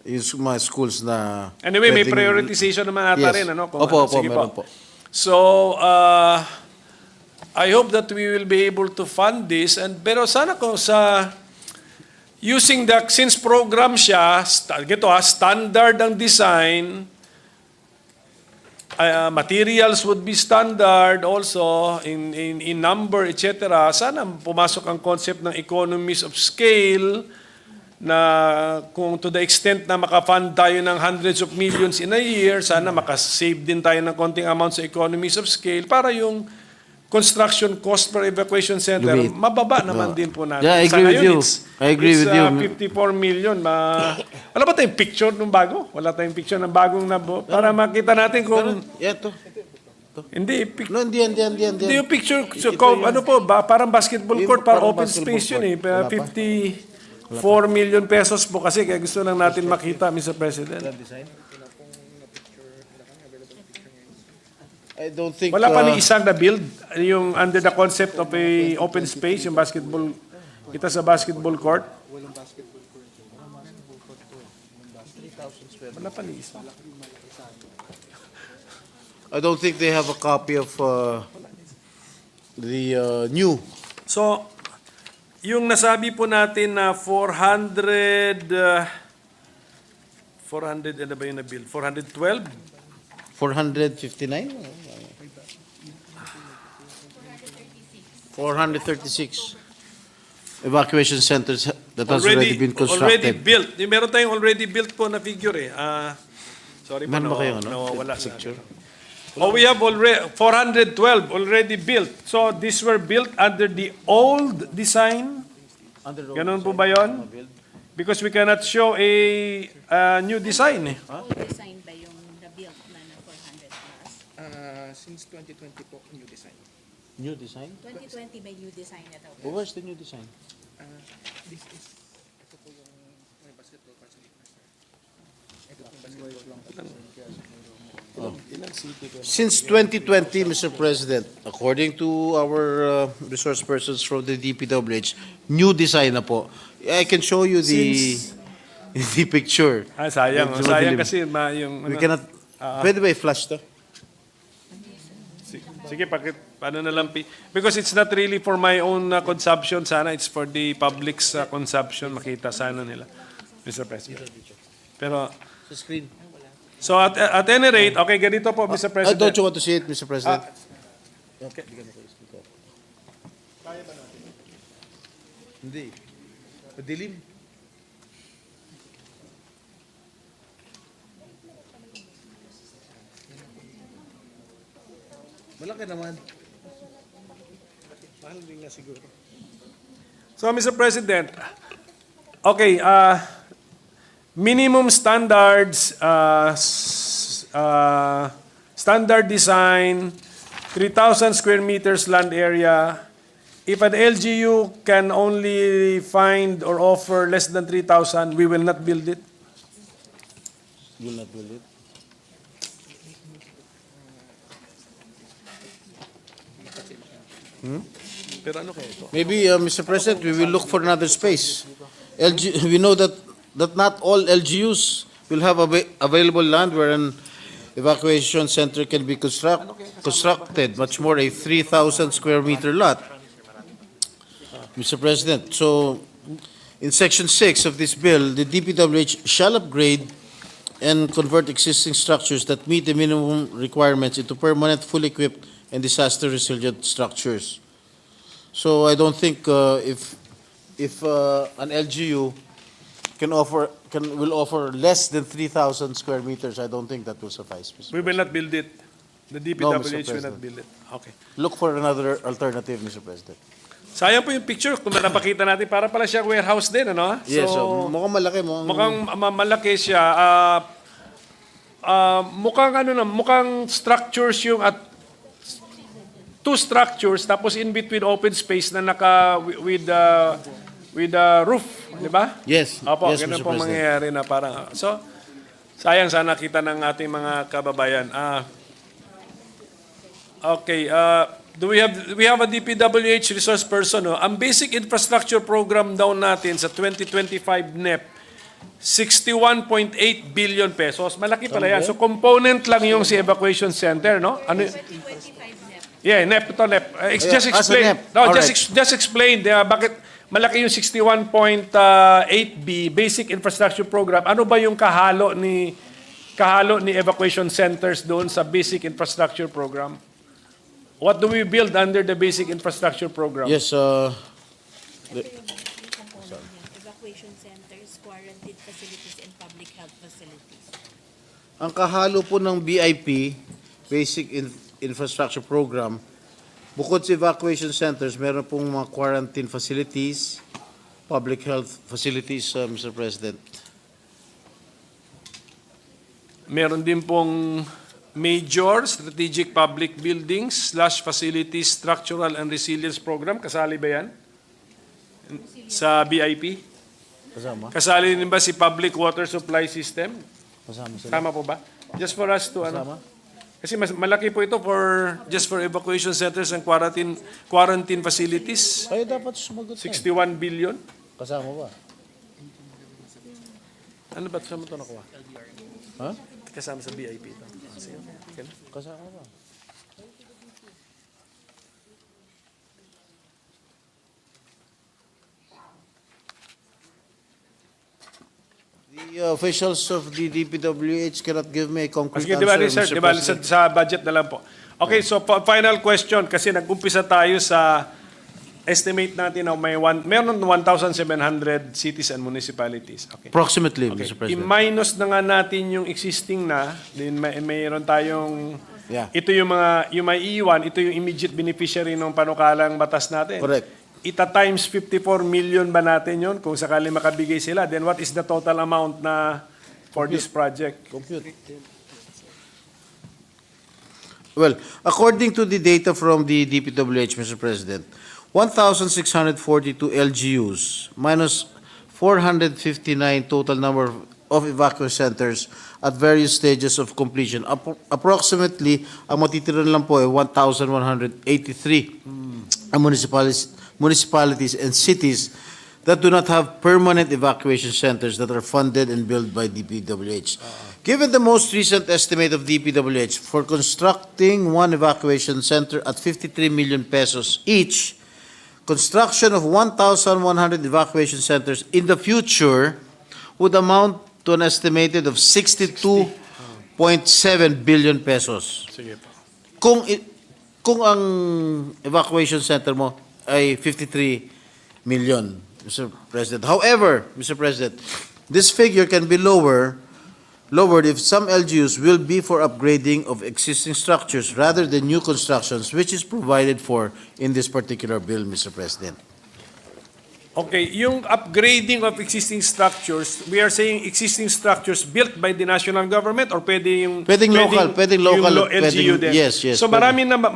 Yung mga schools na... Anyway, may pwedeng- prioritization naman ata rin, ano? Opo, Sige meron po. So, I hope that we will be able to fund this, pero sana ko sa using since program siya, standard ang design, materials would be standard also in number, etc. Sana pumasok ang concept ng economies of scale na kung to the extent na makafund tayo ng hundreds of millions in a year, sana makasave din tayo ng konting amount sa economies of scale para yung construction cost per evacuation center, Lumit. mababa naman din po natin. Yeah, I agree with you. I agree with you. 54 million. Wala ba tayong picture ng bago? Wala tayong picture ng bagong para makita natin kung... Yeah, to. Hindi, No, hindi. hindi yung picture. So, ano po, parang basketball court, para Parang open basketball space yun eh. court. Wala pa. 54 million pesos po kasi, kaya gusto lang natin makita, Mr. President. I don't think... Wala pa ni isang na-build, yung under the concept of a open space, yung basketball, kita sa basketball court. Wala pa ni isa. I don't think they have a copy of the new. So, yung nasabi po natin na 400, ano ba yung na-build? 412? 459? 436 evacuation centers that has already been Already constructed. built. Meron tayong already built po na figure eh. Sorry po, Meron ba kayong nawawala sa picture? Oh, we have already 412 already built. So these were built under the old design. Ganun po ba yun? Because we cannot show a new design. Eh. Old design ba yung na-built na 400 plus? Since 2020 po, new design. New design? 2020 may new design na daw. Oh, where's the new design? This is, ito po yung may basketball facility. Ito po yung basketball. Since 2020, Mr. President, according to our resource persons from the DPWH, new design na po. I can show you the picture. Sayang. Medyo Sayang madilim. kasi yung... We cannot, pwede ba i-flash to? Sige, paano na lang? Because it's not really for my own consumption. Sana it's for the public's consumption. Makita sana nila, Mr. President. Pero, Sa screen. so at any rate, okay, ganito po, Mr. President. Don't you want to see it, Mr. President? Okay. Hindi. Madilim. Malaki naman. Mahal din nga siguro. So, Mr. President, okay, minimum standards, standard design, 3,000 square meters land area. If an LGU can only find or offer less than 3,000, we will not build it. Will not build it. Pero ano kaya ito? Maybe, Mr. President, we will look for another space. We know that not all LGUs will have available land where an evacuation center can be constructed, much more a 3,000 square meter lot. Mr. President, so in Section 6 of this bill, the DPWH shall upgrade and convert existing structures that meet the minimum requirements into permanent, fully equipped, and disaster-resilient structures. So I don't think if an LGU will offer less than 3,000 square meters, I don't think that will suffice, Mr. We will not build it. The No, Mr. DPWH will President. not build it. Okay. Look for another alternative, Mr. President. Sayang po yung picture kung napakita natin. Para pala siya warehouse din, ano? Yes, so mukhang malaki mo. Mukhang malaki siya. Mukhang structures yung at two structures tapos in between open space na with roof, di ba? Yes, Opo, yes, ganun Mr. po President. mangyayari na parang so sayang sana kita ng ating mga kababayan. Okay, do we have a DPWH resource person, no? Ang basic infrastructure program daw natin sa 2025 NEP 61.8 billion pesos. Malaki pala yan. So component lang yung si evacuation center, no? Ano? 2025 NEP. Yeah, NEP ito, NEP. Just as a explain. NEP. No, All just explain bakit malaki yung 61.8B basic infrastructure program. Ano ba yung kahalo ni evacuation centers doon sa basic infrastructure program? What do we build under the basic infrastructure program? Yes, Evacuation centers, quarantine facilities, and public health facilities. ang kahalo po ng BIP, Basic Infrastructure Program, bukod sa evacuation centers, meron pong mga quarantine facilities, public health facilities, Mr. President. Meron din pong major strategic public buildings / facilities structural and resilience program. Kasali ba yan? Sa BIP? Kasama? Kasali din ba si public water supply system? Kasama sila. Tama po ba? Just for us to Kasama? Kasi malaki po ito just for evacuation centers and quarantine facilities. Kayo dapat sumagot na. 61 billion. Kasama ba? Ano ba? Saan mo ito nakuha? Ha? Kasama sa BIP ito. Sige. Okay na. Kasama ba? The officials of the DPWH cannot give me a concrete Sige, di ba, answer, sir? Mr. Di ba, President. sa budget na lang po. Okay, so final question kasi nag-umpisa tayo sa estimate natin na meron 1,700 cities and municipalities. Okay. Approximately, Okay. Mr. President. I-minus na nga natin yung existing na, then mayroon tayong Yeah. Ito yung may iiwan, ito yung immediate beneficiary ng panukalang batas natin. Correct. Times 54 million ba natin yon kung sakali makabigay sila? Then what is the total amount na for this project? Compute. Well, according to the data from the DPWH, Mr. President, 1,642 LGUs minus 459 total number of evacuation centers at various stages of completion. Approximately, ang matitira lang po ay 1,183 ang municipalities and cities that do not have permanent evacuation centers that are funded and built by DPWH. Given the most recent estimate of DPWH for constructing one evacuation center at 53 million pesos each, construction of 1,100 evacuation centers in the future would amount to an estimated of 62.7 billion pesos. Sige po. Kung ang evacuation center mo ay 53 million, Mr. President. However, Mr. President, this figure can be lowered if some LGUs will be for upgrading of existing structures rather than new constructions, which is provided for in this particular bill, Mr. President. Okay, yung upgrading of existing structures, we are saying existing structures built by the national government or pwedeng local, LGU din? yes, So pwede.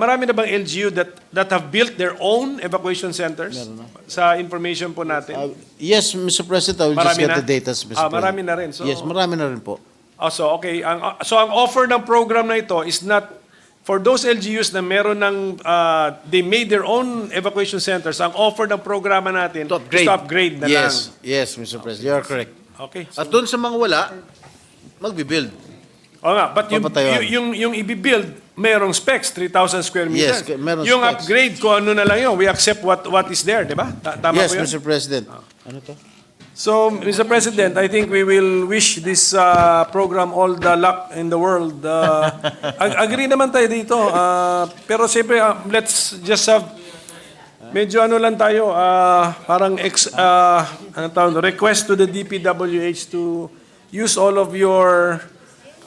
marami na bang LGU that have built their own evacuation centers? Sa information po natin. Yes, Mr. President, I will just Marami get na? the data, Mr. President. Marami na rin. So, Yes, marami na rin po. So okay, ang offer ng program na ito is not for those LGUs na meron ng they made their own evacuation centers. Ang offer ng programa natin To upgrade. is to upgrade na lang. Yes, Mr. President, you are correct. Okay. At doon sa mga wala, magbibuild. O nga, but Papatayuan. yung i-build, merong specs, 3,000 square meters. Yes, meron yung specs. upgrade, kung ano na lang yun, we accept what is there, di ba? Tama Yes, po yun? Mr. President. Ano to? So, Mr. President, I think we will wish this program all the luck in the world. Agree naman tayo dito. Pero siyempre, let's just have, medyo ano lang tayo, parang request to the DPWH to use all of your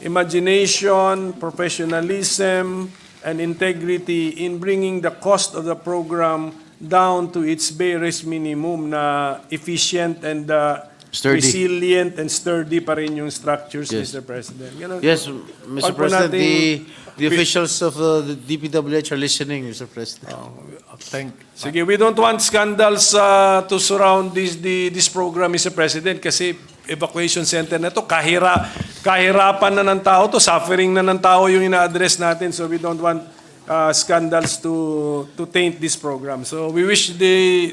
imagination, professionalism, and integrity in bringing the cost of the program down to its barest minimum na efficient and Sturdy. resilient and sturdy pa rin yung structures, Yes. Mr. President. Ganun. Yes, Pag Mr. po President, nating- the officials of the DPWH are listening, Mr. President. Sige, we don't want scandals to surround this program, Mr. President, kasi evacuation center na to, kahirapan na ng tao to, suffering na ng tao yung ina-address natin, so we don't want scandals to taint this program. So we wish the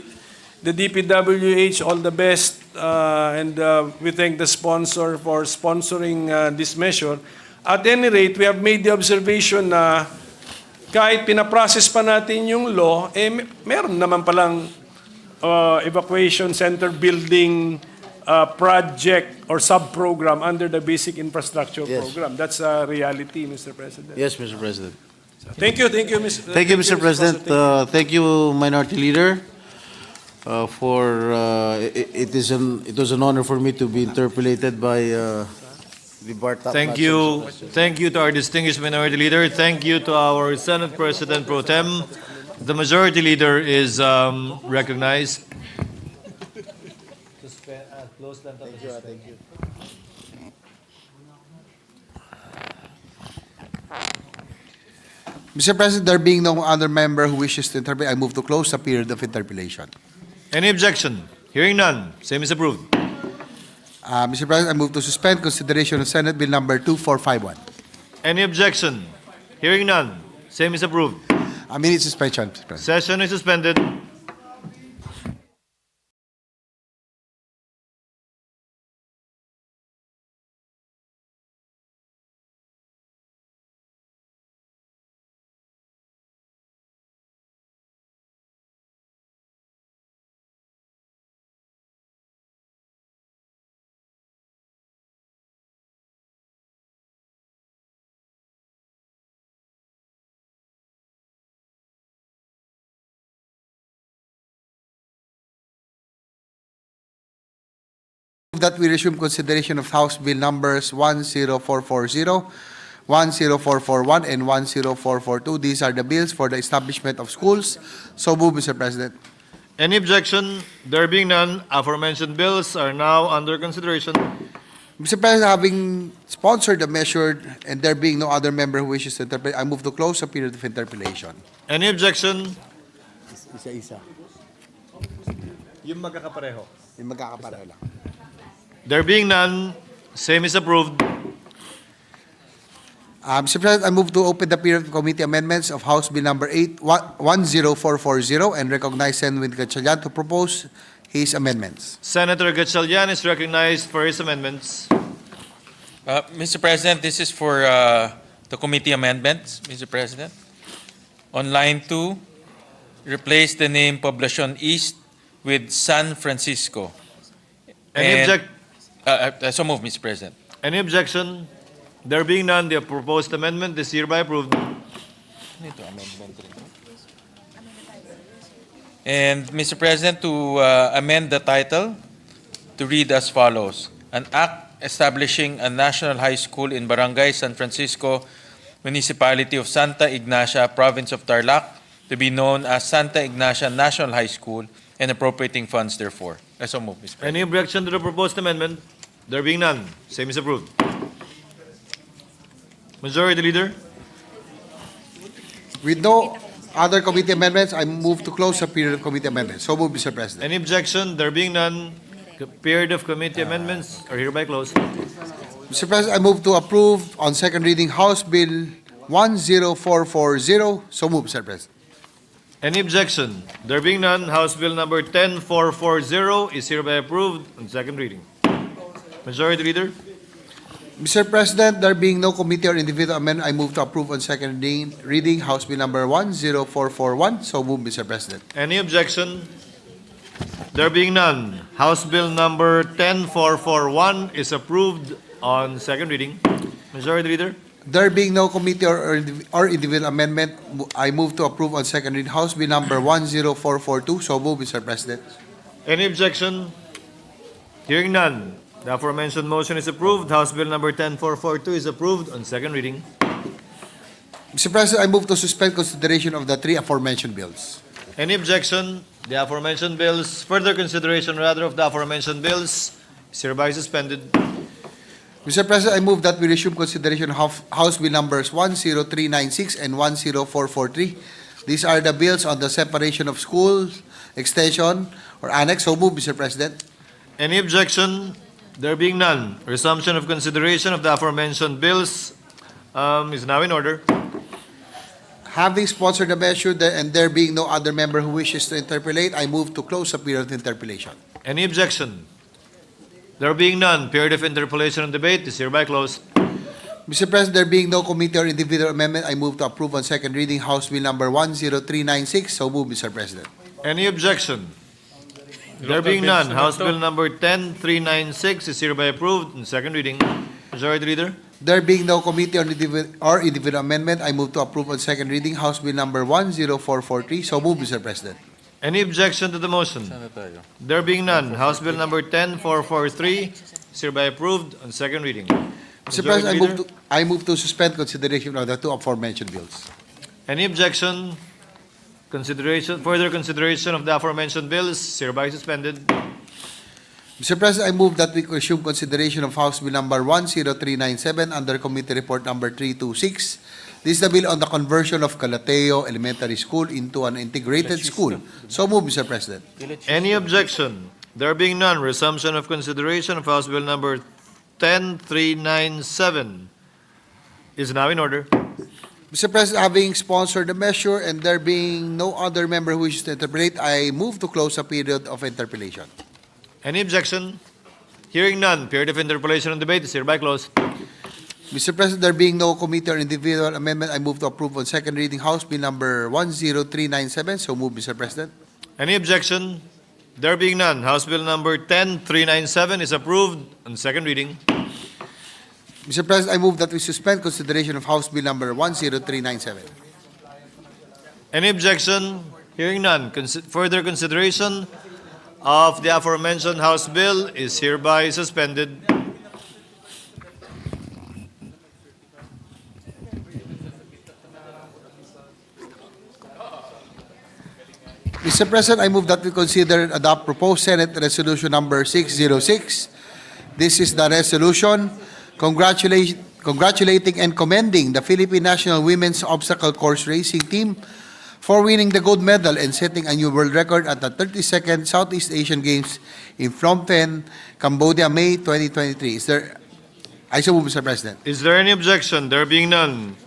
DPWH all the best and we thank the sponsor for sponsoring this measure. At any rate, we have made the observation na kahit pinaprocess pa natin yung law, meron naman palang evacuation center building project or sub-program under the basic infrastructure Yes. program. That's a reality, Mr. President. Yes, Mr. President. Thank you, Mr. Thank you, Mr. President. Thank you, Minority Leader, it was an honor for me to be interpolated by the bar top Thank notch. you. Thank you to our distinguished Minority Leader. Thank you to our Senate President Pro Tem. The Majority Leader is recognized. Mr. President, there being no other member who wishes to interpret, I move to close the period of interpellation. Any objection? Hearing none, same is approved. Mr. President, I move to suspend consideration of Senate Bill number 2451. Any objection? Hearing none, same is approved. A minute suspension, Mr. President. Session is suspended. That we resume consideration of House Bill numbers 10440, 10441 and 10442. These are the bills for the establishment of schools. So move, Mr. President. Any objection? There being none, aforementioned bills are now under consideration. Mr. President, having sponsored the measure and there being no other member who wishes to interpret, I move to close the period of interpellation. Any objection? Isa-isa. Yung magkakapareho. Yung magkakapareho lang. There being none, same is approved. Mr. President, I move to open the period of committee amendments of House Bill number 10440 and recognize Senator Gatchalian to propose his amendments. Senator Gatchalian is recognized for his amendments. Mr. President, this is for the committee amendments, Mr. President. On line 2, replace the name Poblacion East with San Francisco. Any And- So move, Mr. President. Any objection? There being none, the proposed amendment is hereby approved. And Mr. President, to amend the title to read as follows. An act establishing a national high school in Barangay San Francisco, Municipality of Santa Ignacia, Province of Tarlac, to be known as Santa Ignacia National High School and appropriating funds therefore. I so move, Mr. President. Any objection to the proposed amendment? There being none, same is approved. Majority Leader? With no other committee amendments, I move to close the period of committee amendments. So move, Mr. President. Any objection? There being none, period of committee amendments are hereby closed. Mr. President, I move to approve on second reading House Bill 10440. So move, Mr. President. Any objection? There being none, House Bill number 10440 is hereby approved on second reading. Majority Leader? Mr. President, there being no committee or individual amendment, I move to approve on second reading House Bill number 10441. So move, Mr. President. Any objection? There being none, House Bill number 10441 is approved on second reading. Majority Leader? There being no committee or individual amendment, I move to approve on second reading House Bill number 10442. So move, Mr. President. Any objection? Hearing none, the aforementioned motion is approved. House Bill number 10442 is approved on second reading. Mr. President, I move to suspend consideration of the three aforementioned bills. Any objection? The aforementioned bills, further consideration rather of the aforementioned bills is hereby suspended. Mr. President, I move that we resume consideration of House Bill numbers 10396 and 10443. These are the bills on the separation of schools, extension, or annex. So move, Mr. President. Any objection? There being none, resumption of consideration of the aforementioned bills is now in order. Having sponsored the measure and there being no other member who wishes to interpolate, I move to close the period of interpolation. Any objection? There being none, period of interpolation and debate is hereby closed. Mr. President, there being no committee or individual amendment, I move to approve on second reading House Bill number 10396. So move, Mr. President. Any objection? There being none, House Bill number 10396 is hereby approved in second reading. Majority Leader? There being no committee or individual amendment, I move to approve on second reading House Bill number 10443. So move, Mr. President. Any objection to the motion? There being none, House Bill number 10443 is hereby approved on second reading. Mr. Majority President, Leader? I move to suspend consideration of the two aforementioned bills. Any objection? Further consideration of the aforementioned bills is hereby suspended. Mr. President, I move that we resume consideration of House Bill number 10397 under Committee Report number 326. This is the bill on the conversion of Calateo Elementary School into an integrated school. So move, Mr. President. Any objection? There being none, resumption of consideration of House Bill number 10397 is now in order. Mr. President, having sponsored the measure and there being no other member who wishes to interpolate, I move to close the period of interpolation. Any objection? Hearing none, period of interpolation and debate is hereby closed. Mr. President, there being no committee or individual amendment, I move to approve on second reading House Bill number 10397. So move, Mr. President. Any objection? There being none, House Bill number 10397 is approved on second reading. Mr. President, I move that we suspend consideration of House Bill number 10397. Any objection? Hearing none, further consideration of the aforementioned House Bill is hereby suspended. Mr. President, I move that we consider and adopt proposed Senate Resolution number 606. This is the resolution congratulating and commending the Philippine National Women's Obstacle Course Racing Team for winning the gold medal and setting a new world record at the 32nd Southeast Asian Games in Phnom Penh, Cambodia, May 2023. I so move, Mr. President. Is there any objection? There being none,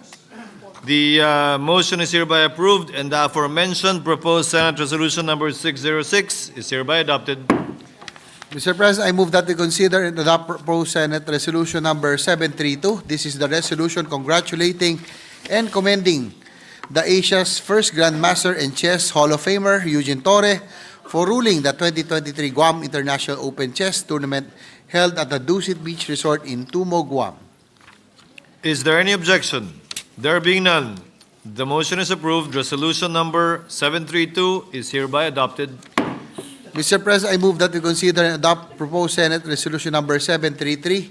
the motion is hereby approved, and the aforementioned proposed Senate Resolution number 606 is hereby adopted. Mr. President, I move that we consider and adopt proposed Senate Resolution number 732. This is the resolution congratulating and commending the Asia's first Grandmaster and Chess Hall of Famer, Eugene Torre, for ruling the 2023 Guam International Open Chess Tournament held at the Dusit Beach Resort in Tumo, Guam. Is there any objection? There being none, the motion is approved. Resolution number 732 is hereby adopted. Mr. President, I move that we consider and adopt proposed Senate Resolution number 733.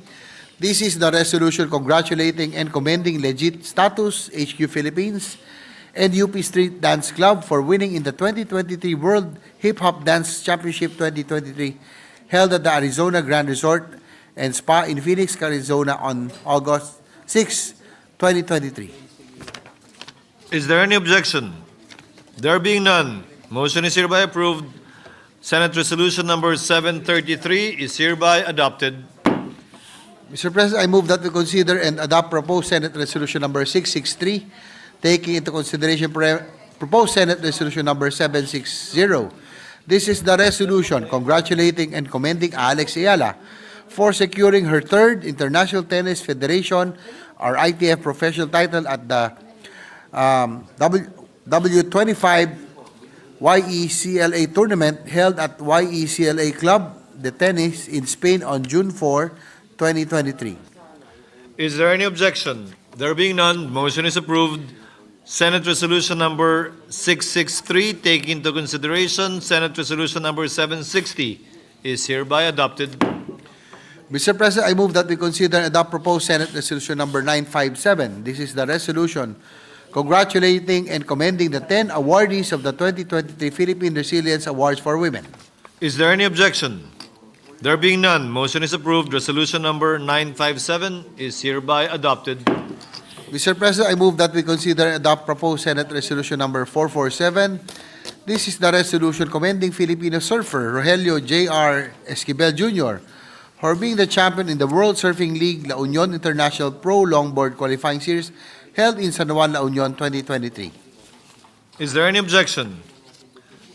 This is the resolution congratulating and commending Legit Status, HQ Philippines, and UP Street Dance Club for winning in the 2023 World Hip Hop Dance Championship 2023 held at the Arizona Grand Resort and Spa in Phoenix, Arizona on August 6, 2023. Is there any objection? There being none, motion is hereby approved. Senate Resolution number 733 is hereby adopted. Mr. President, I move that we consider and adopt proposed Senate Resolution number 663, taking into consideration proposed Senate Resolution number 760. This is the resolution congratulating and commending Alex Ayala for securing her third International Tennis Federation or ITF professional title at the W25 YECLA tournament held at YECLA Club de Tennis in Spain on June 4, 2023. Is there any objection? There being none, motion is approved. Senate Resolution number 663, taking into consideration Senate Resolution number 760, is hereby adopted. Mr. President, I move that we consider and adopt proposed Senate Resolution number 957. This is the resolution congratulating and commending the 10 awardees of the 2023 Philippine Resilience Awards for Women. Is there any objection? There being none, motion is approved. Resolution number 957 is hereby adopted. Mr. President, I move that we consider and adopt proposed Senate Resolution number 447. This is the resolution commending Filipino surfer Rogelio J.R. Esquivel Jr. for being the champion in the World Surfing League La Union International Pro Longboard Qualifying Series held in San Juan, La Union, 2023. Is there any objection?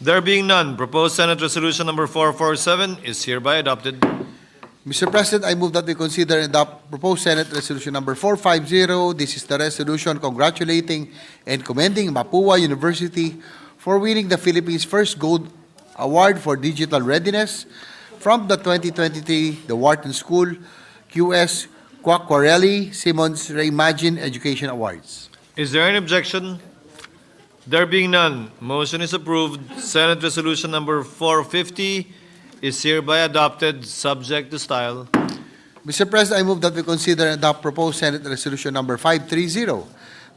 There being none, proposed Senate Resolution number 447 is hereby adopted. Mr. President, I move that we consider and adopt proposed Senate Resolution number 450. This is the resolution congratulating and commending Mapua University for winning the Philippines' first gold award for digital readiness from the 2023 The Wharton School QS Quacquarelli Simmons Reimagine Education Awards. Is there any objection? There being none, motion is approved. Senate Resolution number 450 is hereby adopted, subject to style. Mr. President, I move that we consider and adopt proposed Senate Resolution number 530.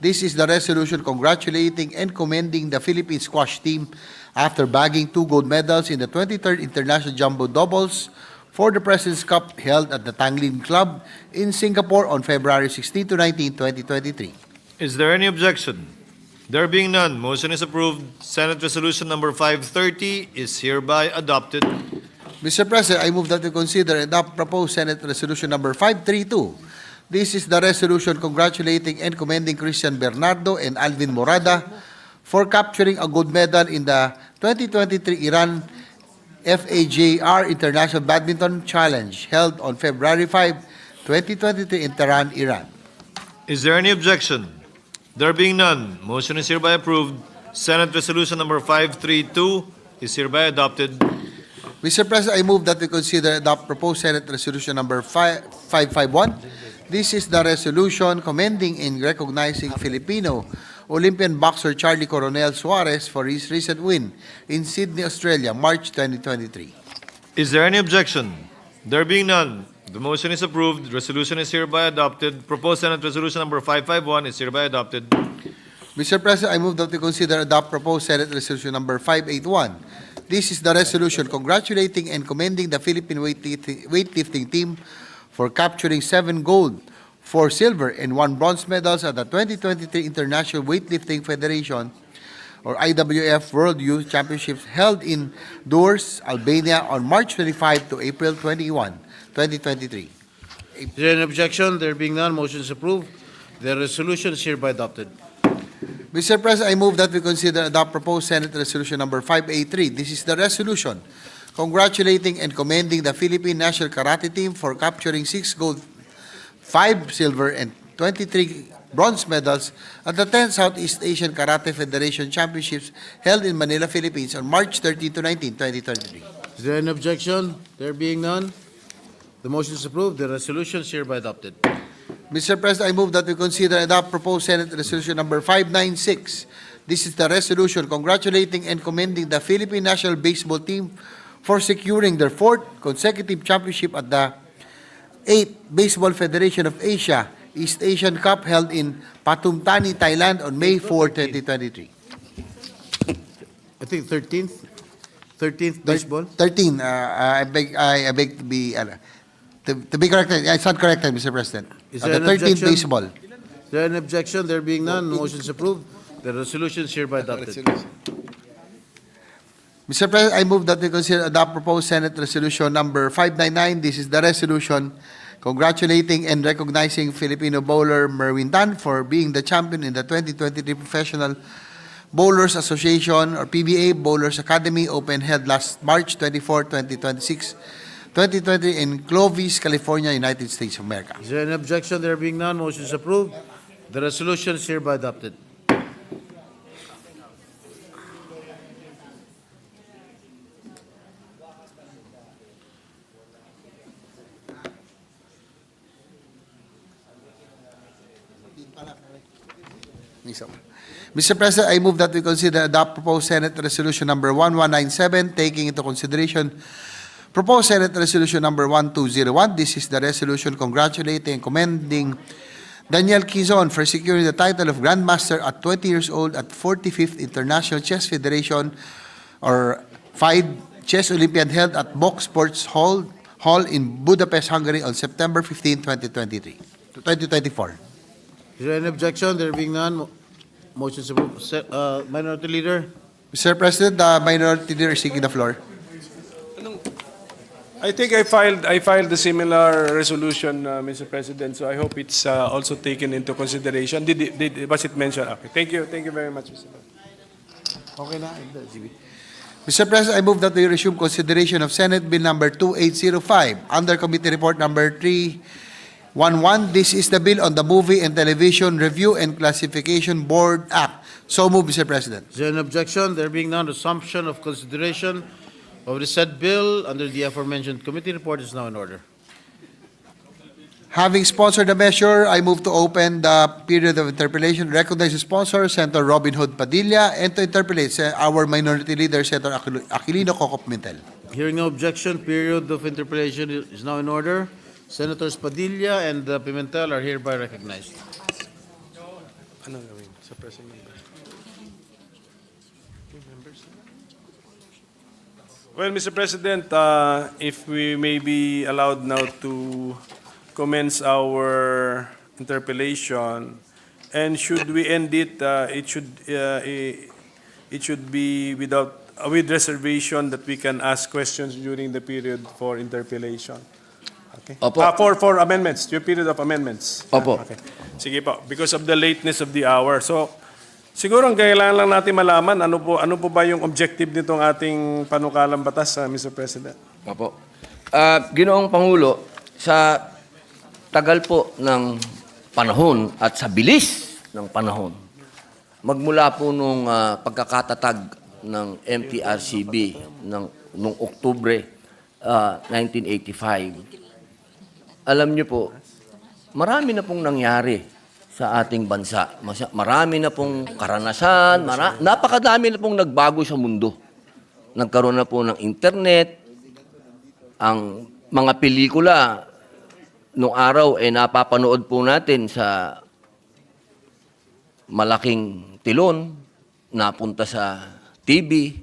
This is the resolution congratulating and commending the Philippine squash team after bagging 2 gold medals in the 23rd International Jumbo Doubles for the President's Cup held at the Tanglin Club in Singapore on February 16 to 19, 2023. Is there any objection? There being none, motion is approved. Senate Resolution number 530 is hereby adopted. Mr. President, I move that we consider and adopt proposed Senate Resolution number 532. This is the resolution congratulating and commending Christian Bernardo and Alvin Morada for capturing a gold medal in the 2023 Iran FAJR International Badminton Challenge held on February 5, 2023 in Tehran, Iran. Is there any objection? There being none, motion is hereby approved. Senate Resolution number 532 is hereby adopted. Mr. President, I move that we consider and adopt proposed Senate Resolution number 551. This is the resolution commending and recognizing Filipino Olympian boxer Charlie Coronel Suarez for his recent win in Sydney, Australia, March 2023. Is there any objection? There being none, the motion is approved. Resolution is hereby adopted. Proposed Senate Resolution number 551 is hereby adopted. Mr. President, I move that we consider adopt proposed Senate Resolution number 581. This is the resolution congratulating and commending the Philippine weightlifting team for capturing 7 gold, 4 silver, and 1 bronze medals at the 2023 International Weightlifting Federation or IWF World Youth Championships held in Doors, Albania on March 25 to April 21, 2023. Is there an objection? There being none, motion is approved. The resolution is hereby adopted. Mr. President, I move that we consider adopt proposed Senate Resolution number 583. This is the resolution congratulating and commending the Philippine National Karate Team for capturing 6 gold, 5 silver, and 23 bronze medals at the 10th Southeast Asian Karate Federation Championships held in Manila, Philippines on March 13 to 19, 2023. Is there an objection? There being none, the motion is approved. The resolution is hereby adopted. Mr. President, I move that we consider adopt proposed Senate Resolution number 596. This is the resolution congratulating and commending the Philippine National Baseball Team for securing their 4th consecutive championship at the 8th Baseball Federation of Asia East Asian Cup held in Pathum Thani, Thailand on May 4, 2023. I think 13th baseball. 13. I beg to be corrected. It's not corrected, Mr. President. Is The there an 13th objection? baseball. Is there an objection? There being none, motion is approved. The resolution is hereby adopted. Mr. President, I move that we consider adopt proposed Senate Resolution number 599. This is the resolution congratulating and recognizing Filipino bowler Merwin Tan for being the champion in the 2023 Professional Bowlers Association or PBA Bowlers Academy Open held last March 24, 2026, 2020 in Clovis, California, United States of America. Is there an objection? There being none, motion is approved. The resolution is hereby adopted. Mr. President, I move that we consider adopt proposed Senate Resolution number 1197, taking into consideration proposed Senate Resolution number 1201. This is the resolution congratulating and commending Daniel Quizon for securing the title of Grandmaster at 20 years old at 45th International Chess Federation or FIDE Chess Olympiad held at Box Sports Hall in Budapest, Hungary on September 15, 2024. Is there an objection? There being none, motion is approved. Minority Leader? Mr. President, the Minority Leader is seeking the floor. I think I filed a similar resolution, Mr. President, so I hope it's also taken into consideration. Was it mentioned? Okay. Thank you very much, Mr. President. Okay na. Mr. President, I move that we resume consideration of Senate Bill number 2805 under Committee Report number 311. This is the bill on the Movie and Television Review and Classification Board Act. So move, Mr. President. Is there an objection? There being none, resumption of consideration of the said bill under the aforementioned committee report is now in order. Having sponsored the measure, I move to open the period of interpellation. Recognize the sponsor, Senator Robin Hood Padilla, and to interpellate our Minority Leader, Senator Aquilino Cocop-Mintel. Hearing no objection, period of interpellation is now in order. Senators Padilla and Pimentel are hereby recognized. Ano gawin sa President? Well, Mr. President, if we may be allowed now to commence our interpellation, and should we end it, it should be with reservation that we can ask questions during the period for interpellation. Okay. Opo. For amendments, your period of amendments. Opo. Okay. Sige po, because of the lateness of the hour. So, siguro ang kailangan lang natin malaman, ano po ba yung objective nitong ating panukalang batas, Mr. President? Opo. Ginoong Pangulo, sa tagal po ng panahon at sa bilis ng panahon, magmula po nung pagkakatatag ng MTRCB nung Oktubre 1985, alam niyo po, marami na pong nangyari sa ating bansa. Marami na pong karanasan, napakadami na pong nagbago sa mundo. Nagkaroon na po ng internet, ang mga pelikula noong araw ay napapanood po natin sa malaking Tilon, napunta sa TV.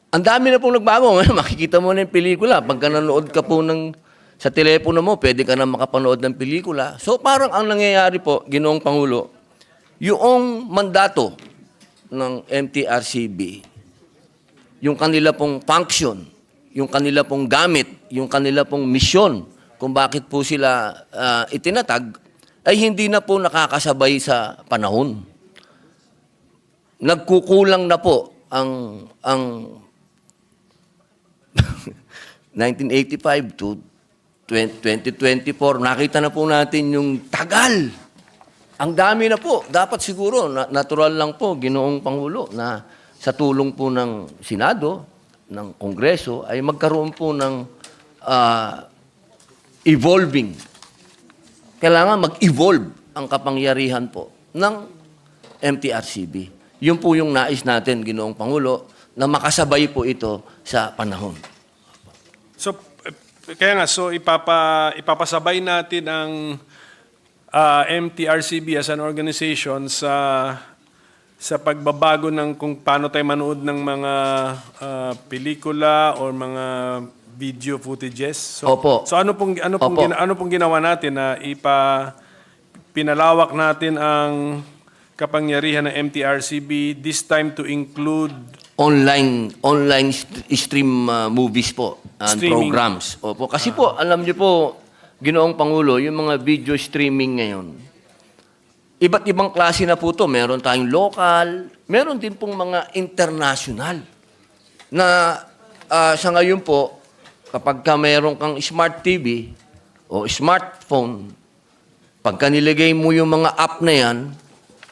Ang dami na pong nagbago. Ngayon, makikita mo na yung pelikula. Pagka nanood ka po sa telepono mo, pwede ka na makapanood ng pelikula. So parang ang nangyayari po, Ginoong Pangulo, yung mandato ng MTRCB, yung kanila pong function, yung kanila pong gamit, yung kanila pong misyon, kung bakit po sila itinatag, ay hindi na po nakakasabay sa panahon. Nagkukulang na po ang 1985 to 2024, nakita na po natin yung tagal. Ang dami na po. Dapat siguro, natural lang po, Ginoong Pangulo, na sa tulong po ng Senado, ng Kongreso, ay magkaroon po ng evolving. Kailangan mag-evolve ang kapangyarihan po ng MTRCB. Yun po yung nais natin, Ginoong Pangulo, na makasabay po ito sa panahon. So, kaya nga, so ipapasabay natin ang MTRCB as an organization sa pagbabago ng kung paano tayo manood ng mga pelikula or mga video footages. So, Opo. So ano pong ginawa natin na pinalawak natin ang kapangyarihan ng MTRCB this time to include Online stream movies po and Streaming. programs. Opo. Kasi po, alam niyo po, Ginoong Pangulo, yung mga video streaming ngayon, iba't ibang klase na po to. Meron tayong local, meron din pong mga international. Na sa ngayon po, kapag ka meron kang smart TV o smartphone, pagka nilagay mo yung mga app na yan,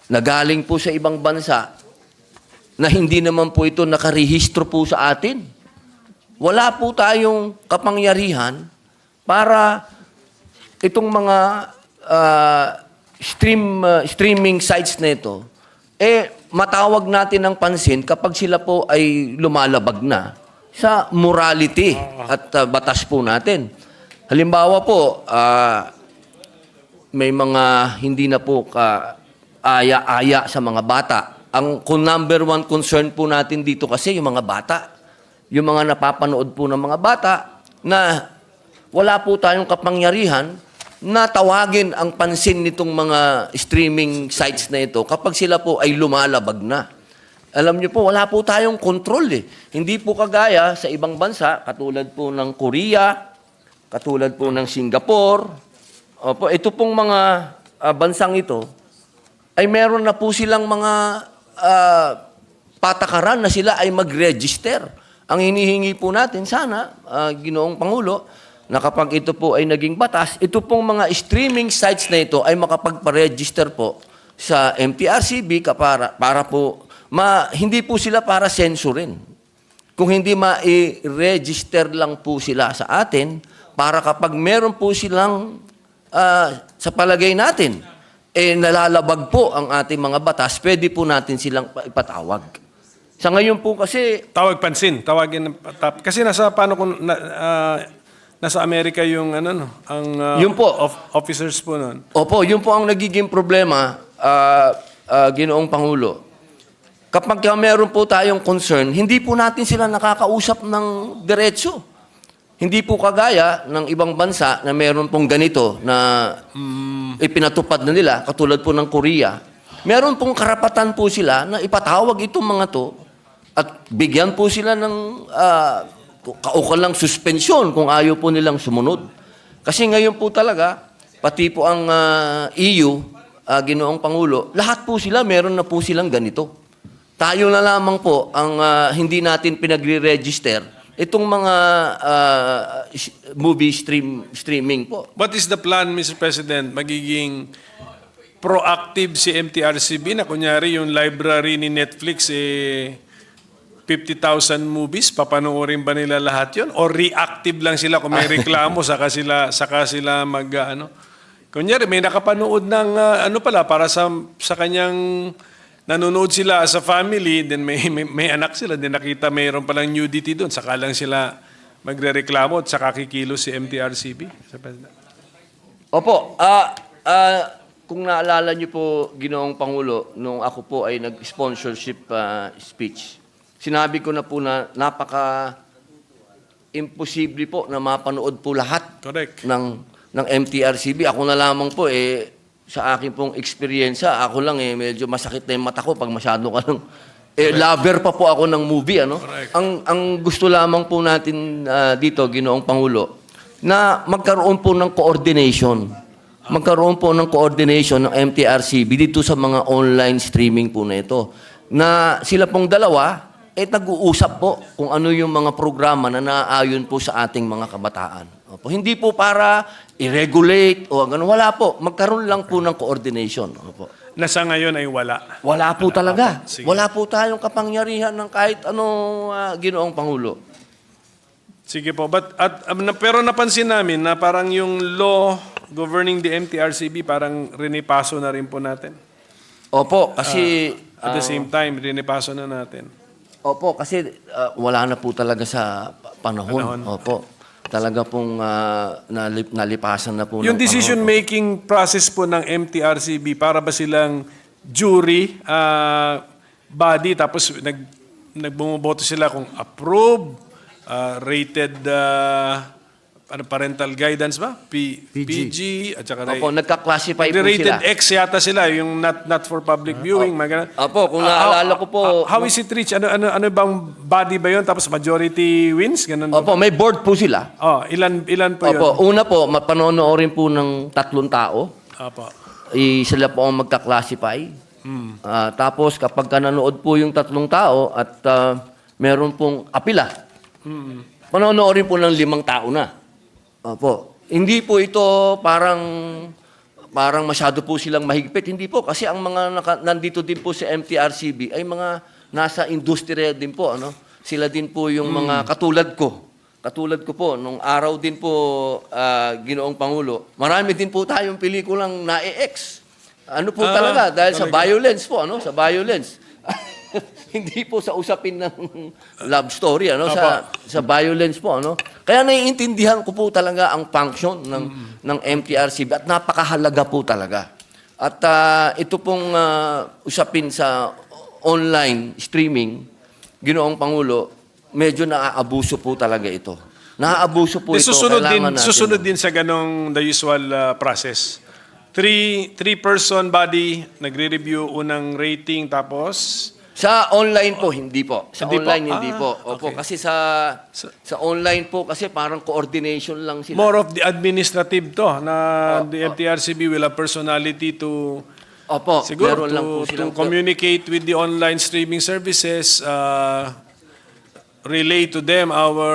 na galing po sa ibang bansa, na hindi naman po ito nakarehistro po sa atin. Wala po tayong kapangyarihan para itong mga streaming sites na ito, matawag natin ng pansin kapag sila po ay lumalabag na sa morality at batas po natin. Halimbawa po, may mga hindi na po aya-aya sa mga bata. Ang number one concern po natin dito kasi yung mga bata. Yung mga napapanood po ng mga bata na wala po tayong kapangyarihan na tawagin ang pansin nitong mga streaming sites na ito kapag sila po ay lumalabag na. Alam niyo po, wala po tayong control eh. Hindi po kagaya sa ibang bansa, katulad po ng Korea, katulad po ng Singapore. Opo, ito pong mga bansang ito, ay meron na po silang mga patakaran na sila ay mag-register. Ang hinihingi po natin sana, Ginoong Pangulo, na kapag ito po ay naging batas, ito pong mga streaming sites na ito ay makapagpa-register po sa MTRCB para po, hindi po sila para censorin. Kung hindi ma-register lang po sila sa atin, para kapag meron po silang, sa palagay natin, nalalabag po ang ating mga batas, pwede po natin silang ipatawag. Sa ngayon po kasi... tawag pansin, tawagin kasi nasa paano kung nasa Amerika yung Yun po. officers po noon. Opo, yun po ang nagiging problema, Ginoong Pangulo. Kapag meron po tayong concern, hindi po natin sila nakakausap ng diretso. Hindi po kagaya ng ibang bansa na meron pong ganito na ipinatupad na nila, katulad po ng Korea. Meron pong karapatan po sila na ipatawag itong mga to at bigyan po sila ng kaukalang suspensyon kung ayaw po nilang sumunod. Kasi ngayon po talaga, pati po ang EU, Ginoong Pangulo, lahat po sila, meron na po silang ganito. Tayo na lamang po ang hindi natin pinagre-register itong mga movie streaming po. What is the plan, Mr. President? Magiging proactive si MTRCB na kunyari yung library ni Netflix 50,000 movies, papanoorin ba nila lahat yun? O reactive lang sila kung may reklamo saka sila kunyari may nakapanood ng para sa kanyang nanonood sila as a family, then may anak sila, then nakita mayroon palang nudity doon, saka lang sila magrereklamo at saka kikilos si MTRCB. Opo, kung naalala niyo po, Ginoong Pangulo, nung ako po ay nag-sponsorship speech, sinabi ko na po na imposible po na mapanood po lahat Correct. ng MTRCB. Ako na lamang po sa akin pong eksperyensya, ako lang medyo masakit na yung mata ko pag masyado ka ng lover pa po ako ng movie, ano? Correct. Ang gusto lamang po natin dito, Ginoong Pangulo, na magkaroon po ng coordination. Magkaroon po ng coordination ng MTRCB dito sa mga online streaming po na ito. Na sila pong dalawa, nag-uusap po kung ano yung mga programa na naaayon po sa ating mga kabataan. Opo. Hindi po para i-regulate o gano'n. Wala po. Magkaroon lang po ng coordination. Opo. Nasa ngayon ay wala. Wala po talaga. Sige. Wala po tayong kapangyarihan ng kahit ano, Ginoong Pangulo. Sige po. Pero napansin namin na parang yung law governing the MTRCB parang rinipaso na rin po natin. Opo, kasi... At the same time, rinipaso na natin. Opo, kasi wala na po talaga sa panahon. Opo. Talaga pong nalipasan na po Yung ng decision-making process po ng MTRCB, para ba silang jury body, tapos nagbumoboto sila kung approve, rated parental guidance ba? PG at saka Opo, nagka-classify po rated sila. X yata sila, yung not for public viewing, mga ganun. Opo, kung naalala ko po... How is it reached? Ano bang body ba yun? Tapos majority wins? Ganun ba? Opo, may board po sila. Ilan po yun? Opo, una po, mapanonoorin po ng 3 tao. Opo. Sila po ang magka-classify. Tapos kapag nanood po yung 3 tao at meron pong apila, panonoorin po ng 5 tao na. Opo. Hindi po ito parang masyado po silang mahigpit. Hindi po. Kasi ang mga nandito din po sa MTRCB ay mga nasa industriya din po. Ano? Sila din po yung mga katulad ko. Katulad ko po, nung araw din po, Ginoong Pangulo, marami din po tayong pelikulang na-ex. Ano po talaga? Dahil sa violence po. Ano? Sa violence. Hindi po sa usapin ng love story, ano, sa violence po, ano. Kaya naiintindihan ko po talaga ang function ng MTRCB at napakahalaga po talaga. At ito pong usapin sa online streaming, Ginoong Pangulo, medyo naaabuso po talaga ito. Naaabuso po ito. Susunod din sa ganong the usual process. Three-person body, nagre-review unang rating, tapos... Sa online po, hindi po. Sa Hindi po? online, hindi po. Opo, okay. kasi sa online po, kasi parang coordination lang sila. More of the administrative to, na the MTRCB will have personality to... Opo, Siguro, meron lang po to silang... communicate with the online streaming services, relay to them our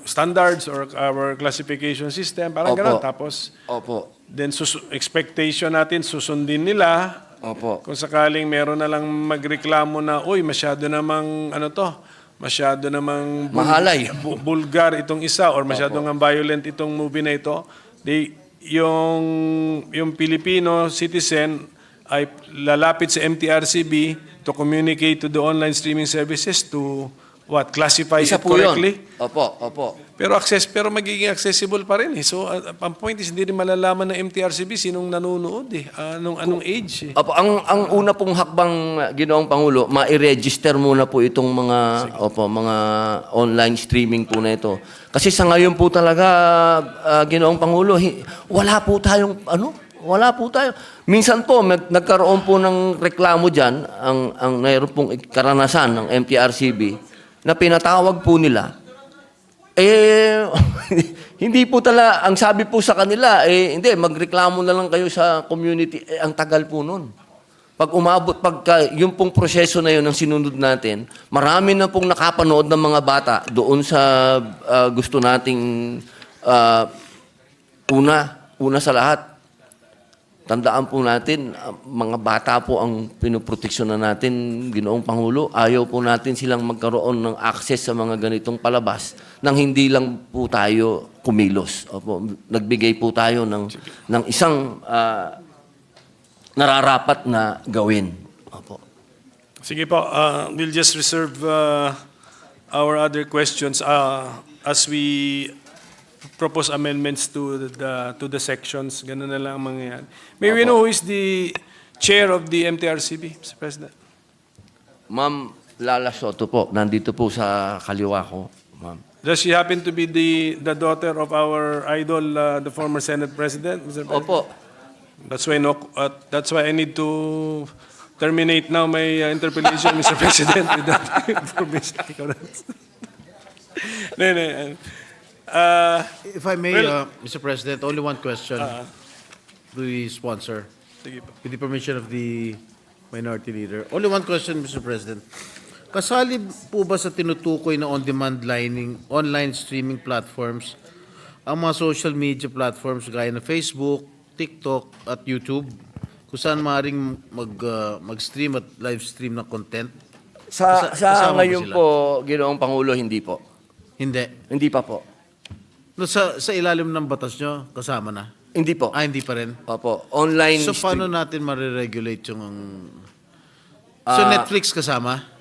standards or our classification system, parang Opo. gano'n. Tapos, Opo. then expectation natin, susundin nila. Opo. Kung sakaling meron na lang magreklamo na, uy, masyado namang, masyado namang Mahalay. bulgar itong isa or masyado nga violent itong movie na ito, yung Filipino citizen ay lalapit sa MTRCB to communicate to the online streaming services to classify Isa it po correctly. yun. Opo. Pero magiging accessible pa rin eh. So, ang point is, hindi rin malalaman ng MTRCB sinong nanonood eh. Anong age eh. Opo, ang una pong hakbang, Ginoong Pangulo, ma-register muna po itong mga mga online streaming po na ito. Kasi sa ngayon po talaga, Ginoong Pangulo, wala po tayong wala po tayo. Minsan po nagkaroon po ng reklamo diyan ang mayroon pong karanasan ng MTRCB na pinatawag po nila. Hindi po talaga, ang sabi po sa kanila, hindi, magreklamo na lang kayo sa community. Ang tagal po nun. Pagka yung pong proseso na yun ang sinunod natin, marami na pong nakapanood ng mga bata doon sa gusto nating una sa lahat. Tandaan po natin, mga bata po ang pinoproteksyonan natin, Ginoong Pangulo. Ayaw po natin silang magkaroon ng access sa mga ganitong palabas nang hindi lang po tayo kumilos. Opo, nagbigay po tayo ng isang nararapat na gawin. Opo. Sige po, we'll just reserve our other questions as we propose amendments to the sections. Ganun na lang ang mangyayari. May we know who is the chair of the MTRCB, Mr. President? Ma'am Lala Soto po, nandito po sa kaliwa ko, ma'am. Does she happen to be the daughter of our idol, the former Senate President, Mr. President? Opo. That's why I need to terminate now my interpellation, Mr. President, with that information. No. If I may, Well- Mr. President, only one question to the sponsor, Sige po. with the permission of the minority leader. Only one question, Mr. President. Kasali po ba sa tinutukoy na on-demand online streaming platforms ang mga social media platforms gaya na Facebook, TikTok at YouTube kung saan maaaring mag-stream at live stream ng content? Sa Kasama ba ngayon sila? po, Ginoong Pangulo, hindi po. Hindi. Hindi pa po. No, sa ilalim ng batas nyo, kasama na? Hindi po. Hindi pa rin? Opo. Online So, paano stream. natin mariregulate yung... So, Netflix kasama?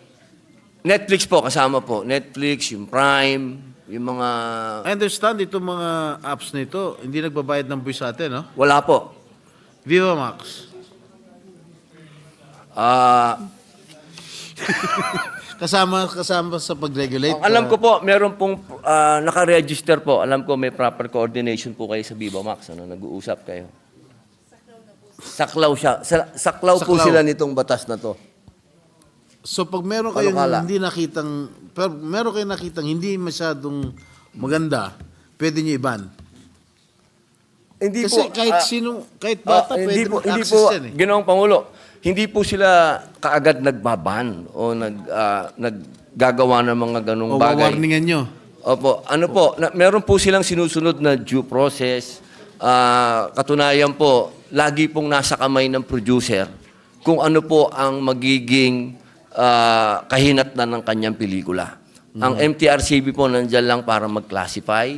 Netflix po, kasama po. Netflix, yung Prime, yung mga... I understand itong mga apps na ito, hindi nagbabayad ng buwis sa atin, no? Wala po. Viva Max. Kasama sa pag-regulate. Alam ko po, meron pong naka-register po. Alam ko may proper coordination po kayo sa Viva Max. Nag-uusap kayo. Saklaw siya. Saklaw po Saklaw. sila nitong batas na to. So, pag meron kayong Palukala. hindi nakitang, pero meron kayong nakitang hindi masyadong maganda, pwede nyo i-ban. Hindi Kasi po, kahit bata, hindi pwede po, hindi mag-access po, yan eh. Ginoong Pangulo, hindi po sila kaagad nagbaban o naggagawa ng mga ganong O bagay. warningan nyo. Opo, ano po, meron po silang sinusunod na due process. Katunayan po, lagi pong nasa kamay ng producer kung ano po ang magiging kahinatnan ng kanyang pelikula. Ang MTRCB po nandyan lang para mag-classify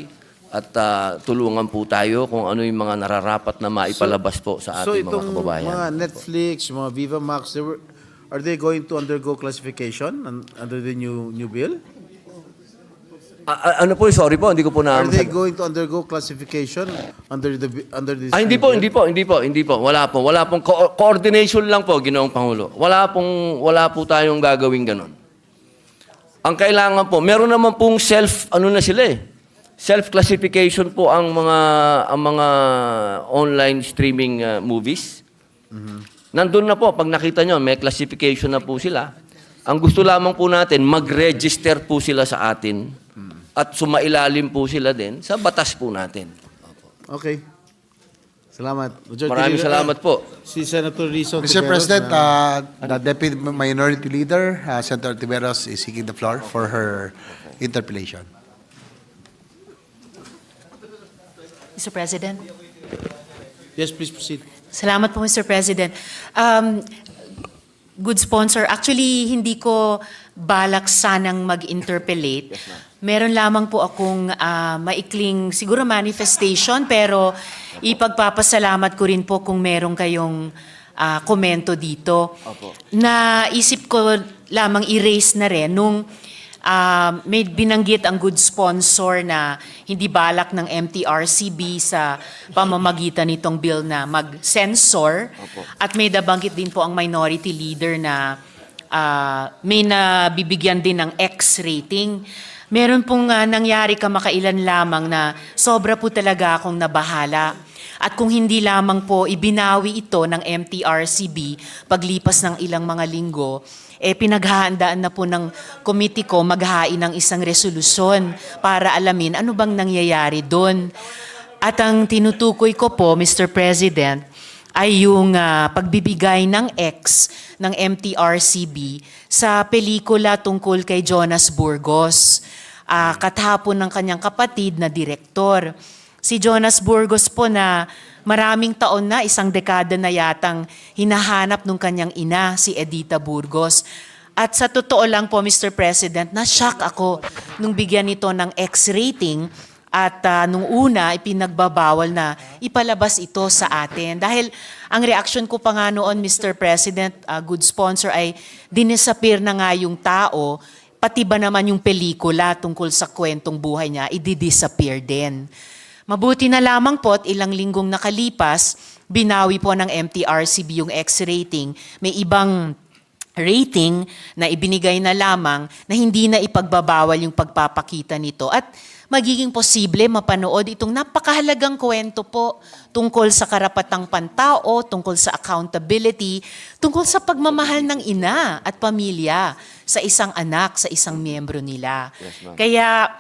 at tulungan po tayo kung ano yung mga nararapat na maipalabas po sa So, ating mga itong kababayan. mga Netflix, mga Viva Max, are they going to undergo classification under the new bill? Ano po, sorry po, hindi ko po na... Are they going to undergo classification under this? Hindi new po, bill? hindi po. Wala pong coordination lang po, Ginoong Pangulo. Wala po tayong gagawin ganon. Ang kailangan po, meron naman pong self-classification po ang mga online streaming movies. Nandun na po, pag nakita nyo, may classification na po sila. Ang gusto lamang po natin, mag-register po sila sa atin at sumailalim po sila din sa batas po natin. Okay. Salamat. Maraming salamat po. Si Senator Rizzo. Mr. Tiveros President, na- the Deputy Minority Leader, Senator Tiveros, is seeking the floor for her interpellation. Mr. President. Yes, please proceed. Salamat po, Mr. President. Good sponsor. Actually, hindi ko balak sanang mag-interpellate. Meron lamang po akong maikling siguro manifestation, pero ipagpapasalamat ko rin po kung meron kayong komento dito. Naisip ko lamang i-raise na rin nung may binanggit ang good sponsor na hindi balak ng MTRCB sa pamamagitan nitong bill na mag-censor. At may nabanggit din po ang minority leader na may nabibigyan din ng X rating. Meron pong nangyari kamakailan lamang na sobra po talaga akong nabahala. At kung hindi lamang po ibinawi ito ng MTRCB paglipas ng ilang mga linggo, pinaghahandaan na po ng committee ko maghain ng isang resolusyon para alamin ano bang nangyayari doon. At ang tinutukoy ko po, Mr. President, ay yung pagbibigay ng X ng MTRCB sa pelikula tungkol kay Jonas Burgos, katapon ng kanyang kapatid na direktor. Si Jonas Burgos po na maraming taon na, isang dekada na yatang hinahanap nung kanyang ina, si Edita Burgos. At sa totoo lang po, Mr. President, na-shock ako nung bigyan nito ng X rating at nung una, ipinagbabawal na ipalabas ito sa atin. Dahil ang reaksyon ko pa nga noon, Mr. President, good sponsor, ay dinisappear na nga yung tao, pati ba naman yung pelikula tungkol sa kwentong buhay niya, i-disappear din. Mabuti na lamang po at ilang linggong nakalipas, binawi po ng MTRCB yung X-rating. May ibang rating na ibinigay na lamang na hindi na ipagbabawal yung pagpapakita nito at magiging posible mapanood itong napakahalagang kwento po tungkol sa karapatang pantao, tungkol sa accountability, tungkol sa pagmamahal ng ina at pamilya sa isang anak, sa isang miyembro nila. Yes, ma'am. Kaya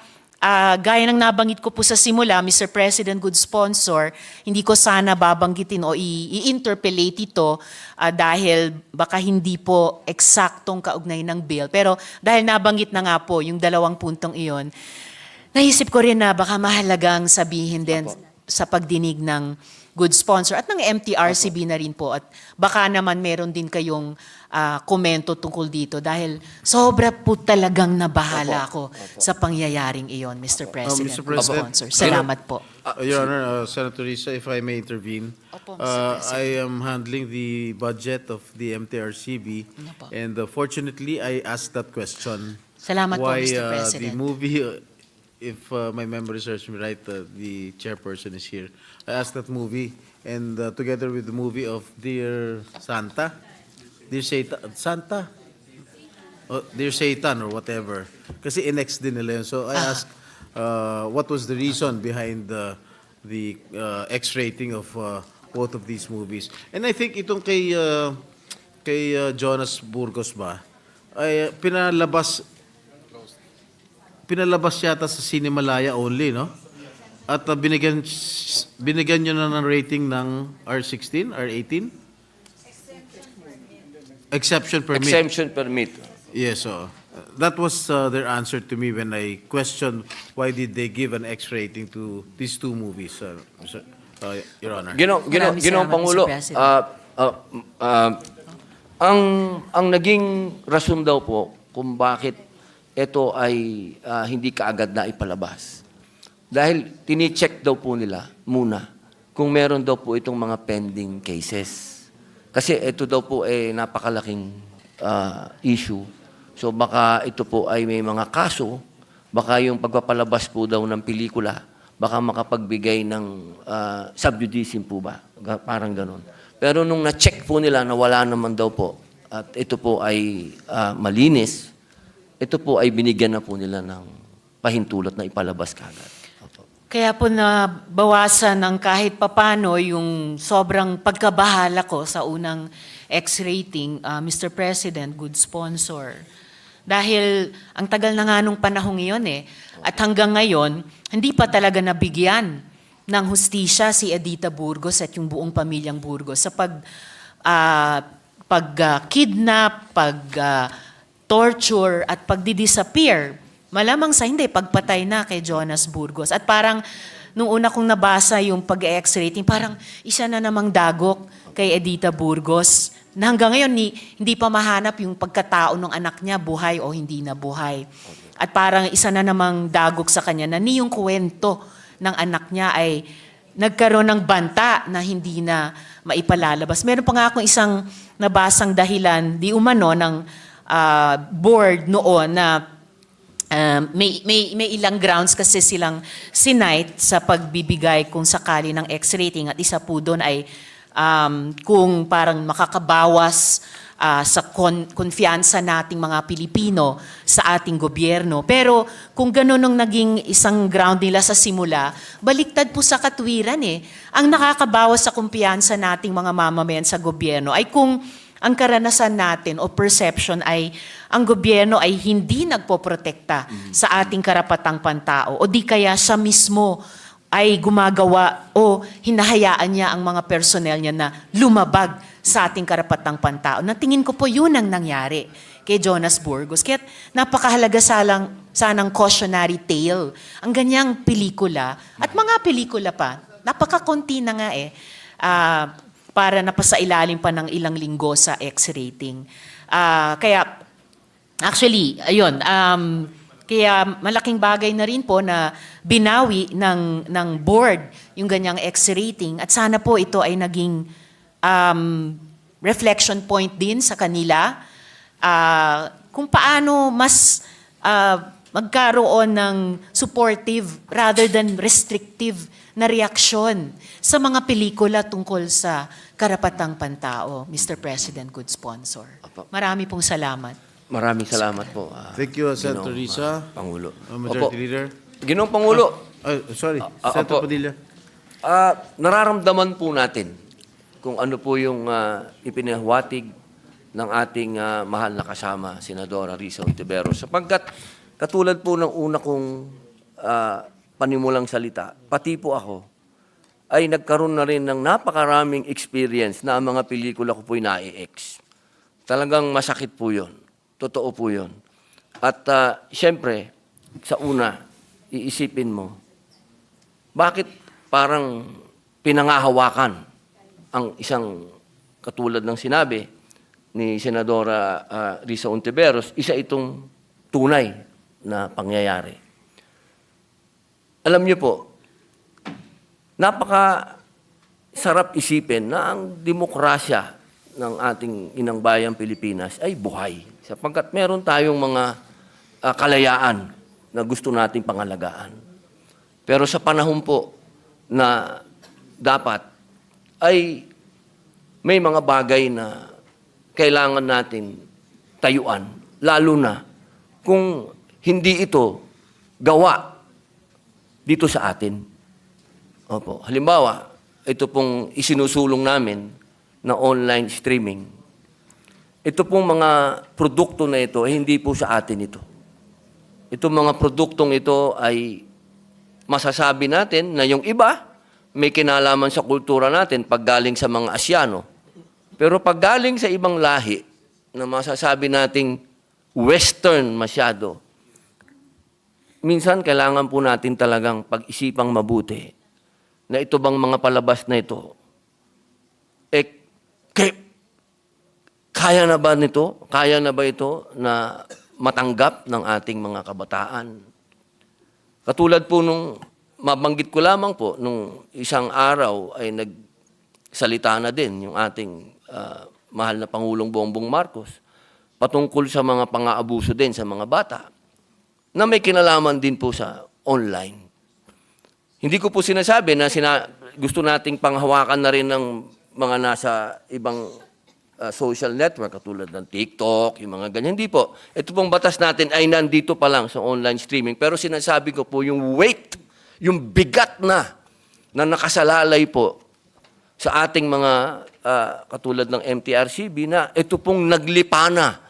gaya ng nabanggit ko po sa simula, Mr. President, good sponsor, hindi ko sana babanggitin o i-interpolate ito dahil baka hindi po eksaktong kaugnay ng bill. Pero dahil nabanggit na nga po yung 2 puntong iyon, naisip ko rin na baka mahalagang sabihin din sa pagdinig ng good sponsor at ng MTRCB na rin po. At baka naman meron din kayong komento tungkol dito dahil sobra po talagang nabahala ako sa pangyayaring iyon, Mr. President. Mr. President. Sponsor. Salamat po. Your Honor, Senator Risa, if I may intervene, Opo, Mr. President. I am handling the budget of the MTRCB, and fortunately, I asked that question. Salamat po, Why Mr. the President. movie, if my memory serves me right, the chairperson is here. I asked that movie, and together with the movie of Dear Santa, Dear Santa, Dear Satan or whatever. Kasi inex din nila yun. So I asked, what was the reason behind the X-rating of both of these movies? And I think itong kay Jonas Burgos ba, ay pinalabas yata sa Cinemalaya only, no? At binigyan nyo na ng rating ng R16, R18? Exception permit. Exemption permit. Yes, so that was their answer to me when I questioned why did they give an X rating to these two movies, Your Honor. Maraming Ginoong salamat, Pangulo, Mr. President. ang naging rason daw po kung bakit ito ay hindi kaagad na ipalabas. Dahil tini-check daw po nila muna kung meron daw po itong mga pending cases. Kasi ito daw po ay napakalaking issue. So baka ito po ay may mga kaso, baka yung pagpapalabas po daw ng pelikula, baka makapagbigay ng subjudice po ba? Parang ganon. Pero nung na-check po nila na wala naman daw po, at ito po ay malinis, ito po ay binigyan na po nila ng pahintulot na ipalabas kagad. Kaya po nabawasan ng kahit papano yung sobrang pagkabahala ko sa unang X-rating, Mr. President, good sponsor. Dahil ang tagal na nga nung panahong iyon at hanggang ngayon, hindi pa talaga nabigyan ng hustisya si Edita Burgos at yung buong pamilyang Burgos sa pag-kidnap, pag-torture at pagdi-disappear. Malamang sa hindi, pagpatay na kay Jonas Burgos. At parang, nung una kong nabasa yung pag-X-rating, parang isa na namang dagok kay Edita Burgos. Na hanggang ngayon, hindi pa mahanap yung pagkatao ng anak niya, buhay o hindi na buhay. At parang isa na namang dagok sa kanya na yung kwento ng anak niya ay nagkaroon ng banta na hindi na maipalalabas. Meron pa nga akong isang nabasang dahilan, di umano ng board noon na may ilang grounds kasi silang sinight sa pagbibigay kung sakali ng X-rating at isa po doon ay kung parang makakabawas sa konfiyansa nating mga Pilipino sa ating gobyerno. Pero kung gano'n ang naging isang ground nila sa simula, baliktad po sa katwiran Ang nakakabawas sa kumpiyansa nating mga mamamayan sa gobyerno ay kung ang karanasan natin o perception ay ang gobyerno ay hindi nagpoprotekta sa ating karapatang pantao o di kaya siya mismo ay gumagawa o hinahayaan niya ang mga personnel niya na lumabag sa ating karapatang pantao. Natingin ko po yun ang nangyari kay Jonas Burgos. Kaya napakahalaga sanang cautionary tale ang ganyang pelikula at mga pelikula pa. Napakakunti na nga para napasailalim pa ng ilang linggo sa X-rating. Kaya, actually, ayun, kaya malaking bagay na rin po na binawi ng board yung ganyang X-rating at sana po ito ay naging reflection point din sa kanila kung paano mas magkaroon ng supportive rather than restrictive na reaksyon sa mga pelikula tungkol sa karapatang pantao, Mr. President, good sponsor. Marami pong salamat. Maraming salamat po. Thank you, Senator Ginoong, Risa. Pangulo. Majority Leader. Ginoong Pangulo, Sorry, Ah, Senator opo. Padilla. nararamdaman po natin kung ano po yung ipinahwatig ng ating mahal na kasama, Senadora Risa Ontiveros. Sapagkat katulad po ng una kong panimulang salita, pati po ako, ay nagkaroon na rin ng napakaraming experience na ang mga pelikula ko po'y nai-ex. Talagang masakit po yun. Totoo po yun. At siyempre, sa una, iisipin mo, bakit parang pinangahawakan ang isang katulad ng sinabi ni Senadora Risa Ontiveros, isa itong tunay na pangyayari. Alam niyo po, napaka sarap isipin na ang demokrasya ng ating inang bayang Pilipinas ay buhay. Sapagkat meron tayong mga kalayaan na gusto nating pangalagaan. Pero sa panahon po na dapat ay may mga bagay na kailangan natin tayuan, lalo na kung hindi ito gawa dito sa atin. Opo. Halimbawa, ito pong isinusulong namin na online streaming. Ito pong mga produkto na ito, hindi po sa atin ito. Itong mga produktong ito ay masasabi natin na yung iba may kinalaman sa kultura natin pag galing sa mga Asyano. Pero pag galing sa ibang lahi na masasabi nating Western masyado, minsan kailangan po natin talagang pag-isipang mabuti na ito bang mga palabas na ito, kaya na ba nito? Kaya na ba ito na matanggap ng ating mga kabataan? Katulad po nung mabanggit ko lamang po, nung isang araw ay nagsalita na din yung ating mahal na Pangulong Bongbong Marcos patungkol sa mga pang-aabuso din sa mga bata na may kinalaman din po sa online. Hindi ko po sinasabi na gusto nating panghawakan na rin ng mga nasa ibang social network katulad ng TikTok, yung mga ganyan. Hindi po. Ito pong batas natin ay nandito pa lang sa online streaming. Pero sinasabi ko po yung weight, yung bigat na nakasalalay po sa ating mga katulad ng MTRCB na ito pong naglipana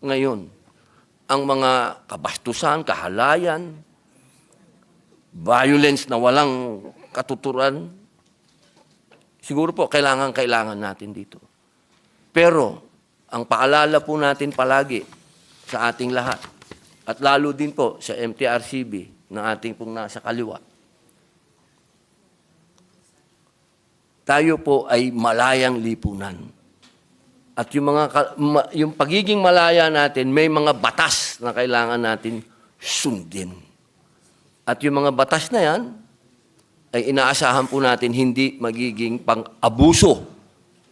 ngayon ang mga kabastusan, kahalayan, violence na walang katuturan. Siguro po, kailangan natin dito. Pero, ang paalala po natin palagi sa ating lahat, at lalo din po sa MTRCB na ating pong nasa kaliwa, tayo po ay malayang lipunan. At yung pagiging malaya natin, may mga batas na kailangan natin sundin. At yung mga batas na yan, ay inaasahan po natin hindi magiging pang-abuso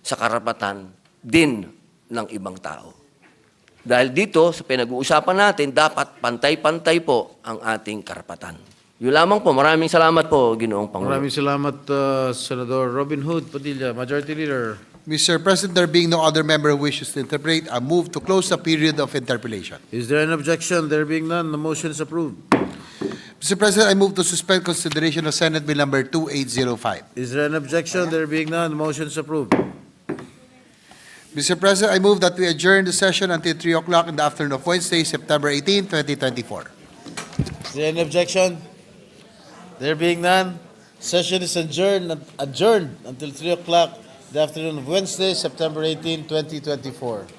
sa karapatan din ng ibang tao. Dahil dito, sa pinag-uusapan natin, dapat pantay-pantay po ang ating karapatan. Yun lamang po. Maraming salamat po, Ginoong Pangulo. Maraming salamat, Senador Robin Hood Padilla, Majority Leader. Mr. President, there being no other member who wishes to interpolate, I move to close the period of interpolation. Is there an objection? There being none, the motion is approved. Mr. President, I move to suspend consideration of Senate Bill number 2805. Is there an objection? There being none, the motion is approved. Mr. President, I move that we adjourn the session until 3 o'clock in the afternoon of Wednesday, September 18, 2024. Is there any objection? There being none, session is adjourned until 3 o'clock the afternoon of Wednesday, September 18, 2024.